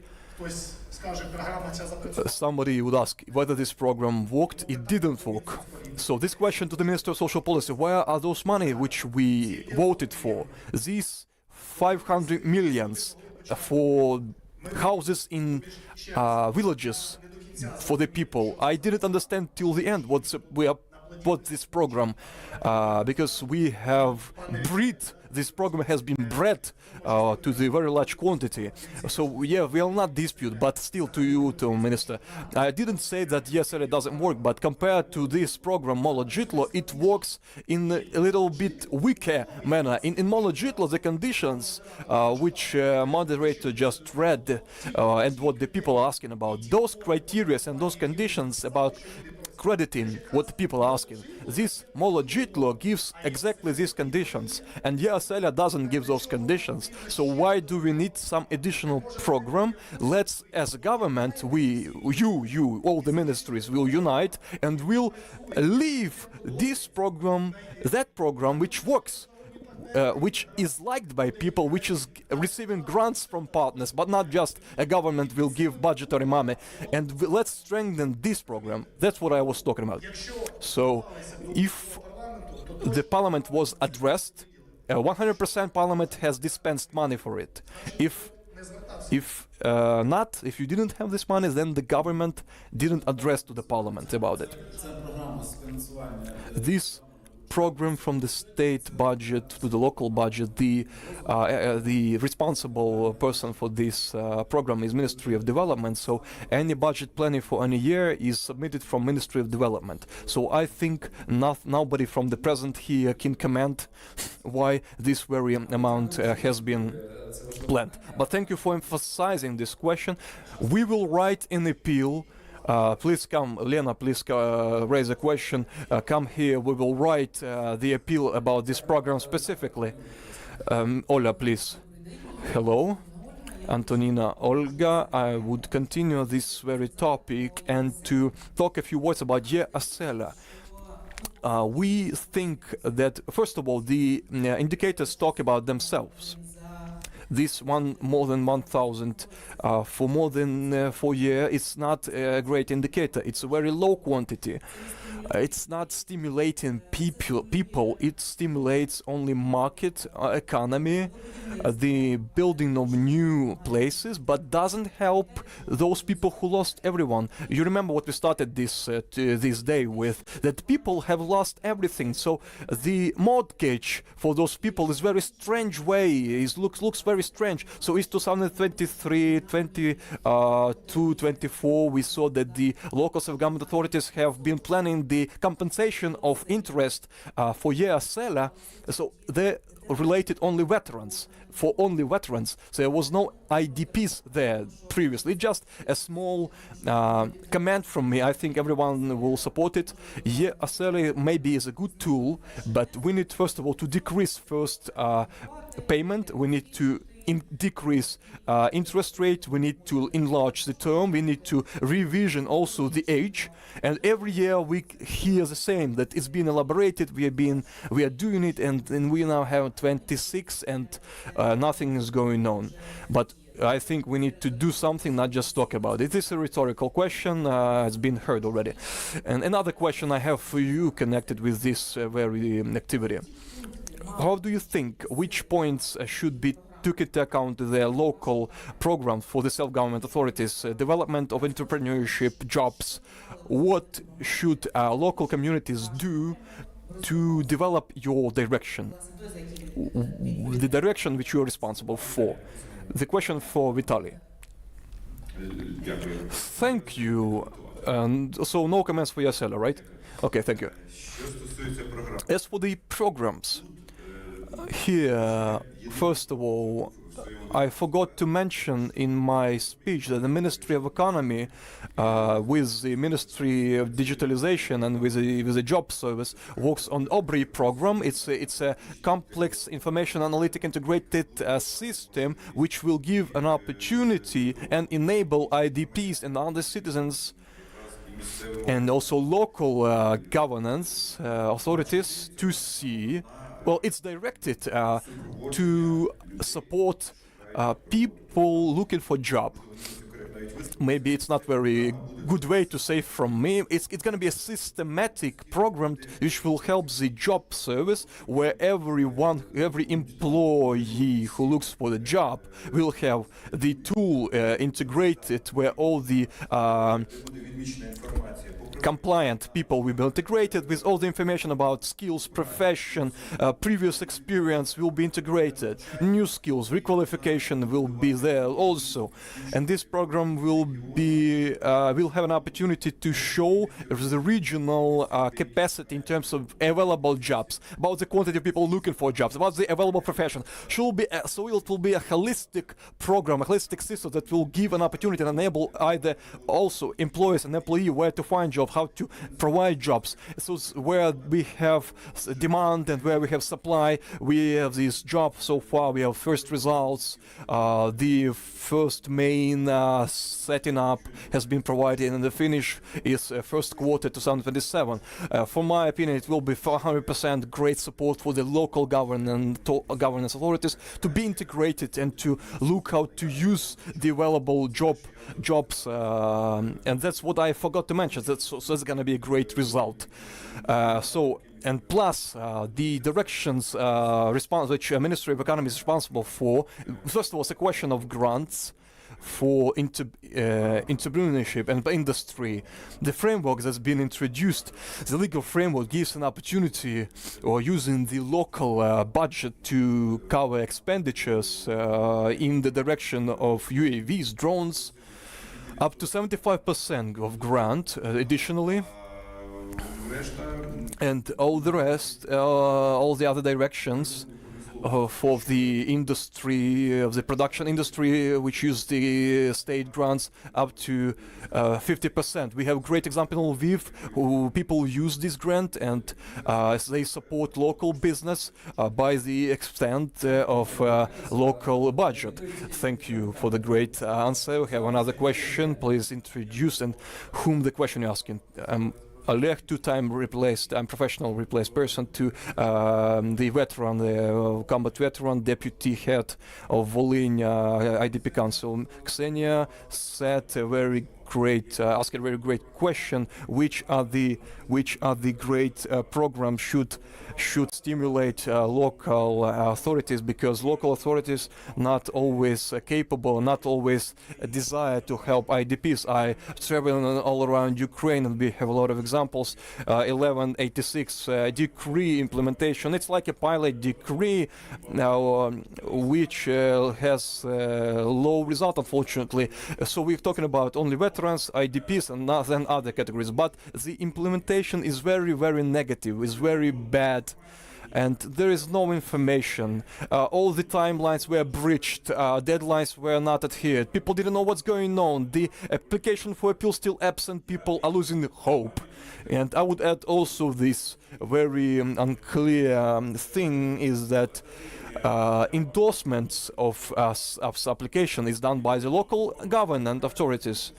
Somebody would ask whether this program worked. It didn't work. So this question to the Minister of Social Policy, where are those money which we voted for? These 500 millions for houses in villages for the people. I didn't understand till the end what this program, because we have this program has been bred to the very large quantity. So yeah, we will not dispute, but still to you, to Minister, I didn't say that yes, it doesn't work, but compared to this program Molodjitlo, it works in a little bit weaker manner. In Molodjitlo, the conditions which moderator just read and what the people are asking about, those criteria and those conditions about crediting what people are asking. This Molodjitlo gives exactly these conditions, and Yasala doesn't give those conditions. So why do we need some additional program? Let's, as a government, all the ministries will unite and will leave this program, that program which works. Which is liked by people, which is receiving grants from partners, but not just a government will give budgetary money. And let's strengthen this program. That's what I was talking about. So if the parliament was addressed, 100% parliament has dispensed money for it. If not, if you didn't have this money, then the government didn't address to the parliament about it. This program from the state budget to the local budget. The responsible person for this program is Ministry of Development. So any budget planning for any year is submitted from Ministry of Development. So I think nobody from the present here can comment why this very amount has been planned. But thank you for emphasizing this question. We will write an appeal. Please come, Lena, please raise a question. Come here, we will write the appeal about this program specifically. Ola, please. Hello. Antonina, Olga, I would continue this very topic and to talk a few words about Asela. We think that, first of all, the indicators talk about themselves. This more than 1,000 for more than 4 years, it's not a great indicator. It's a very low quantity. It's not stimulating people. It stimulates only market economy, the building of new places, but doesn't help those people who lost everyone. You remember what we started this day with, that people have lost everything. So the mortgage for those people is very strange way. It looks very strange. So it's 2023, 22, 24. We saw that the local self-government authorities have been planning the compensation of interest for Asela. So they related only veterans, for only veterans. So there was no IDPs there previously. Just a small comment from me. I think everyone will support it. Asela maybe is a good tool, but we need first of all to decrease first payment. We need to decrease interest rate. We need to enlarge the term. We need to revision also the age. And every year we hear the same, that it's been elaborated. We are doing it, and we now have 26, and nothing is going on. But I think we need to do something, not just talk about it. It is a rhetorical question. It's been heard already. And another question I have for you connected with this very activity. How do you think, which points should be took into account the local program for the self-government authorities, development of entrepreneurship, jobs? What should local communities do to develop your direction, the direction which you are responsible for? The question for Vitaly. Thank you. So no comments for Asela, right? Okay, thank you. As for the programs, here, first of all, I forgot to mention in my speech that the Ministry of Economy, with the Ministry of Digitalization and with the Job Service, works on OBRI program. It's a complex information analytic integrated system which will give an opportunity and enable IDPs and other citizens and also local governance authorities to see. Well, it's directed to support people looking for job. Maybe it's not very good way to say from me. It's going to be a systematic program which will help the job service, where every employee who looks for the job will have the tool integrated, where all the compliant people will be integrated with all the information about skills, profession, previous experience will be integrated. New skills, requalification will be there also. And this program will have an opportunity to show the regional capacity in terms of available jobs, about the quantity of people looking for jobs, about the available profession. So it will be a holistic program, a holistic system that will give an opportunity and enable either also employers and employee where to find jobs, how to provide jobs. So where we have demand and where we have supply, we have these jobs. So far we have first results. The first main setting up has been provided, and the finish is first quarter 2027. For my opinion, it will be 400% great support for the local governance authorities to be integrated and to look how to use the available jobs, and that's what I forgot to mention. So that's going to be a great result. And plus, the directions which Ministry of Economy is responsible for, first of all, it's a question of grants for entrepreneurship and industry. The framework that's been introduced, the legal framework, gives an opportunity or using the local budget to cover expenditures in the direction of UAVs, drones, up to 75% of grant additionally. And all the rest, all the other directions for the industry, of the production industry, which use the state grants up to 50%. We have a great example in Lviv, who people use this grant and they support local business by the extent of local budget. Thank you for the great answer. We have another question. Please introduce and whom the question you're asking. Oleg, two-time replaced, I'm professional replaced person to the veteran, the combat veteran, deputy head of Volyn IDP Council. Ksenia said a very great, asked a very great question. Which are the great programs should stimulate local authorities, because local authorities not always capable, not always desire to help IDPs. I travel all around Ukraine and we have a lot of examples. 1186 decree implementation. It's like a pilot decree now, which has low result, unfortunately. So we're talking about only veterans, IDPs, and then other categories. But the implementation is very, very negative. It's very bad. And there is no information. All the timelines were breached. Deadlines were not adhered. People didn't know what's going on. The application for appeal still absent. People are losing hope. And I would add also this very unclear thing is that endorsements of application is done by the local government authorities.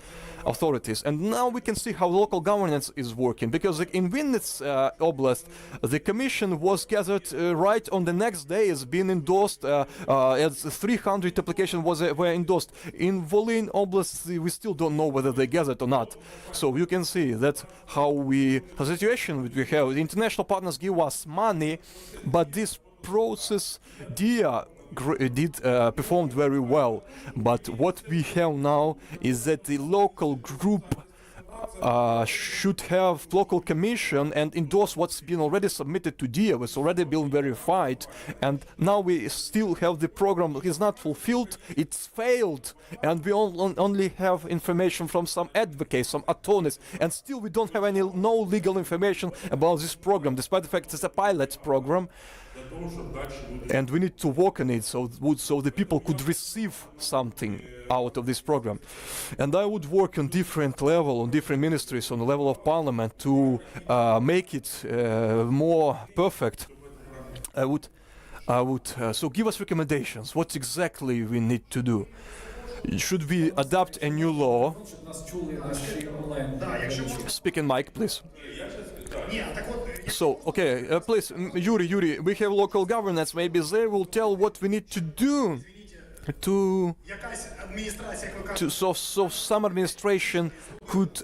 And now we can see how local governance is working, because in Vinnytsia Oblast, the commission was gathered right on the next day. It's been endorsed, as 300 applications were endorsed. In Volyn Oblast, we still don't know whether they gathered or not. So you can see that's how the situation we have. The international partners give us money, but this process performed very well. But what we have now is that the local group should have local commission and endorse what's been already submitted to DIA, it's already been verified, and now we still have the program is not fulfilled, it's failed, and we only have information from some advocates, some attorneys, and still we don't have no legal information about this program, despite the fact it's a pilot program. And we need to work on it so the people could receive something out of this program. And I would work on different level, on different ministries, on the level of parliament to make it more perfect. I would so give us recommendations. What exactly we need to do? Should we adopt a new law? Speak in mic, please. So, okay, please, Yuri, we have local governance. Maybe they will tell what we need to do so some administration could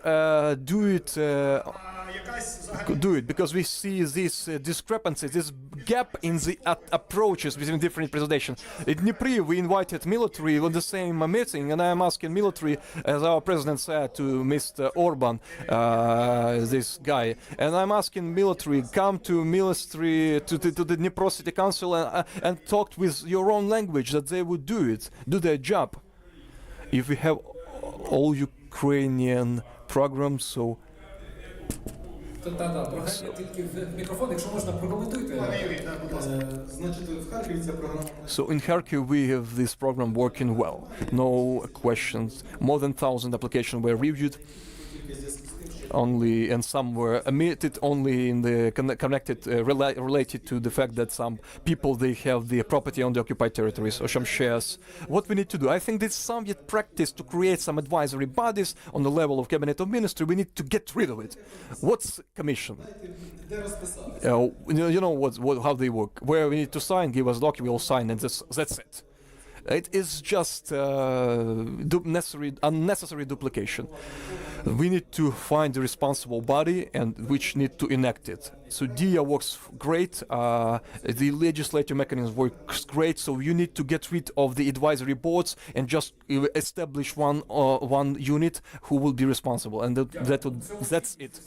do it. Because we see this discrepancy, this gap in the approaches between different presentations. In Dnipro, we invited military on the same meeting, and I am asking military, as our president said to Mr. Orban, this guy, and I'm asking military, come to military, to the Dnipro City Council and talk with your own language, that they would do their job. If we have all Ukrainian programs, so in Kharkiv we have this program working well. No questions. More than 1,000 applications were reviewed. Only, and some were omitted only in the connected related to the fact that some people they have the property on the occupied territories or some shares. What we need to do, I think this Soviet practice to create some advisory bodies on the level of cabinet of ministry, we need to get rid of it. What's commission? You know how they work. Where we need to sign, give us document, we'll sign, and that's it. It is just unnecessary duplication. We need to find the responsible body and which need to enact it. So DIA works great. The legislative mechanism works great. So you need to get rid of the advisory boards and just establish one unit who will be responsible, and that's it.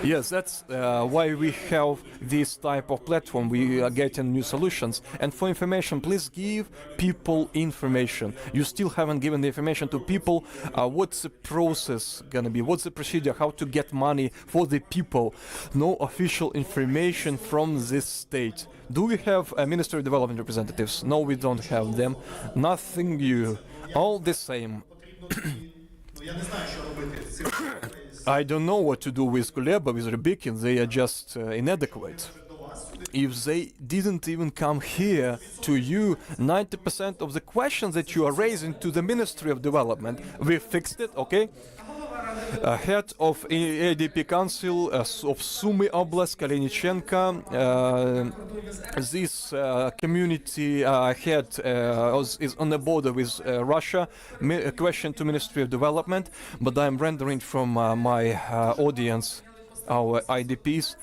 Yes, that's why we have this type of platform. We are getting new solutions. And for information, please give people information. You still haven't given the information to people. What's the process gonna be? What's the procedure? How to get money for the people? No official information from this state. Do we have Ministry of Development representatives? No, we don't have them. Nothing new. All the same. I don't know what to do with Kuleba, with Rybikin. They are just inadequate. If they didn't even come here to you, 90% of the questions that you are raising to the Ministry of Development, we fixed it, okay? Head of ADP Council of Sumy Oblast, Kalinichenko. This community head is on the border with Russia. A question to Ministry of Development, but I'm rendering from my audience, our IDPs.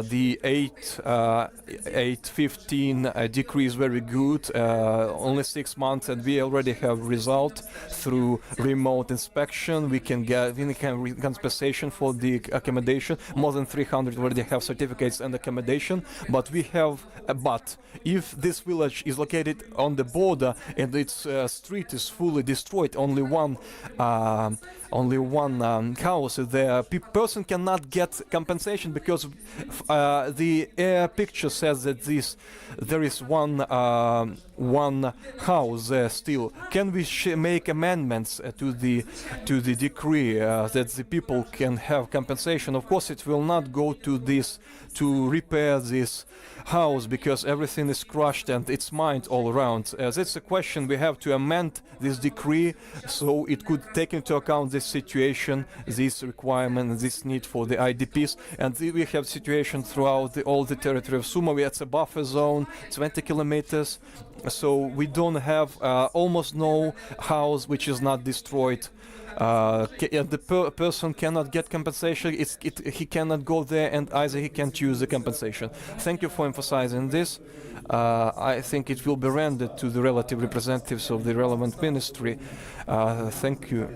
The 815 decree is very good, only 6 months, and we already have result through remote inspection. We can get compensation for the accommodation. More than 300 already have certificates and accommodation, but we have a but. If this village is located on the border and its street is fully destroyed, only one house, the person cannot get compensation because the air picture says that there is one house there still. Can we make amendments to the decree that the people can have compensation? Of course, it will not go to this to repair this house because everything is crushed and it's mined all around. That's a question. We have to amend this decree so it could take into account this situation, this requirement, this need for the IDPs. And we have situation throughout all the territory of Sumy. It's a buffer zone, 20 kilometers. So we don't have almost no house which is not destroyed. The person cannot get compensation. He cannot go there, and either he can't use the compensation. Thank you for emphasizing this. I think it will be rendered to the relative representatives of the relevant ministry. Thank you,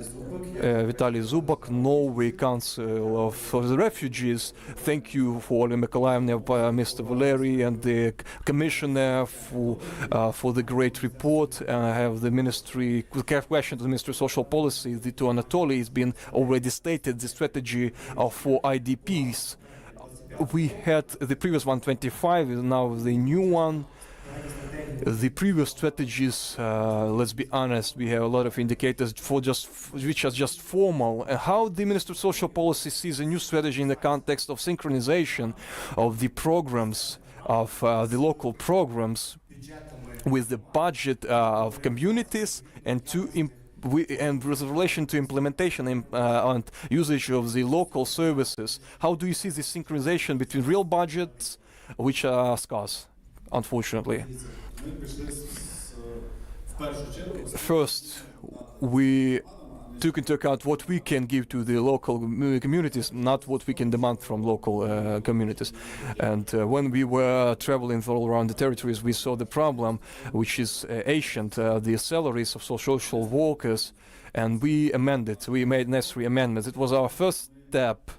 Vitaly Zubak, Norway Council for the Refugees. Thank you for Olga Mykolaievna, Mr. Valeri, and the Commissioner for the great report. I have the ministry question to the Ministry of Social Policy. To Anatoly has been already stated the strategy for IDPs. We had the previous 125, now the new one. The previous strategies, let's be honest, we have a lot of indicators which are just formal. How the Minister of Social Policy sees a new strategy in the context of synchronization of the programs, of the local programs with the budget of communities and with relation to implementation and usage of the local services. How do you see this synchronization between real budgets, which are scarce, unfortunately? First, we took into account what we can give to the local communities, not what we can demand from local communities. And when we were traveling all around the territories, we saw the problem, which is ancient, the salaries of social workers, and we made necessary amendments. It was our first step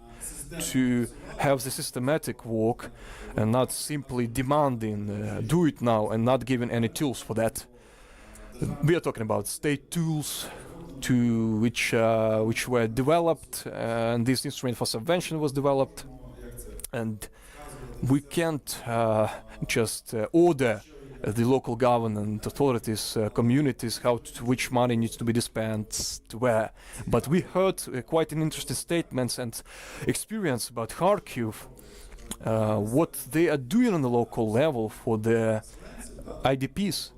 to have the systematic work and not simply demanding, do it now, and not giving any tools for that. We are talking about state tools, which were developed, and this instrument for subvention was developed, and we can't just order the local government authorities, communities, which money needs to be dispensed where. But we heard quite an interesting statements and experience about Kharkiv, what they are doing on the local level for the IDPs.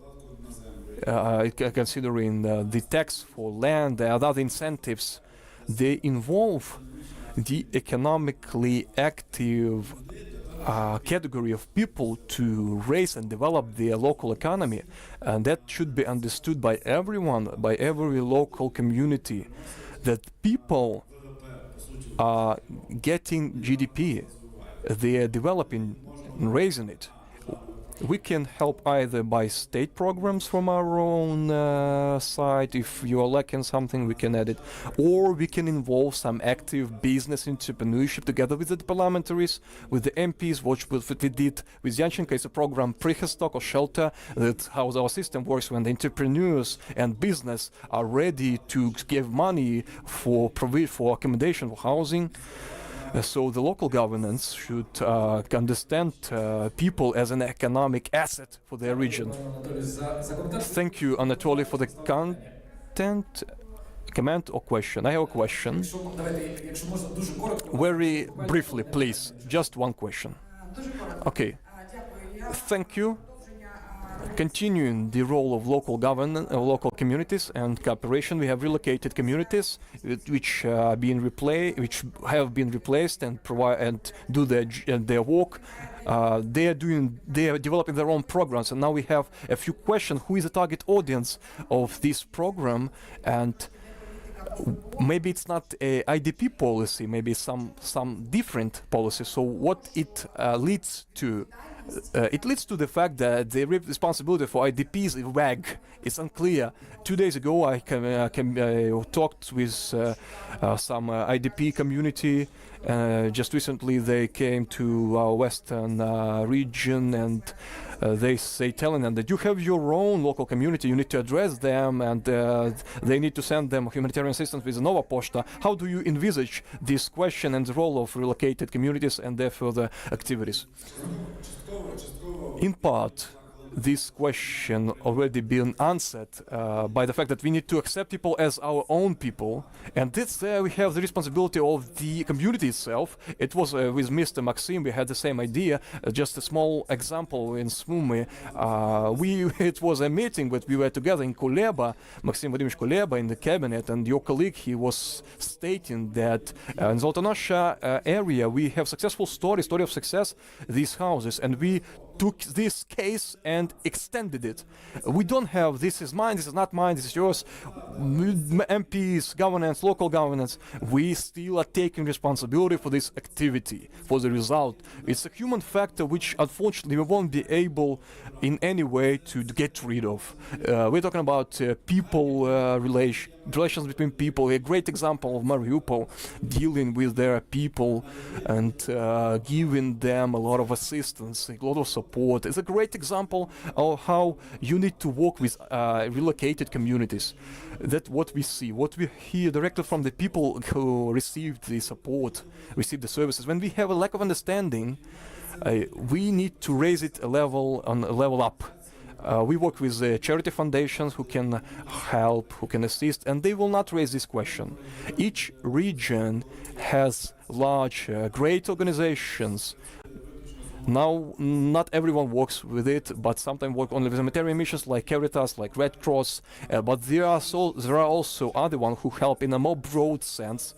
Considering the tax for land and other incentives, they involve the economically active category of people to raise and develop their local economy, and that should be understood by everyone, by every local community, that people are getting GDP. they are developing and raising it. We can help either by state programs from our own side. If you are lacking something, we can add it. Or we can involve some active business entrepreneurship together with the parliamentaries, with the MPs, what we did with Yanchenko. It's a program, Priyestock or Shelter, that's how our system works when the entrepreneurs and business are ready to give money for accommodation, for housing. So the local governance should understand people as an economic asset for their region. Thank you, Anatoly, for the content, comment or question. I have a question. Very briefly, please. Just one question. Okay. Thank you. Continuing the role of local government, local communities and cooperation, we have relocated communities which have been replaced and provide and do their work. They are developing their own programs, and now we have a few questions. Who is the target audience of this program? And maybe it's not a IDP policy, maybe some different policy. So what it leads to? It leads to the fact that the responsibility for IDPs is vague. It's unclear. 2 days ago, I talked with some IDP community. Just recently, they came to our western region, and they telling them that you have your own local community, you need to address them, and they need to send them humanitarian assistance with Nova Poshta. How do you envisage this question and the role of relocated communities and their further activities? In part, this question already been answered by the fact that we need to accept people as our own people, and this we have the responsibility of the community itself. It was with Mr. Maxim, we had the same idea. Just a small example in Sumy. It was a meeting, but we were together in Kuleba, Maxim Vladimirovich Kuleba, in the cabinet, and your colleague, he was stating that in Zolotonosha area we have successful story of success, these houses, and we took this case and extended it. We don't have this is mine, this is not mine, this is yours. MPs, governance, local governance, we still are taking responsibility for this activity, for the result. It's a human factor which unfortunately we won't be able in any way to get rid of. We're talking about people relations between people. A great example of Mariupol, dealing with their people and giving them a lot of assistance, a lot of support. It's a great example of how you need to work with relocated communities. That's what we see, what we hear directly from the people who received the support, received the services. When we have a lack of understanding, we need to raise it a level up. We work with charity foundations who can help, who can assist, and they will not raise this question. Each region has large, great organizations. Now, not everyone works with it, but sometimes work only with humanitarian missions like Caritas, like Red Cross. But there are also other ones who help in a more broad sense,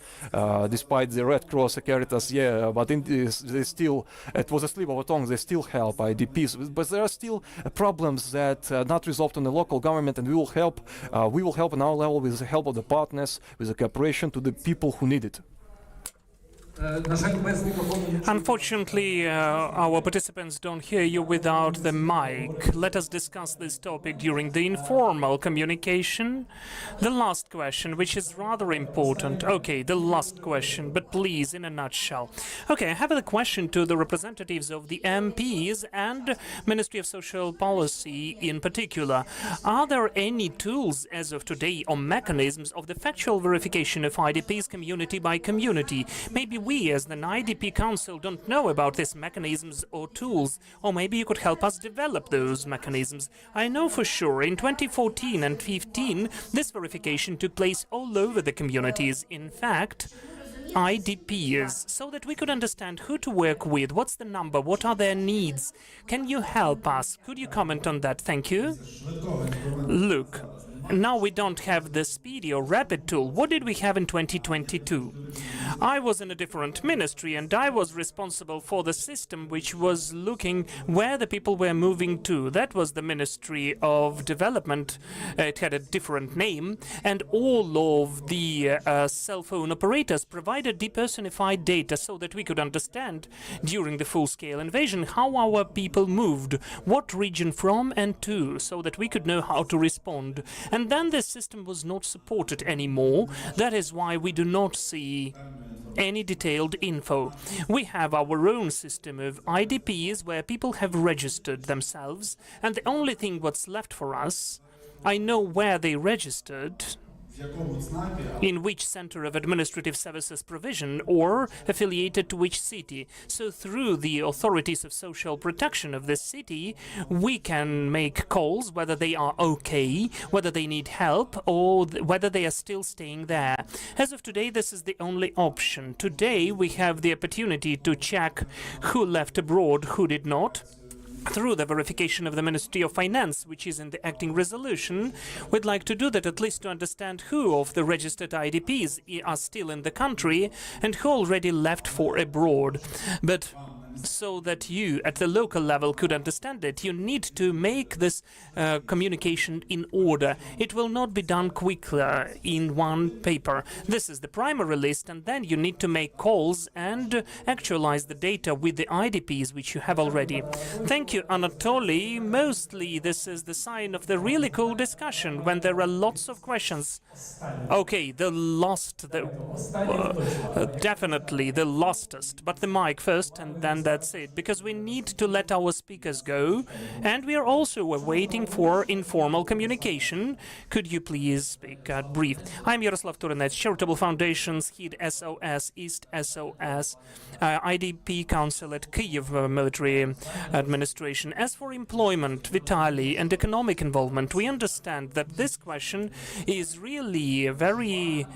despite the Red Cross, Caritas, but it was a slip of a tongue. They still help IDPs, but there are still problems that are not resolved on the local government, and we will help. We will help on our level with the help of the partners, with the cooperation to the people who need it. Unfortunately, our participants don't hear you without the mic. Let us discuss this topic during the informal communication. The last question, which is rather important. Okay, the last question, but please, in a nutshell. Okay, I have a question to the representatives of the MPs and Ministry of Social Policy in particular. Are there any tools as of today or mechanisms of the factual verification of IDPs community by community? Maybe we as the IDP Council don't know about these mechanisms or tools, or maybe you could help us develop those mechanisms. I know for sure in 2014 and 15 this verification took place all over the communities. In fact, IDPs, so that we could understand who to work with, what's the number, what are their needs. Can you help us? Could you comment on that? Thank you. Look, now we don't have the speedy or rapid tool. What did we have in 2022? I was in a different ministry, and I was responsible for the system which was looking where the people were moving to. That was the Ministry of Development. It had a different name, and all of the cell phone operators provided depersonified data so that we could understand during the full-scale invasion how our people moved, what region from and to, so that we could know how to respond. And then this system was not supported anymore. That is why we do not see any detailed info. We have our own system of IDPs where people have registered themselves, and the only thing what's left for us, I know where they registered, in which center of administrative services provision or affiliated to which city. So through the authorities of social protection of this city, we can make calls whether they are okay, whether they need help, or whether they are still staying there. As of today, this is the only option. Today, we have the opportunity to check who left abroad, who did not, through the verification of the Ministry of Finance, which is in the acting resolution. We'd like to do that at least to understand who of the registered IDPs are still in the country and who already left for abroad. But so that you at the local level could understand it, you need to make this communication in order. It will not be done quickly in one paper. This is the primary list, and then you need to make calls and actualize the data with the IDPs which you have already. Thank you, Anatoly. Mostly this is the sign of the really cool discussion when there are lots of questions. Okay, definitely the lostest, but the mic first, and then that's it, because we need to let our speakers go, and we are also waiting for informal communication. Could you please speak brief? I'm Yaroslav Turinets, Charitable Foundations, HID SOS, East SOS, IDP Council at Kyiv Military Administration. As for employment, Vitaly, and economic involvement, we understand that this question is really very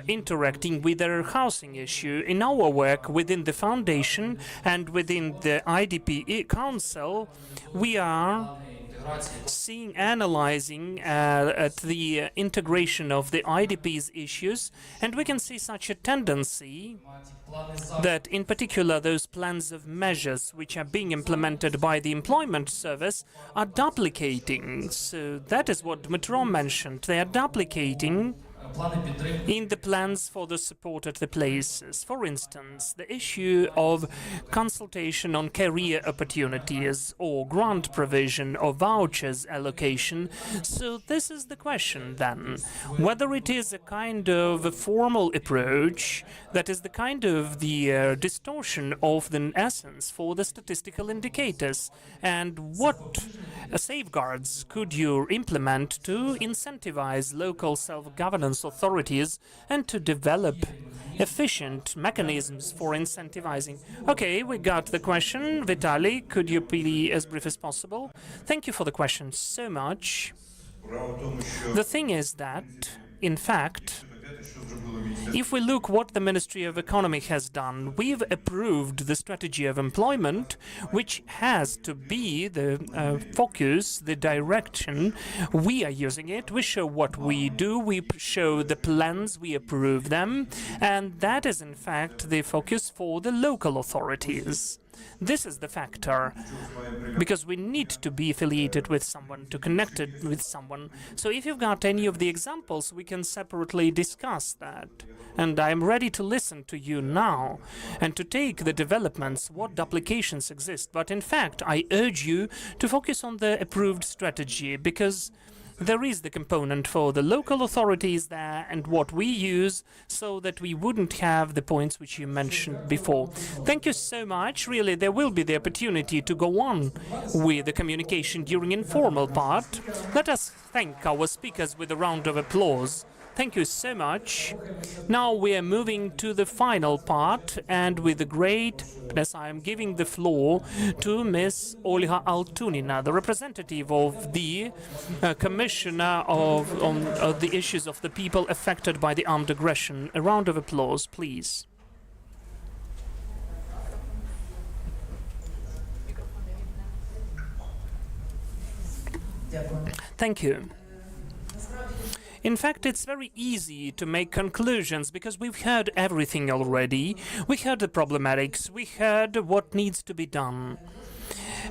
interacting with their housing issue. In our work within the foundation and within the IDP Council, we are analyzing at the integration of the IDP's issues, and we can see such a tendency that in particular those plans of measures which are being implemented by the employment service are duplicating. So that is what Dmitro mentioned. They are duplicating in the plans for the support at the places. For instance, the issue of consultation on career opportunities or grant provision or vouchers allocation. So this is the question then, whether it is a kind of a formal approach that is the kind of the distortion of the essence for the statistical indicators, and what safeguards could you implement to incentivize local self-governance authorities and to develop efficient mechanisms for incentivizing. Okay, we got the question. Vitaly, could you be as brief as possible? Thank you for the question so much. The thing is that, in fact, if we look what the Ministry of Economy has done, we've approved the strategy of employment, which has to be the focus, the direction. We are using it. We show what we do. We show the plans. We approve them. And that is, in fact, the focus for the local authorities. This is the factor, because we need to be affiliated with someone, to connect it with someone. So if you've got any of the examples, we can separately discuss that. And I'm ready to listen to you now and to take the developments, what duplications exist. But in fact, I urge you to focus on the approved strategy, because there is the component for the local authorities there and what we use, so that we wouldn't have the points which you mentioned before. Thank you so much. Really, there will be the opportunity to go on with the communication during informal part. Let us thank our speakers with a round of applause. Thank you so much. Now we are moving to the final part, and with the greatness I am giving the floor to Ms. Olga Altunina, the representative of the Commissioner on the issues of the people affected by the armed aggression. A round of applause, please. Thank you. In fact, it's very easy to make conclusions because we've heard everything already. We heard the problematics, we heard what needs to be done.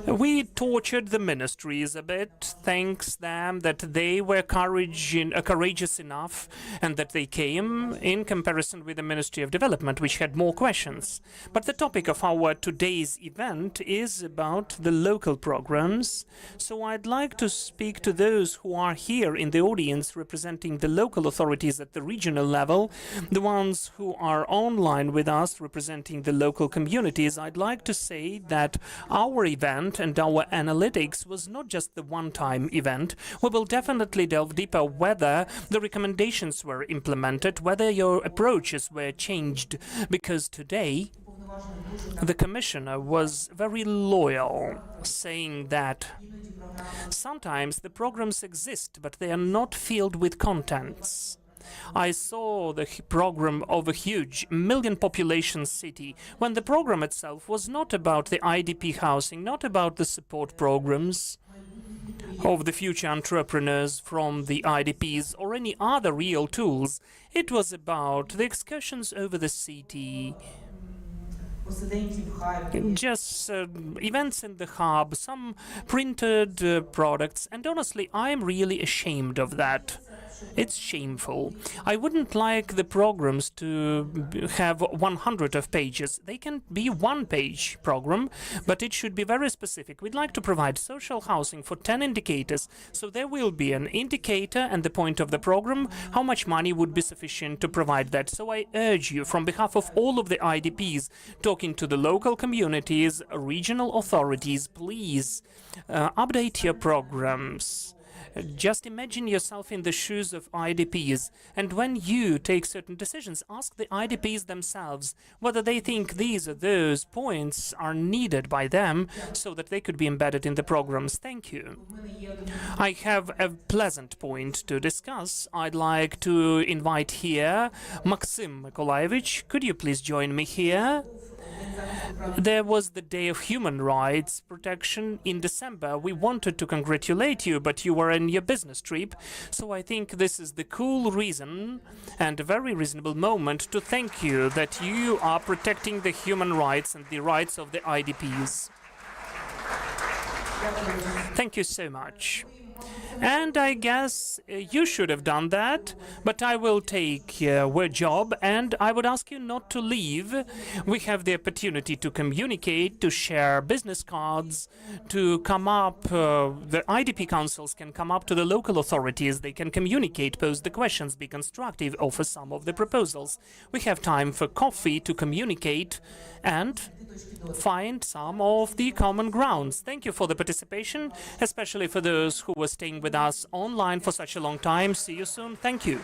We tortured the ministries a bit, thanks them that they were courageous enough and that they came in comparison with the Ministry of Development, which had more questions. But the topic of our today's event is about the local programs. So I'd like to speak to those who are here in the audience representing the local authorities at the regional level, the ones who are online with us representing the local communities. I'd like to say that our event and our analytics was not just the one-time event. We will definitely delve deeper whether the recommendations were implemented, whether your approaches were changed, because today the commissioner was very loyal, saying that sometimes the programs exist, but they are not filled with contents. I saw the program of a huge million population city when the program itself was not about the IDP housing, not about the support programs of the future entrepreneurs from the IDPs or any other real tools. It was about the excursions over the city, just events in the hub, some printed products, and honestly, I'm really ashamed of that. It's shameful. I wouldn't like the programs to have 100 of pages. They can be one-page program, but it should be very specific. We'd like to provide social housing for 10 indicators, so there will be an indicator and the point of the program, how much money would be sufficient to provide that. So I urge you, from behalf of all of the IDPs, talking to the local communities, regional authorities, please update your programs. Just imagine yourself in the shoes of IDPs, and when you take certain decisions, ask the IDPs themselves whether they think these or those points are needed by them so that they could be embedded in the programs. Thank you. I have a pleasant point to discuss. I'd like to invite here Maxim Mykolaievich. Could you please join me here? There was the Day of Human Rights Protection in December. We wanted to congratulate you, but you were in your business trip. So I think this is the cool reason and a very reasonable moment to thank you that you are protecting the human rights and the rights of the IDPs. Thank you so much. And I guess you should have done that, but I will take your job, and I would ask you not to leave. We have the opportunity to communicate, to share business cards, to come up. The IDP councils can come up to the local authorities. They can communicate, pose the questions, be constructive, offer some of the proposals. We have time for coffee to communicate and find some of the common grounds. Thank you for the participation, especially for those who were staying with us online for such a long time. See you soon. Thank you.